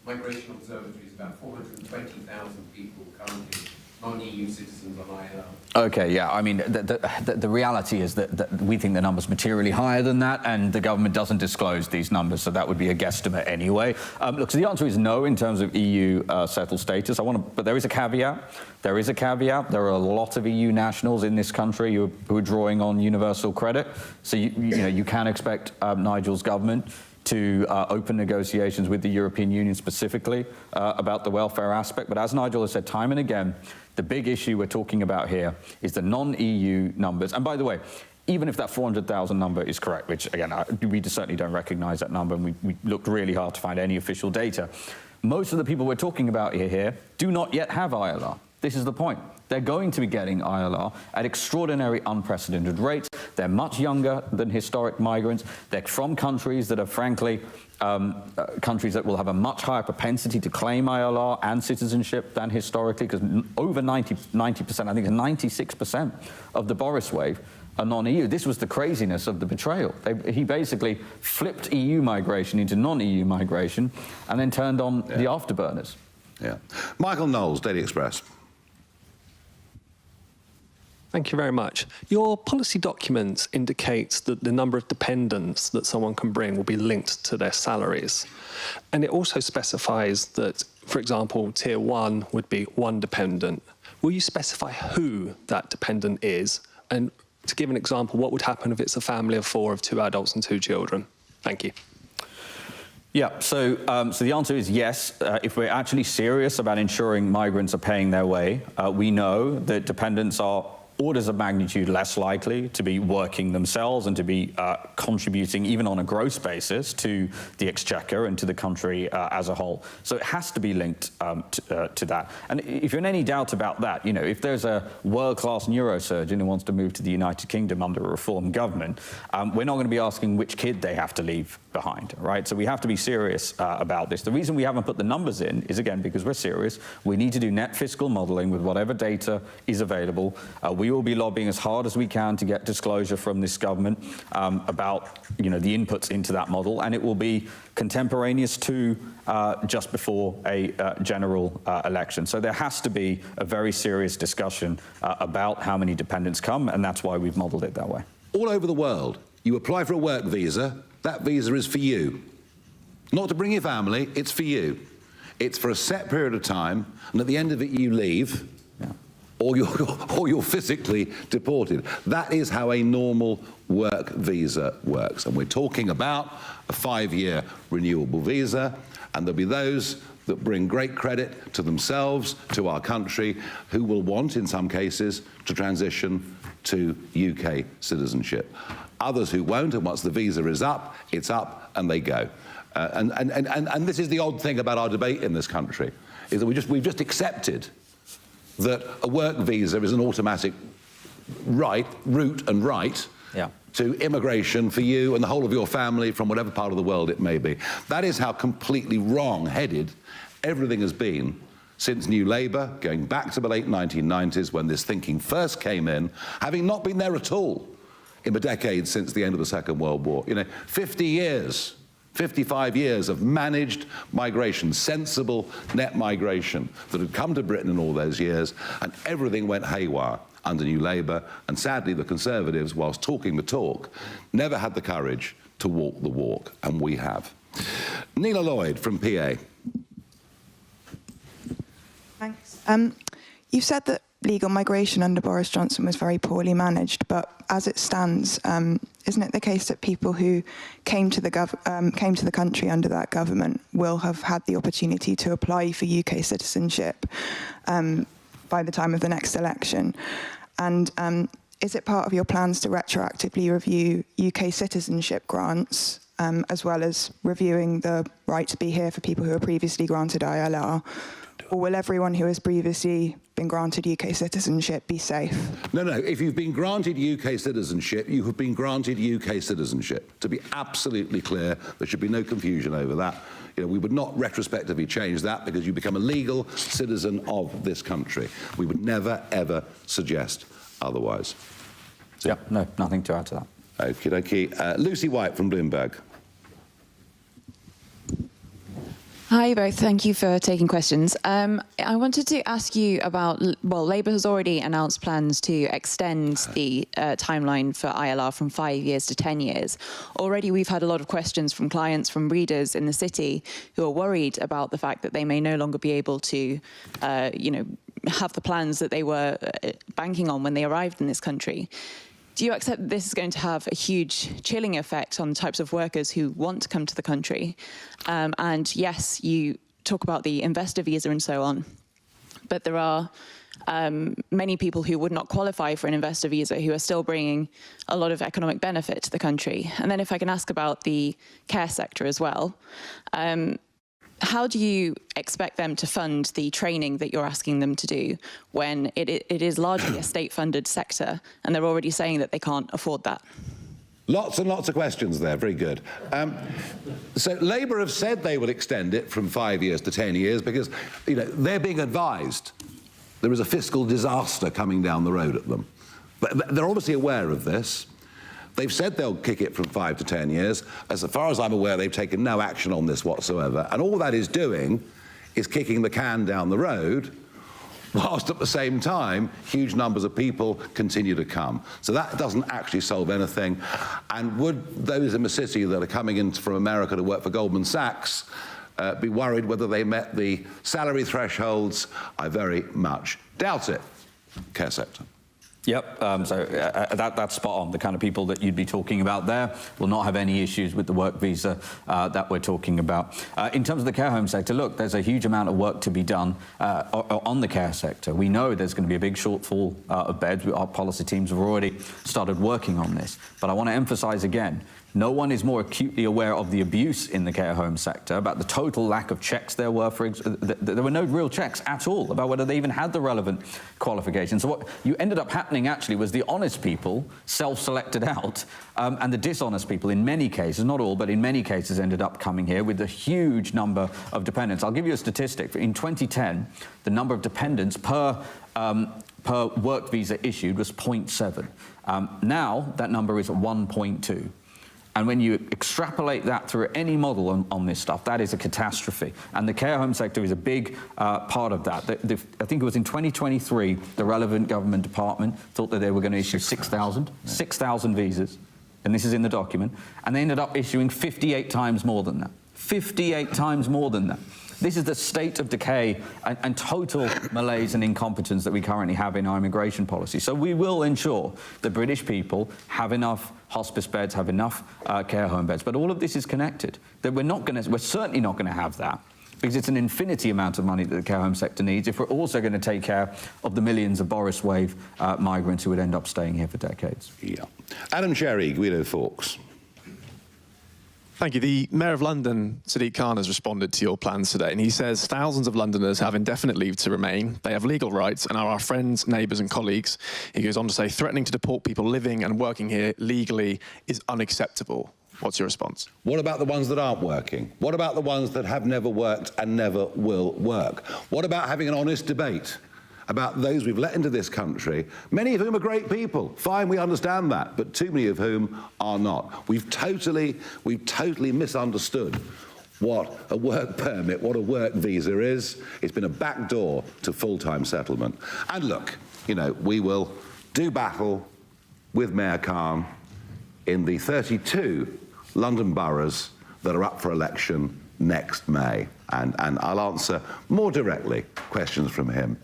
Migration Observatory is about 420,000 people currently non-EU citizens on ILR. Okay, yeah, I mean, the reality is that we think the number's materially higher than that, and the government doesn't disclose these numbers, so that would be a guesstimate anyway. Look, so the answer is no in terms of EU settled status. But there is a caveat. There is a caveat. There are a lot of EU nationals in this country who are drawing on universal credit, so you can expect Nigel's government to open negotiations with the European Union specifically about the welfare aspect. But as Nigel has said time and again, the big issue we're talking about here is the non-EU numbers. And by the way, even if that 400,000 number is correct, which again, we certainly don't recognize that number, and we looked really hard to find any official data, most of the people we're talking about here do not yet have ILR. This is the point. They're going to be getting ILR at extraordinary, unprecedented rates. They're much younger than historic migrants. They're from countries that are, frankly, countries that will have a much higher propensity to claim ILR and citizenship than historically, because over 90%, I think 96% of the Boris wave are non-EU. This was the craziness of the betrayal. He basically flipped EU migration into non-EU migration and then turned on the afterburners. Yeah. Michael Knowles, Daily Express. Thank you very much. Your policy documents indicate that the number of dependents that someone can bring will be linked to their salaries. And it also specifies that, for example, Tier 1 would be one dependent. Will you specify who that dependent is? And to give an example, what would happen if it's a family of 4 of 2 adults and 2 children? Thank you. Yeah, so the answer is yes. If we're actually serious about ensuring migrants are paying their way, we know that dependents are orders of magnitude less likely to be working themselves and to be contributing, even on a gross basis, to the exchequer and to the country as a whole. So it has to be linked to that. And if you're in any doubt about that, if there's a world-class neurosurgeon who wants to move to the United Kingdom under a reform government, we're not going to be asking which kid they have to leave behind, right? So we have to be serious about this. The reason we haven't put the numbers in is, again, because we're serious. We need to do net fiscal modelling with whatever data is available. We will be lobbying as hard as we can to get disclosure from this government about, the inputs into that model, and it will be contemporaneous to just before a general election. So there has to be a very serious discussion about how many dependents come, and that's why we've modelled it that way. All over the world, you apply for a work visa, that visa is for you. Not to bring your family, it's for you. It's for a set period of time, and at the end of it you leave, or you're physically deported. That is how a normal work visa works. And we're talking about a 5-year renewable visa, and there'll be those that bring great credit to themselves, to our country, who will want, in some cases, to transition to UK citizenship. Others who won't, and once the visa is up, it's up and they go. And this is the odd thing about our debate in this country, is that we've just accepted that a work visa is an automatic route to immigration for you and the whole of your family from whatever part of the world it may be. That is how completely wrong-headed everything has been since New Labour, going back to the late 1990s when this thinking first came in, having not been there at all in the decades since the end of the Second World War. 50 years, 55 years of managed migration, sensible net migration that had come to Britain in all those years, and everything went haywire under New Labour, and sadly the Conservatives, whilst talking the talk, never had the courage to walk the walk, and we have. Neela Lloyd from PA. Thanks. You've said that legal migration under Boris Johnson was very poorly managed, but as it stands, isn't it the case that people who came to the country under that government will have had the opportunity to apply for UK citizenship by the time of the next election? And is it part of your plans to retroactively review UK citizenship grants, as well as reviewing the right to be here for people who were previously granted ILR? Or will everyone who has previously been granted UK citizenship be safe? No, no. If you've been granted UK citizenship, you have been granted UK citizenship. To be absolutely clear, there should be no confusion over that. You know, we would not retrospectively change that because you become a legal citizen of this country. We would never, ever suggest otherwise. Yeah, no, nothing to add to that. Okie dokie. Lucy White from Bloomberg. Hi both, thank you for taking questions. I wanted to ask you about, well, Labour has already announced plans to extend the timeline for ILR from 5 years to 10 years. Already we've had a lot of questions from clients, from readers in the city who are worried about the fact that they may no longer be able to, you know, have the plans that they were banking on when they arrived in this country. Do you accept that this is going to have a huge chilling effect on the types of workers who want to come to the country? And yes, you talk about the investor visa and so on, but there are many people who would not qualify for an investor visa who are still bringing a lot of economic benefit to the country. And then if I can ask about the care sector as well, how do you expect them to fund the training that you're asking them to do when it is largely a state-funded sector and they're already saying that they can't afford that? Lots and lots of questions there. Very good. So Labour have said they will extend it from 5 years to 10 years because, you know, they're being advised there is a fiscal disaster coming down the road at them. But they're obviously aware of this. They've said they'll kick it from 5 to 10 years. As far as I'm aware, they've taken no action on this whatsoever. And all that is doing is kicking the can down the road, whilst at the same time, huge numbers of people continue to come. So that doesn't actually solve anything. And would those in the city that are coming in from America to work for Goldman Sachs be worried whether they met the salary thresholds? I very much doubt it. Care sector. Yep, that's spot on. The kind of people that you'd be talking about there will not have any issues with the work visa that we're talking about. In terms of the care home sector, look, there's a huge amount of work to be done on the care sector. We know there's going to be a big shortfall of beds. Our policy teams have already started working on this. But I want to emphasise again, no one is more acutely aware of the abuse in the care home sector, about the total lack of checks there were. There were no real checks at all about whether they even had the relevant qualifications. So what you ended up happening actually was the honest people self-selected out, and the dishonest people, in many cases, not all, but in many cases, ended up coming here with a huge number of dependents. I'll give you a statistic. In 2010, the number of dependents per work visa issued was 0.7. Now, that number is 1.2. And when you extrapolate that through any model on this stuff, that is a catastrophe. And the care home sector is a big part of that. I think it was in 2023, the relevant government department thought that they were going to issue 6,000 visas. And this is in the document. And they ended up issuing 58 times more than that. 58 times more than that. This is the state of decay and total malaise and incompetence that we currently have in our immigration policy. So we will ensure that British people have enough hospice beds, have enough care home beds. But all of this is connected. That we're certainly not going to have that, because it's an infinity amount of money that the care home sector needs if we're also going to take care of the millions of Boris wave migrants who would end up staying here for decades. Yeah. Adam Sherry, Guido Fawkes. Thank you. The Mayor of London, Sadiq Khan, has responded to your plans today, and he says thousands of Londoners have indefinite leave to remain. They have legal rights and are our friends, neighbours and colleagues. He goes on to say threatening to deport people living and working here legally is unacceptable. What's your response? What about the ones that aren't working? What about the ones that have never worked and never will work? What about having an honest debate about those we've let into this country, many of whom are great people? Fine, we understand that, but too many of whom are not. We've totally misunderstood what a work permit, what a work visa is. It's been a backdoor to full-time settlement. And look, you know, we will do battle with Mayor Khan in the 32 London boroughs that are up for election next May. And I'll answer more directly questions from him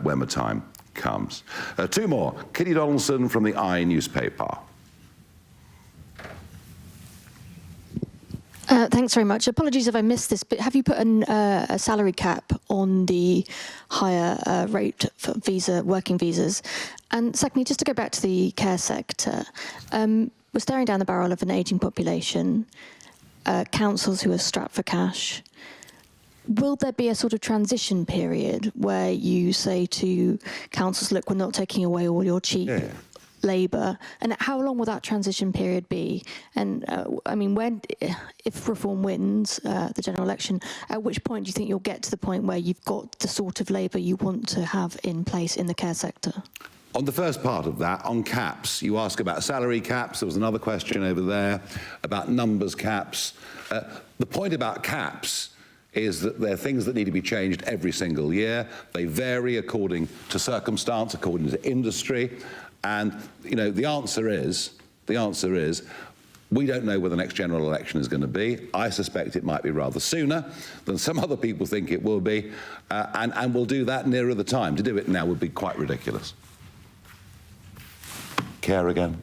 when the time comes. Two more. Kitty Donaldson from the I newspaper. Thanks very much. Apologies if I missed this, but have you put a salary cap on the higher rate for working visas? And secondly, just to go back to the care sector, we're staring down the barrel of an ageing population, councils who are strapped for cash. will there be a sort of transition period where you say to councils, look, we're not taking away all your cheap labour, and how long will that transition period be? And I mean, when, if Reform wins the general election, at which point do you think you'll get to the point where you've got the sort of labour you want to have in place in the care sector? On the first part of that, on caps, you ask about salary caps. There was another question over there about numbers caps. The point about caps is that they're things that need to be changed every single year. They vary according to circumstance, according to industry. And, you know, the answer is, we don't know where the next general election is going to be. I suspect it might be rather sooner than some other people think it will be. And we'll do that nearer the time. To do it now would be quite ridiculous. Care again.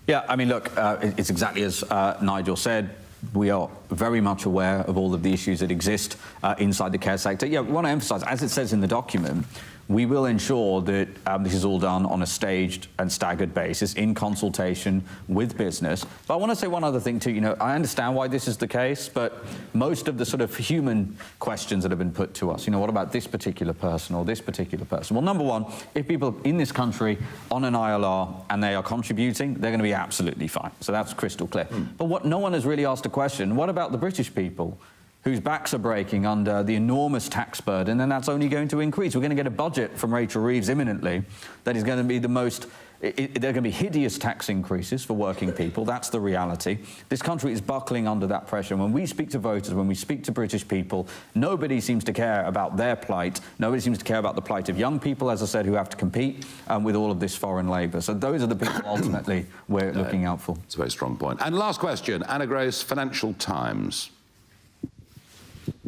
Yeah, I mean, look, it's exactly as Nigel said. We are very much aware of all of the issues that exist inside the care sector. Yeah, we want to emphasise, as it says in the document, we will ensure that this is all done on a staged and staggered basis in consultation with business. But I want to say one other thing too. You know, I understand why this is the case, but most of the sort of human questions that have been put to us, you know, what about this particular person or this particular person? Well, number one, if people in this country on an ILR and they are contributing, they're going to be absolutely fine. So that's crystal clear. But what no one has really asked a question, what about the British people whose backs are breaking under the enormous tax burden, and that's only going to increase? We're going to get a budget from Rachel Reeves imminently that is going to be the most... there are going to be hideous tax increases for working people. That's the reality. This country is buckling under that pressure. When we speak to voters, when we speak to British people, nobody seems to care about their plight. Nobody seems to care about the plight of young people, as I said, who have to compete with all of this foreign labour. So those are the people ultimately we're looking out for. It's a very strong point. And last question, Anna Gross, Financial Times.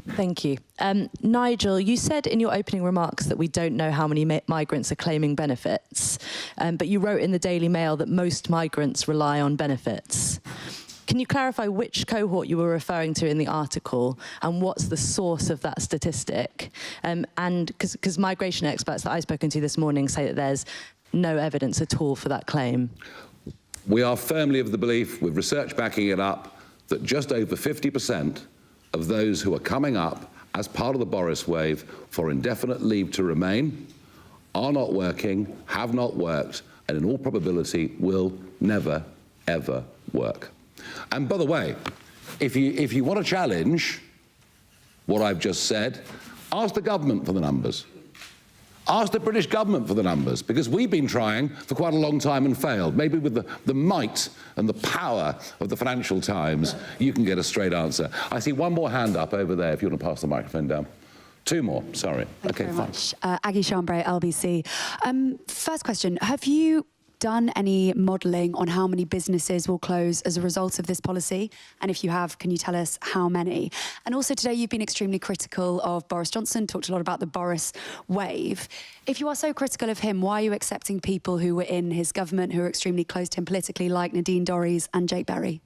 Thank you. Nigel, you said in your opening remarks that we don't know how many migrants are claiming benefits, but you wrote in the Daily Mail that most migrants rely on benefits. Can you clarify which cohort you were referring to in the article and what's the source of that statistic? And because migration experts that I've spoken to this morning say that there's no evidence at all for that claim. We are firmly of the belief, with research backing it up, that just over 50% of those who are coming up as part of the Boris wave for indefinite leave to remain are not working, have not worked, and in all probability will never, ever work. And by the way, if you want to challenge what I've just said, ask the government for the numbers. Ask the British government for the numbers, because we've been trying for quite a long time and failed. Maybe with the might and the power of the Financial Times, you can get a straight answer. I see one more hand up over there, if you want to pass the microphone down. Two more, sorry. Thank you very much. Aggie Chambray, LBC. First question, have you done any modelling on how many businesses will close as a result of this policy? And if you have, can you tell us how many? And also today you've been extremely critical of Boris Johnson, talked a lot about the Boris wave. If you are so critical of him, why are you accepting people who were in his government who are extremely close to him politically, like Nadine Dorries and Jake Berry?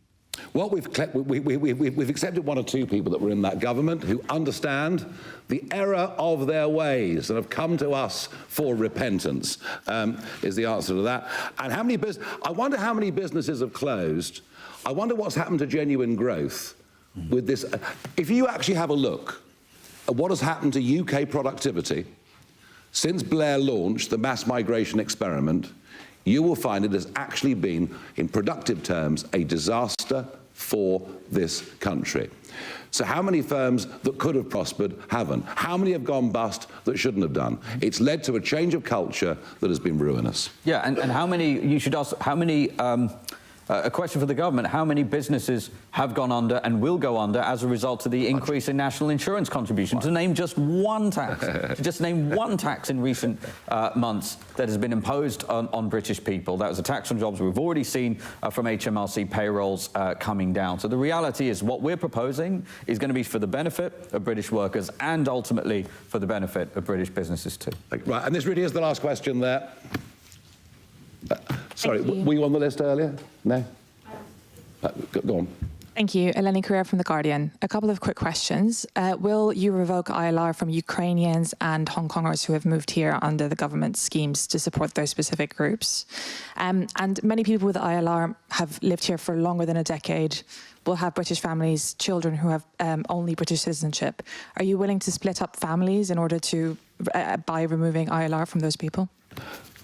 Well, we've accepted one or two people that were in that government who understand the error of their ways and have come to us for repentance, is the answer to that. And how many I wonder how many businesses have closed. I wonder what's happened to genuine growth with this. If you actually have a look at what has happened to UK productivity since Blair launched the mass migration experiment, you will find it has actually been, in productive terms, a disaster for this country. So how many firms that could have prospered haven't? How many have gone bust that shouldn't have done? It's led to a change of culture that has been ruinous. Yeah, and how many, you should ask, how many, a question for the government, how many businesses have gone under and will go under as a result of the increase in national insurance contribution? To name just one tax, to just name one tax in recent months that has been imposed on British people. That was a tax on jobs. We've already seen from HMRC payrolls coming down. So the reality is what we're proposing is going to be for the benefit of British workers and ultimately for the benefit of British businesses too. Right, and this really is the last question there. Sorry, were you on the list earlier? No? Go on. Thank you. Eleni Carrera from The Guardian. A couple of quick questions. Will you revoke ILR from Ukrainians and Hong Kongers who have moved here under the government schemes to support those specific groups? And many people with ILR have lived here for longer than a decade. will have British families, children who have only British citizenship. Are you willing to split up families in order to, by removing ILR from those people?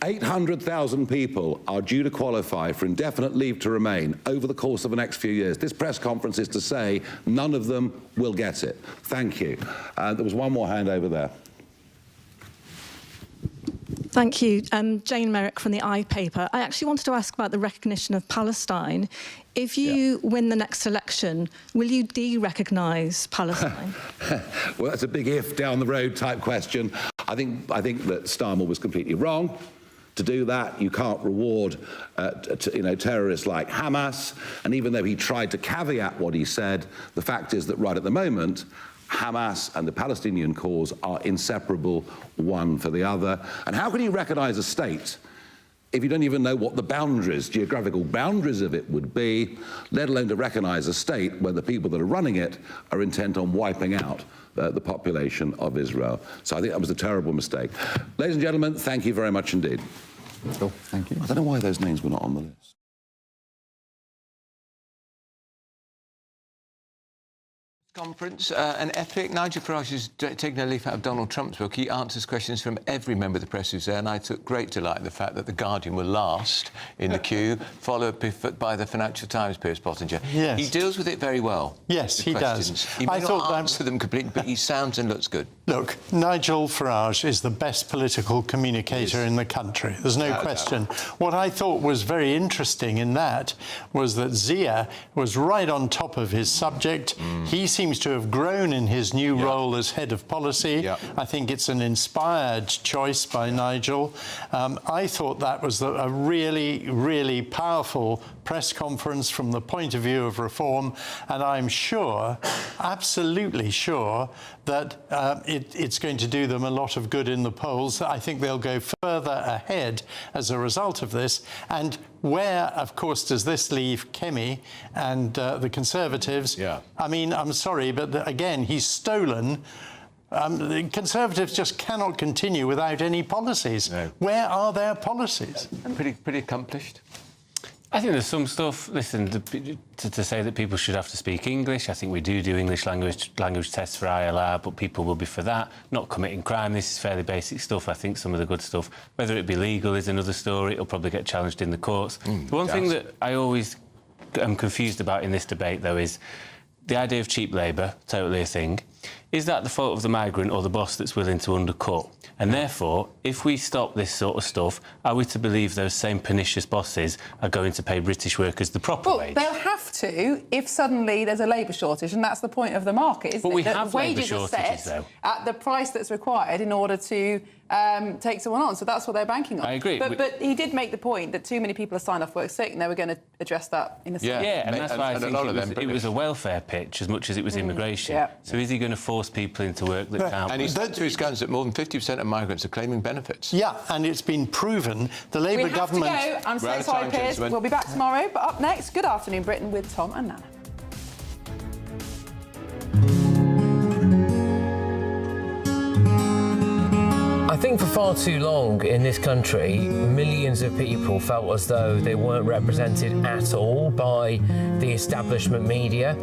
800,000 people are due to qualify for indefinite leave to remain over the course of the next few years. This press conference is to say none of them will get it. Thank you. There was one more hand over there. Thank you. Jane Merrick from the iPaper. I actually wanted to ask about the recognition of Palestine. If you win the next election, will you de-recognise Palestine? Well, that's a big if down the road type question. I think that Starmer was completely wrong. To do that, you can't reward terrorists like Hamas. And even though he tried to caveat what he said, the fact is that right at the moment, Hamas and the Palestinian cause are inseparable, one for the other. And how can you recognise a state if you don't even know what the boundaries, geographical boundaries of it would be, let alone to recognise a state where the people that are running it are intent on wiping out the population of Israel? So I think that was a terrible mistake. Ladies and gentlemen, thank you very much indeed. Cool, thank you. I don't know why those names were not on the list. Conference, an epic. Nigel Farage has taken a leaf out of Donald Trump's book. He answers questions from every member of the press who's there, and I took great delight in the fact that The Guardian were last in the queue, followed by the Financial Times, Piers Pottinger. Yes. He deals with it very well. Yes, he does. He may not answer them completely, but he sounds and looks good. Look, Nigel Farage is the best political communicator in the country. There's no question. What I thought was very interesting in that was that Zia was right on top of his subject. He seems to have grown in his new role as head of policy. I think it's an inspired choice by Nigel. I thought that was a really, really powerful press conference from the point of view of reform, and I'm sure, absolutely sure, that it's going to do them a lot of good in the polls. I think they'll go further ahead as a result of this. And where, of course, does this leave Kemi and the Conservatives? I mean, I'm sorry, but again, he's stolen. The Conservatives just cannot continue without any policies. Where are their policies? Pretty accomplished. I think there's some stuff. Listen, to say that people should have to speak English, I think we do English language tests for ILR, but people will be for that. Not committing crime. This is fairly basic stuff. I think some of the good stuff, whether it be legal, is another story. It'll probably get challenged in the courts. The one thing that I always am confused about in this debate, though, is the idea of cheap labour. Totally a thing. Is that the fault of the migrant or the boss that's willing to undercut? And therefore, if we stop this sort of stuff, are we to believe those same pernicious bosses are going to pay British workers the proper wage? They'll have to if suddenly there's a labour shortage, and that's the point of the market, isn't it? But we have labour wages shortages, are set though. at the price that's required in order to take someone on. So that's what they're banking on. I agree. But he did make the point that too many people are signed off work sick, and they were going to address that in a second. Yeah, and that's why I think it was a welfare pitch as much as it was immigration. So is he going to force people into work that can't? And he's said to his guns that more than 50% of migrants are claiming benefits. Yeah, and it's been proven the Labour government... We have to go. I'm so sorry, Piers. We'll be back tomorrow. But up next, Good Afternoon Britain with Tom and Nana. I think for far too long in this country, millions of people felt as though they weren't represented at all by the establishment media.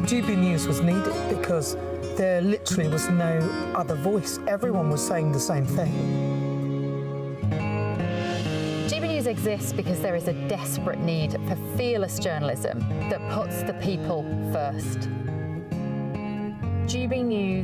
GBNews was needed because there literally was no other voice. Everyone was saying the same thing. GBNews exists because there is a desperate need for fearless journalism that puts the people first. GBNews